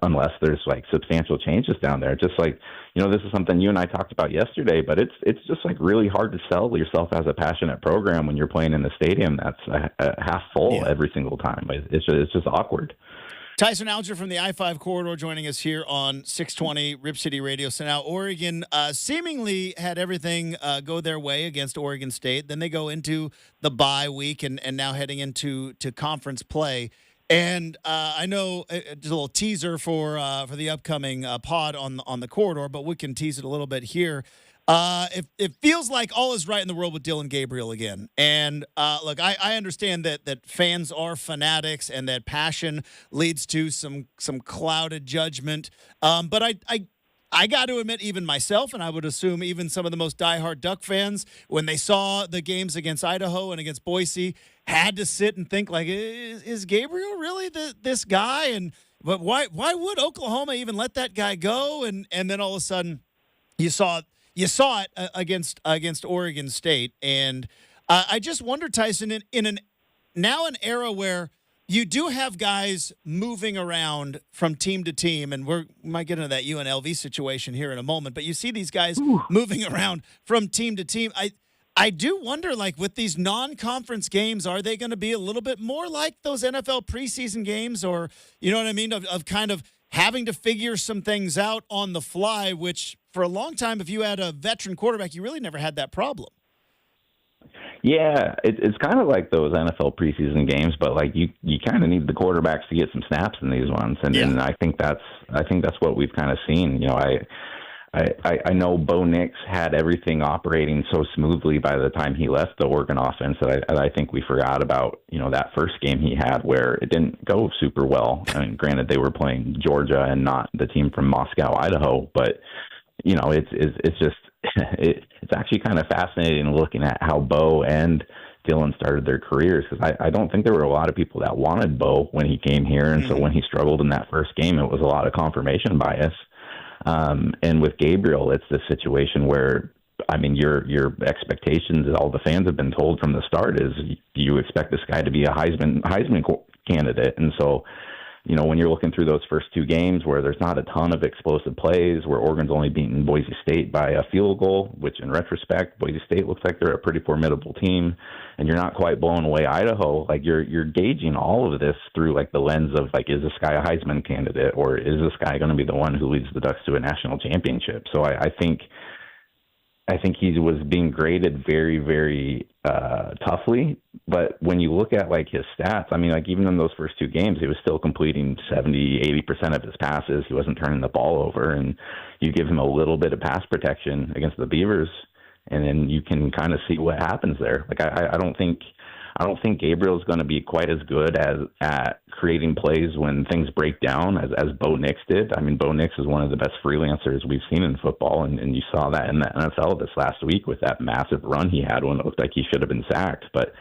unless there's like substantial changes down there. Just like, this is something you and I talked about yesterday, but it's just like really hard to sell yourself as a passionate program when you're playing in a stadium that's half full every single time. It's just awkward. Tyson Alger from the I-5 corridor joining us here on 620 Rip City Radio. So now Oregon seemingly had everything go their way against Oregon State. Then they go into the bye week and now heading into conference play. And I know just a little teaser for the upcoming pod on the corridor, but we can tease it a little bit here. It feels like all is right in the world with Dylan Gabriel again. And look, I understand that fans are fanatics and that passion leads to some clouded judgment. But I got to admit, even myself, and I would assume even some of the most diehard Duck fans, when they saw the games against Idaho and against Boise, had to sit and think like, is Gabriel really this guy? But why would Oklahoma even let that guy go? And then all of a sudden, you saw it against Oregon State, and I just wonder, Tyson, in an era where you do have guys moving around from team to team, and we might get into that UNLV situation here in a moment, but you see these guys moving around from team to team. I do wonder, like, with these non-conference games, are they going to be a little bit more like those NFL preseason games, or, you know what I mean, of kind of having to figure some things out on the fly, which for a long time, if you had a veteran quarterback, you really never had that problem. Yeah, it's kind of like those NFL preseason games, but like you kind of need the quarterbacks to get some snaps in these ones, and I think that's what we've kind of seen. I know Bo Nix had everything operating so smoothly by the time he left the Oregon offense that I think we forgot about, that first game he had where it didn't go super well. I mean, granted, they were playing Georgia and not the team from Moscow, Idaho, but it's just it's actually kind of fascinating looking at how Bo and Dylan started their careers, because I don't think there were a lot of people that wanted Bo when he came here, and so when he struggled in that first game, it was a lot of confirmation bias. And with Gabriel, it's the situation where, I mean, your expectations, all the fans have been told from the start, is you expect this guy to be a Heisman candidate. And so, you know, when you're looking through those first two games where there's not a ton of explosive plays, where Oregon's only beaten Boise State by a field goal, which in retrospect, Boise State looks like they're a pretty formidable team, and you're not quite blowing away Idaho, like you're gauging all of this through like the lens of like, is this guy a Heisman candidate, or is this guy going to be the one who leads the Ducks to a national championship? So I think he was being graded very, very toughly. But when you look at like his stats, I mean, like even in those first two games, he was still completing 70-80% of his passes. He wasn't turning the ball over, and you give him a little bit of pass protection against the Beavers, and then you can kind of see what happens there. Like I don't think Gabriel's going to be quite as good at creating plays when things break down as Bo Nix did. I mean, Bo Nix is one of the best freelancers we've seen in football, and you saw that in the NFL this last week with that massive run he had when it looked like he should have been sacked. But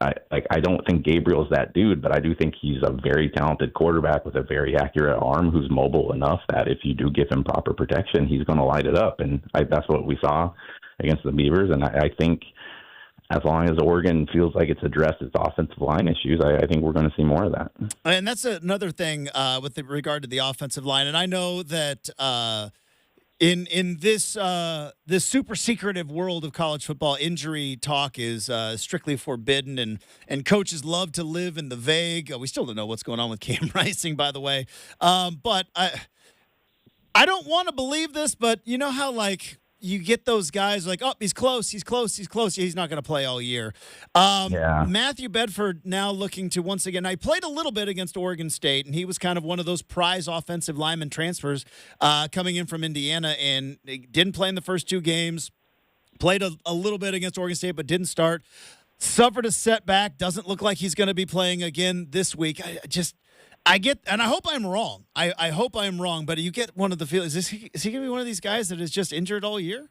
I don't think Gabriel's that dude, but I do think he's a very talented quarterback with a very accurate arm who's mobile enough that if you do give him proper protection, he's going to light it up. And that's what we saw against the Beavers. And I think as long as Oregon feels like it's addressed its offensive line issues, I think we're going to see more of that. And that's another thing with regard to the offensive line. And I know that in this this super secretive world of college football, injury talk is strictly forbidden, and coaches love to live in the vague. We still don't know what's going on with Cam Rising, by the way. But I don't want to believe this, but you know how like you get those guys like, oh, he's close. Yeah, he's not going to play all year. Matthew Bedford now looking to once again. I played a little bit against Oregon State, and he was kind of one of those prize offensive lineman transfers coming in from Indiana, and he didn't play in the first two games. Played a little bit against Oregon State, but didn't start. Suffered a setback. Doesn't look like he's going to be playing again this week. I get, and I hope I'm wrong. I hope I'm wrong, but you get one of the feelings. Is he going to be one of these guys that is just injured all year?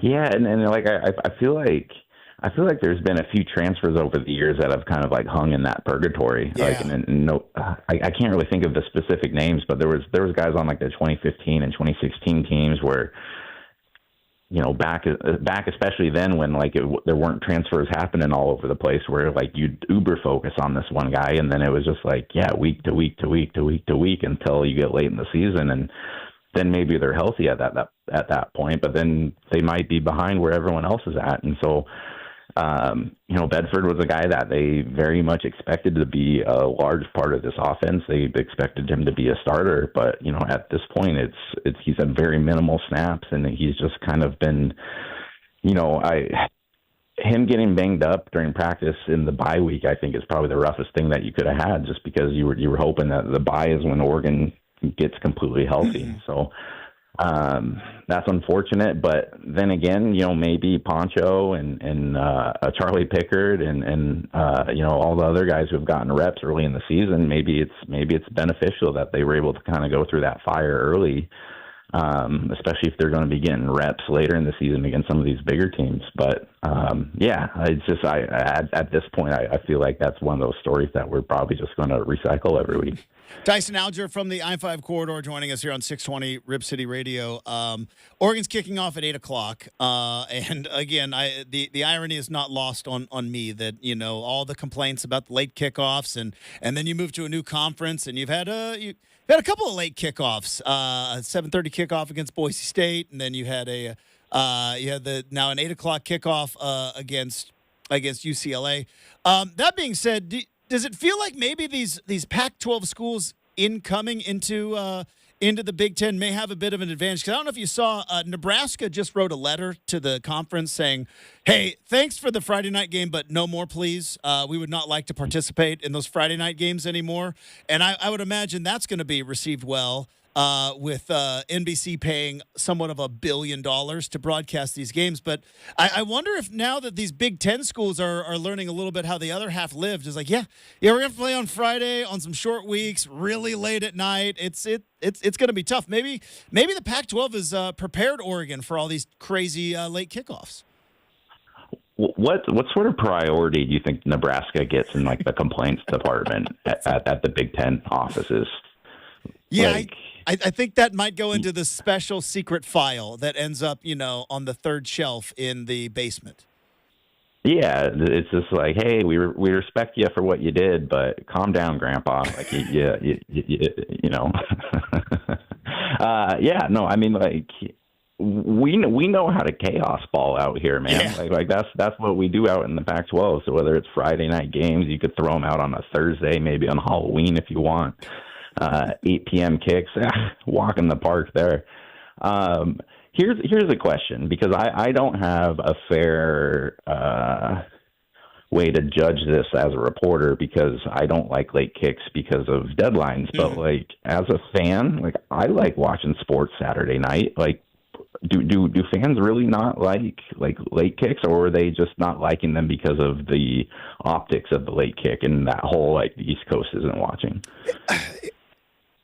Yeah, and like I feel like there's been a few transfers over the years that have kind of like hung in that purgatory. Yeah. Like, and no, I can't really think of the specific names, but there was guys on like the 2015 and 2016 teams where, you know, back especially then when like there weren't transfers happening all over the place, where like you'd uber focus on this one guy, and then it was just like, yeah, week to week until you get late in the season, and then maybe they're healthy at that point, but then they might be behind where everyone else is at. And so you know, Bedford was a guy that they very much expected to be a large part of this offense. They expected him to be a starter, but you know, at this point, he's had very minimal snaps, and he's just kind of been, you know, him getting banged up during practice in the bye week, I think is probably the roughest thing that you could have had, just because you were hoping that the bye is when Oregon gets completely healthy. So that's unfortunate, but then again, you know, maybe Poncho and Charlie Pickard and you know, all the other guys who have gotten reps early in the season, maybe it's beneficial that they were able to kind of go through that fire early, especially if they're going to be getting reps later in the season against some of these bigger teams. But yeah, it's just at this point, I feel like that's one of those stories that we're probably just going to recycle every week. Tyson Alger from the I-5 corridor joining us here on 620 Rip City Radio. Oregon's kicking off at 8 o'clock. And again, the irony is not lost on me that, you know, all the complaints about the late kickoffs and then you move to a new conference and you've had a couple of late kickoffs, a 7:30 kickoff against Boise State. And then you had now an 8 o'clock kickoff against UCLA. That being said, does it feel like maybe these Pac-12 schools incoming into the Big Ten may have a bit of an advantage? Because I don't know if you saw, Nebraska just wrote a letter to the conference saying, hey, thanks for the Friday night game, but no more, please. We would not like to participate in those Friday night games anymore. And I would imagine that's going to be received well with NBC paying somewhat of $1 billion to broadcast these games. But I wonder if now that these Big Ten schools are learning a little bit how the other half lived, is like, yeah, we're going to play on Friday on some short weeks, really late at night. It's going to be tough. Maybe the Pac-12 has prepared Oregon for all these crazy late kickoffs. What sort of priority do you think Nebraska gets in like the complaints department at the Big Ten offices? Yeah, like, I think that might go into the special secret file that ends up, on the third shelf in the basement. Yeah, it's just like, hey, we respect you for what you did, but calm down, Grandpa. Like, you know. Yeah, no, I mean, like, we know how to chaos ball out here, man. Yeah. Like that's what we do out in the Pac-12. So whether it's Friday night games, you could throw them out on a Thursday, maybe on Halloween if you want. 8 p.m. kicks, walk in the park there. Here's a question, because I don't have a fair way to judge this as a reporter, because I don't like late kicks because of deadlines. But like, as a fan, like, I like watching sports Saturday night. Like, do fans really not like late kicks, or are they just not liking them because of the optics of the late kick and that whole, like, the East Coast isn't watching?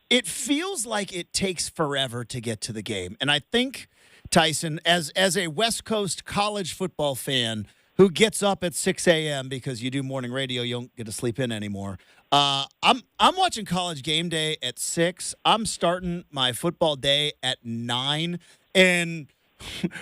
It feels like it takes forever to get to the game. And I think, Tyson, as a West Coast college football fan who gets up at 6 a.m. because you do morning radio, you don't get to sleep in anymore. I'm watching College Game Day at 6. I'm starting my football day at 9, and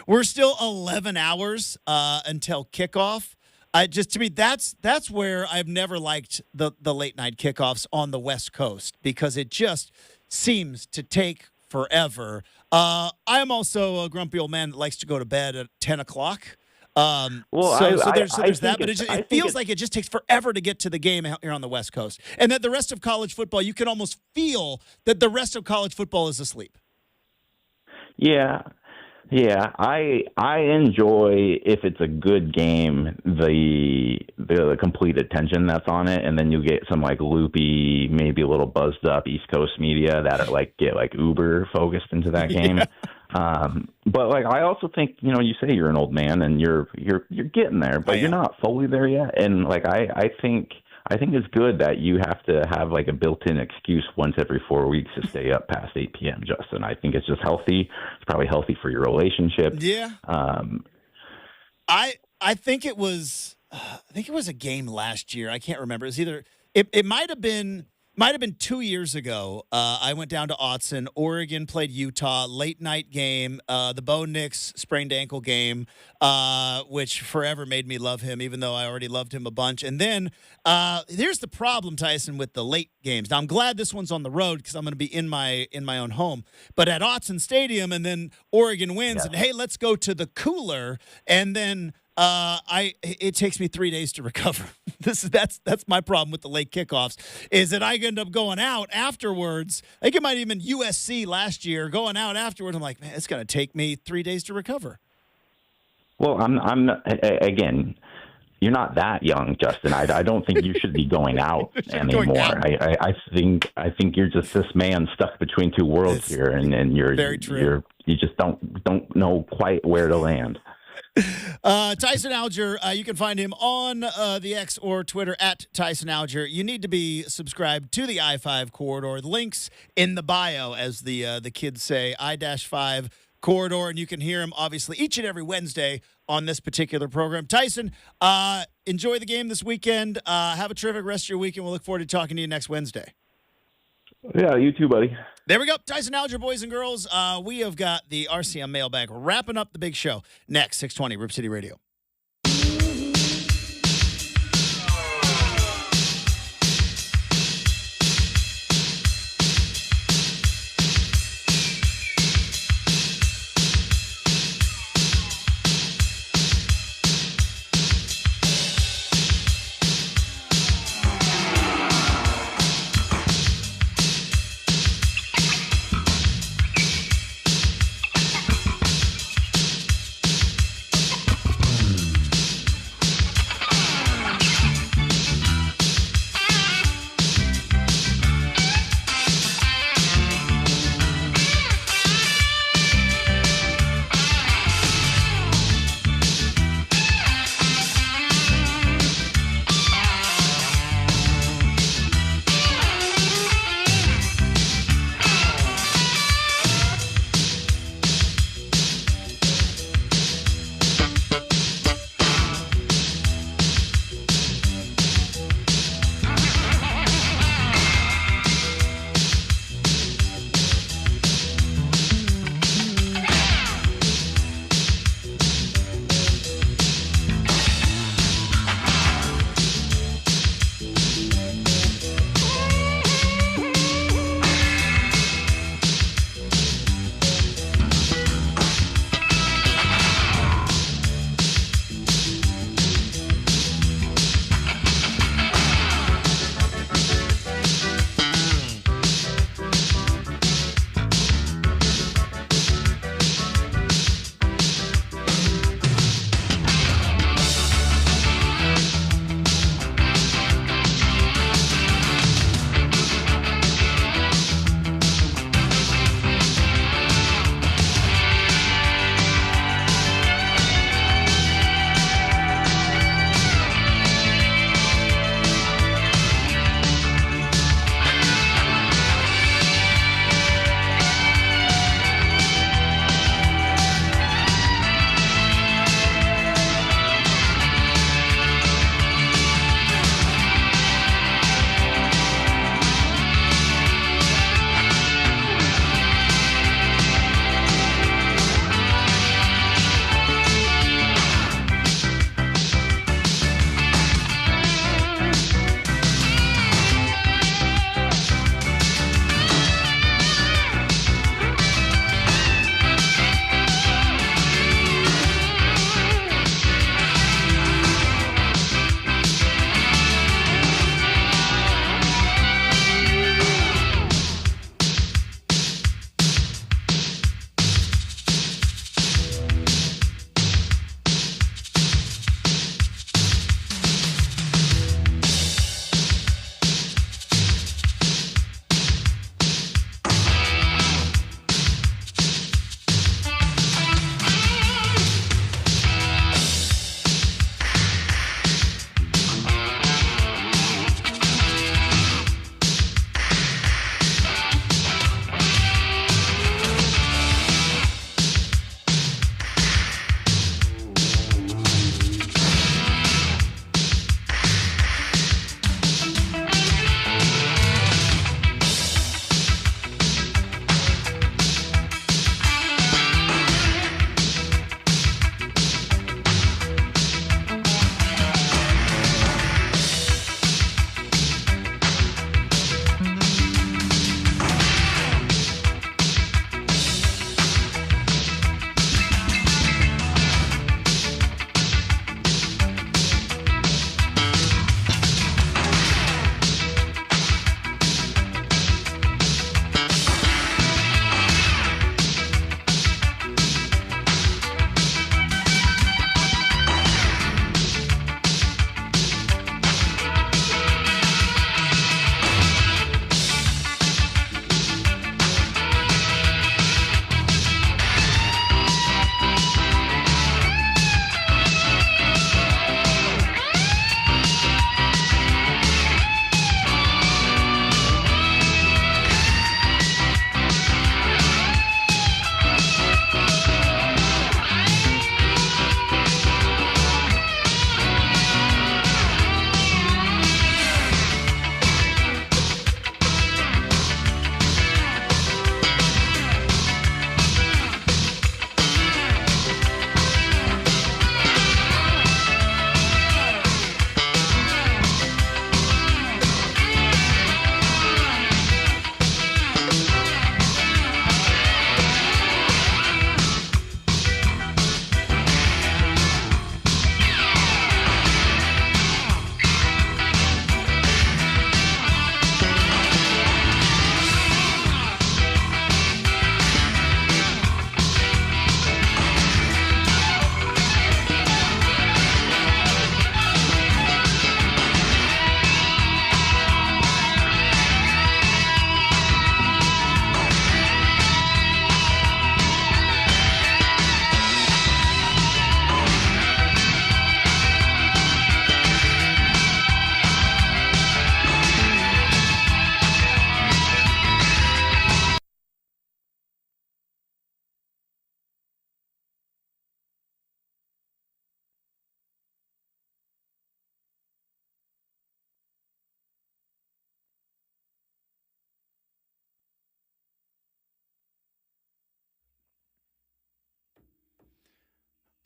we're still 11 hours until kickoff. To me, that's where I've never liked the late night kickoffs on the West Coast, because it just seems to take forever. I'm also a grumpy old man that likes to go to bed at 10 o'clock. There's that, but it feels like it just takes forever to get to the game out here on the West Coast. And that the rest of college football, you can almost feel that the rest of college football is asleep. Yeah. Yeah, I enjoy, if it's a good game, the complete attention that's on it, and then you get some, like, loopy, maybe a little buzzed up East Coast media that are get uber focused into that game. Yeah. But, like, I also think, you say you're an old man and you're getting there, but you're not fully there yet. And, like, I think it's good that you have to have, like, a built-in excuse once every 4 weeks to stay up past 8 p.m., Justin. I think it's just healthy. It's probably healthy for your relationship. Yeah. I think it was a game last year. I can't remember. It might have been 2 years ago. I went down to Autzen. Oregon played Utah. Late night game. The Bo Nix sprained ankle game, which forever made me love him, even though I already loved him a bunch. And then here's the problem, Tyson, with the late games. Now, I'm glad this one's on the road because I'm going to be in my own home. But at Autzen Stadium, and then Oregon wins, and hey, let's go to the cooler, and then it takes me 3 days to recover. That's my problem with the late kickoffs, is that I end up going out afterwards. I think it might have been USC last year, going out afterwards. I'm like, man, it's going to take me 3 days to recover. Well, I'm again, you're not that young, Justin. I don't think you should be going out anymore. I think you're just this man stuck between two worlds here, and you just don't know quite where to land. Tyson Alger, you can find him on the X or Twitter at Tyson Alger. You need to be subscribed to the I-5 corridor. The link's in the bio, as the kids say, I-5 corridor, and you can hear him obviously each and every Wednesday on this particular program. Tyson, enjoy the game this weekend. Have a terrific rest of your week, and we'll look forward to talking to you next Wednesday. Yeah, you too, buddy. There we go. Tyson Alger, boys and girls. We have got the RCM mailbag wrapping up the big show. Next, 620 Rip City Radio.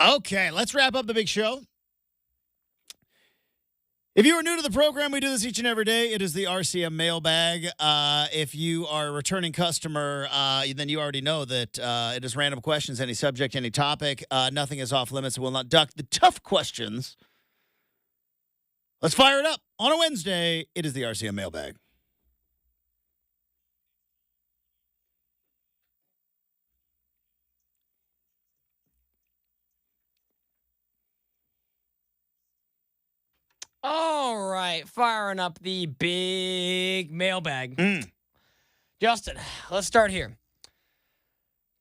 Okay, let's wrap up the big show. If you are new to the program, we do this each and every day. It is the RCM mailbag. If you are a returning customer, then you already know that it is random questions, any subject, any topic. Nothing is off limits. We'll not duck the tough questions. Let's fire it up. On a Wednesday, it is the RCM mailbag. All right, firing up the big mailbag. Justin, let's start here.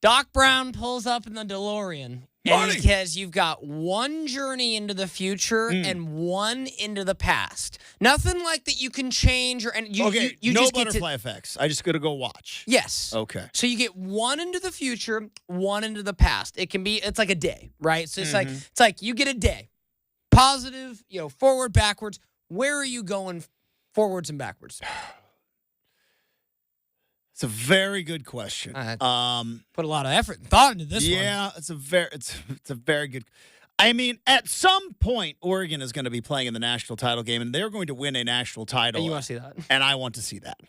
Doc Brown pulls up in the DeLorean, and he says you've got one journey into the future and one into the past. Nothing like that you can change or and you. Okay, you no just butterfly effects. I just got to go watch. Yes. Okay. So you get one into the future, one into the past. It's like a day, right? So it's like you get a day. Positive, forward, backwards. Where are you going forwards and backwards? It's a very good question. Put a lot of effort and thought into this one. Yeah, it's a very good. I mean, at some point, Oregon is going to be playing in the national title game, and they're going to win a national title. And you want to see that? And I want to see that.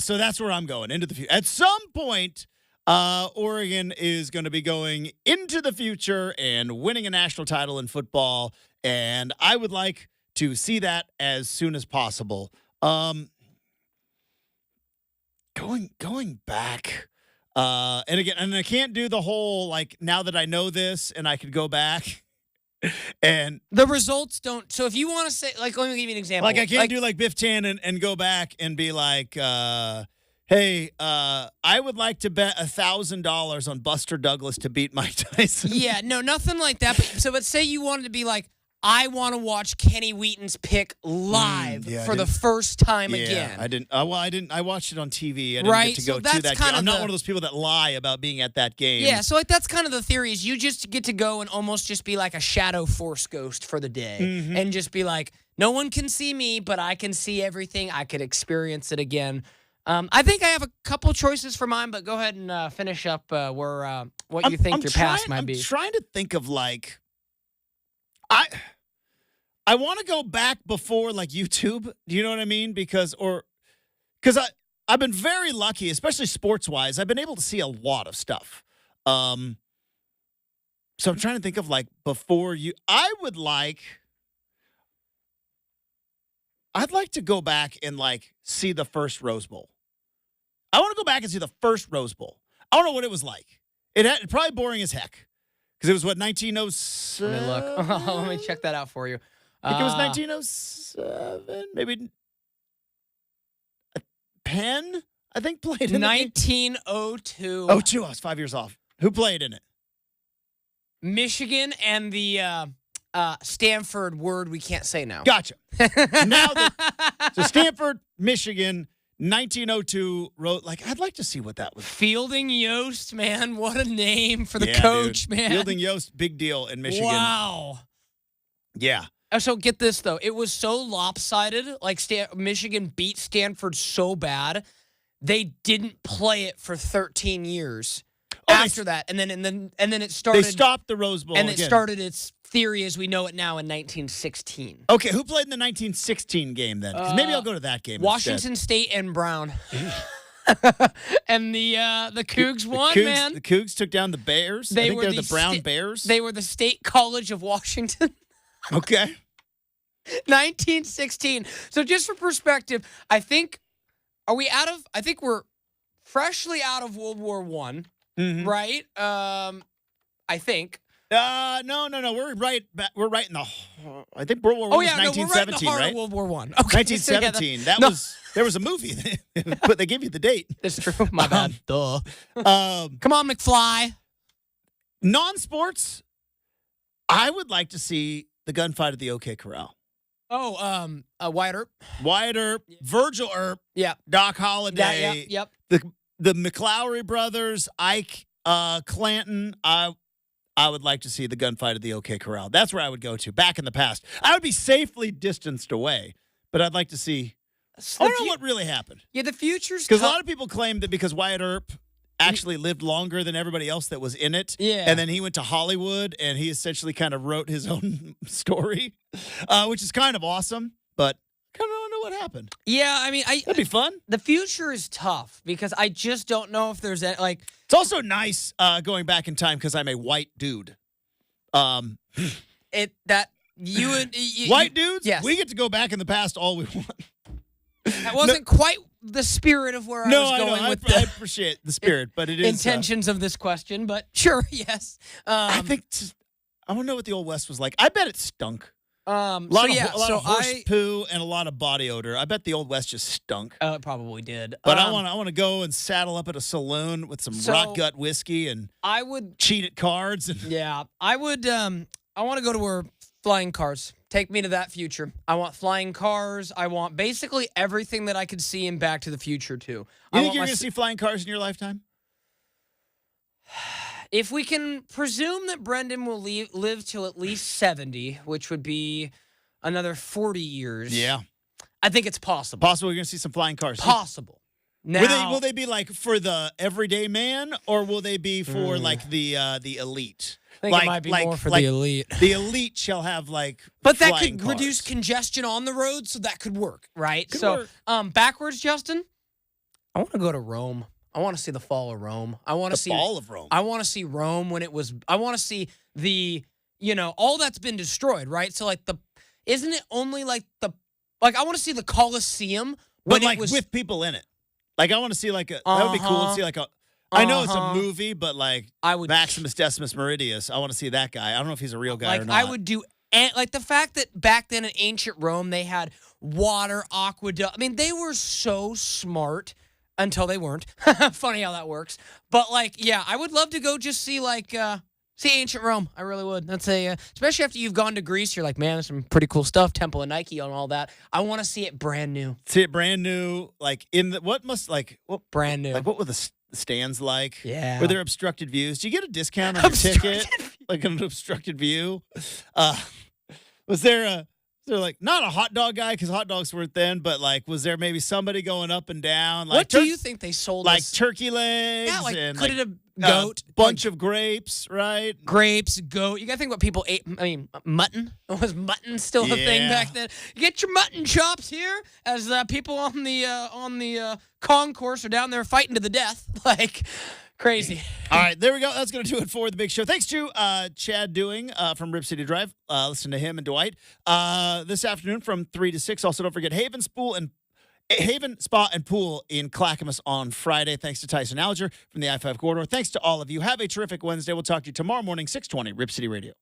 So that's where I'm going, into the future. At some point, Oregon is going to be going into the future and winning a national title in football, and I would like to see that as soon as possible. Going back, and again, and I can't do the whole like now that I know this and I could go back. And the results don't. So if you want to say, like, let me give you an example. Like I can't do like Biff Tannen and go back and be like, hey, I would like to bet $1,000 on Buster Douglas to beat Mike Tyson. Yeah, no, nothing like that. But say you wanted to be like, I want to watch Kenny Wheaton's pick live for the first time again. I didn't. I watched it on TV. I didn't right? get to go so to that game. I'm not the, one of those people that lie about being at that game. Yeah, so like that's kind of the theory is you just get to go and almost just be like a shadow force ghost for the day and just be like, no one can see me, but I can see everything. I could experience it again. I think I have a couple choices for mine, but go ahead and finish up what you think your past might be. I'm trying to think of like I want to go back before like YouTube. Do you know what I mean? Because I've been very lucky, especially sports wise. I've been able to see a lot of stuff. So I'm trying to think of like before you. I'd like to go back and like see the first Rose Bowl. I want to go back and see the first Rose Bowl. I don't know what it was like. It's probably boring as heck because it was 1907. Let me look. Let me check that out for you. I think it was 1907, maybe. Penn, I think, played in 1902. Oh, 2. I was 5 years off. Who played in it? Michigan and the Stanford word we can't say now. Gotcha. So Stanford, Michigan, 1902. I'd like to see what that was. Fielding Yost, man. What a name for the coach, dude. man. Fielding Yost, big deal in Michigan. Wow. Yeah. So get this, though. It was so lopsided. Like Michigan beat Stanford so bad, they didn't play it for 13 years after that. And then it started. They stopped the Rose Bowl and again. It started its theory as we know it now in 1916. Okay, who played in the 1916 game then? Because maybe I'll go to that game Washington instead. State and Brown. And the Cougs won, man. The Cougs took down the Bears. I think they're the Brown Bears. They were the State College of Washington. Okay. 1916. So just for perspective, I think we're freshly out of World War I, right? I think. No. We're right in the. I think World War I was 1917, we're right in the heart right? of World War I. Okay, 1917. There was a movie, but they gave you the date. That's true. My bad. Duh. Come on, McFly. Non-sports. I would like to see the gunfight at the OK Corral. Oh, Wyatt Earp. Wyatt Earp, Virgil Earp, Yeah. Doc Holliday. Yep. The McLowry brothers, Ike Clanton. I would like to see the gunfight at the OK Corral. That's where I would go to. Back in the past, I would be safely distanced away, but I'd like to see. I don't know what really happened. Yeah, the future's because a lot of people claim that because Wyatt Earp actually lived longer than everybody else that was in it. Yeah. And then he went to Hollywood, and he essentially kind of wrote his own story, which is kind of awesome, but kind of don't know what happened. Yeah, I mean, That'd be fun. the future is tough because I just don't know if there's like. It's also nice going back in time because I'm a white dude. White Dudes, yes. we get to go back in the past all we want. That wasn't quite the spirit of where I was going with I the appreciate the spirit, but it is intentions of this question, but sure, yes. I think I want to know what the Old West was like. I bet it stunk. A lot of horse poo and a lot of body odor. I bet the Old West just stunk. It probably did. But I want to go and saddle up at a saloon with some rot gut whiskey and I would cheat at cards. Yeah, I would. I want to go to where flying cars. Take me to that future. I want flying cars. I want basically everything that I could see in Back to the Future too. You think you're going to see flying cars in your lifetime? If we can presume that Brenden will live till at least 70, which would be another 40 years. Yeah. I think it's possible. Possible we're going to see some flying cars. Possible. Now, will they be like for the everyday man, or will they be for like the elite? I think it might be more for the elite. The elite shall have but that could cars. reduce congestion on the road, so that could work, right? Could so, work. Backwards, Justin. I want to go to Rome. I want to see the fall of Rome. I want to see the fall of Rome. I want to see Rome when it was. I want to see the all that's been destroyed, right? So isn't it only I want to see the Colosseum when but it was with people in it. Like I want to see that would be cool to see I know it's a movie, but I would Maximus Decimus Meridius. I want to see that guy. I don't know if he's a real guy or not. I would do the fact that back then in ancient Rome they had water, aqueduct. I mean, they were so smart until they weren't. Funny how that works. But I would love to go just see see ancient Rome. I really would. That's especially after you've gone to Greece, you're like, man, there's some pretty cool stuff. Temple of Nike and all that. I want to see it brand new. See it brand new, brand new. What were the stands like? Yeah. Were there obstructed views? Do you get a discount on your ticket? Like an obstructed view? Was there not a hot dog guy because hot dogs weren't then, but was there maybe somebody going up and down? What do you think they sold us? Turkey legs? Yeah, and could it have goat? Bunch of grapes, right? Grapes, goat. You got to think what people ate. I mean, mutton. Was mutton still a thing back then? You get your mutton chops here as people on the concourse are down there fighting to the death. Crazy. All right, there we go. That's going to do it for the big show. Thanks to Chad Doing from Rip City Drive. Listen to him and Dwight this afternoon from 3 to 6. Also, don't forget Haven Spa and Pool in Clackamas on Friday. Thanks to Tyson Alger from the I-5 corridor. Thanks to all of you. Have a terrific Wednesday. We'll talk to you tomorrow morning, 6:20, Rip City Radio.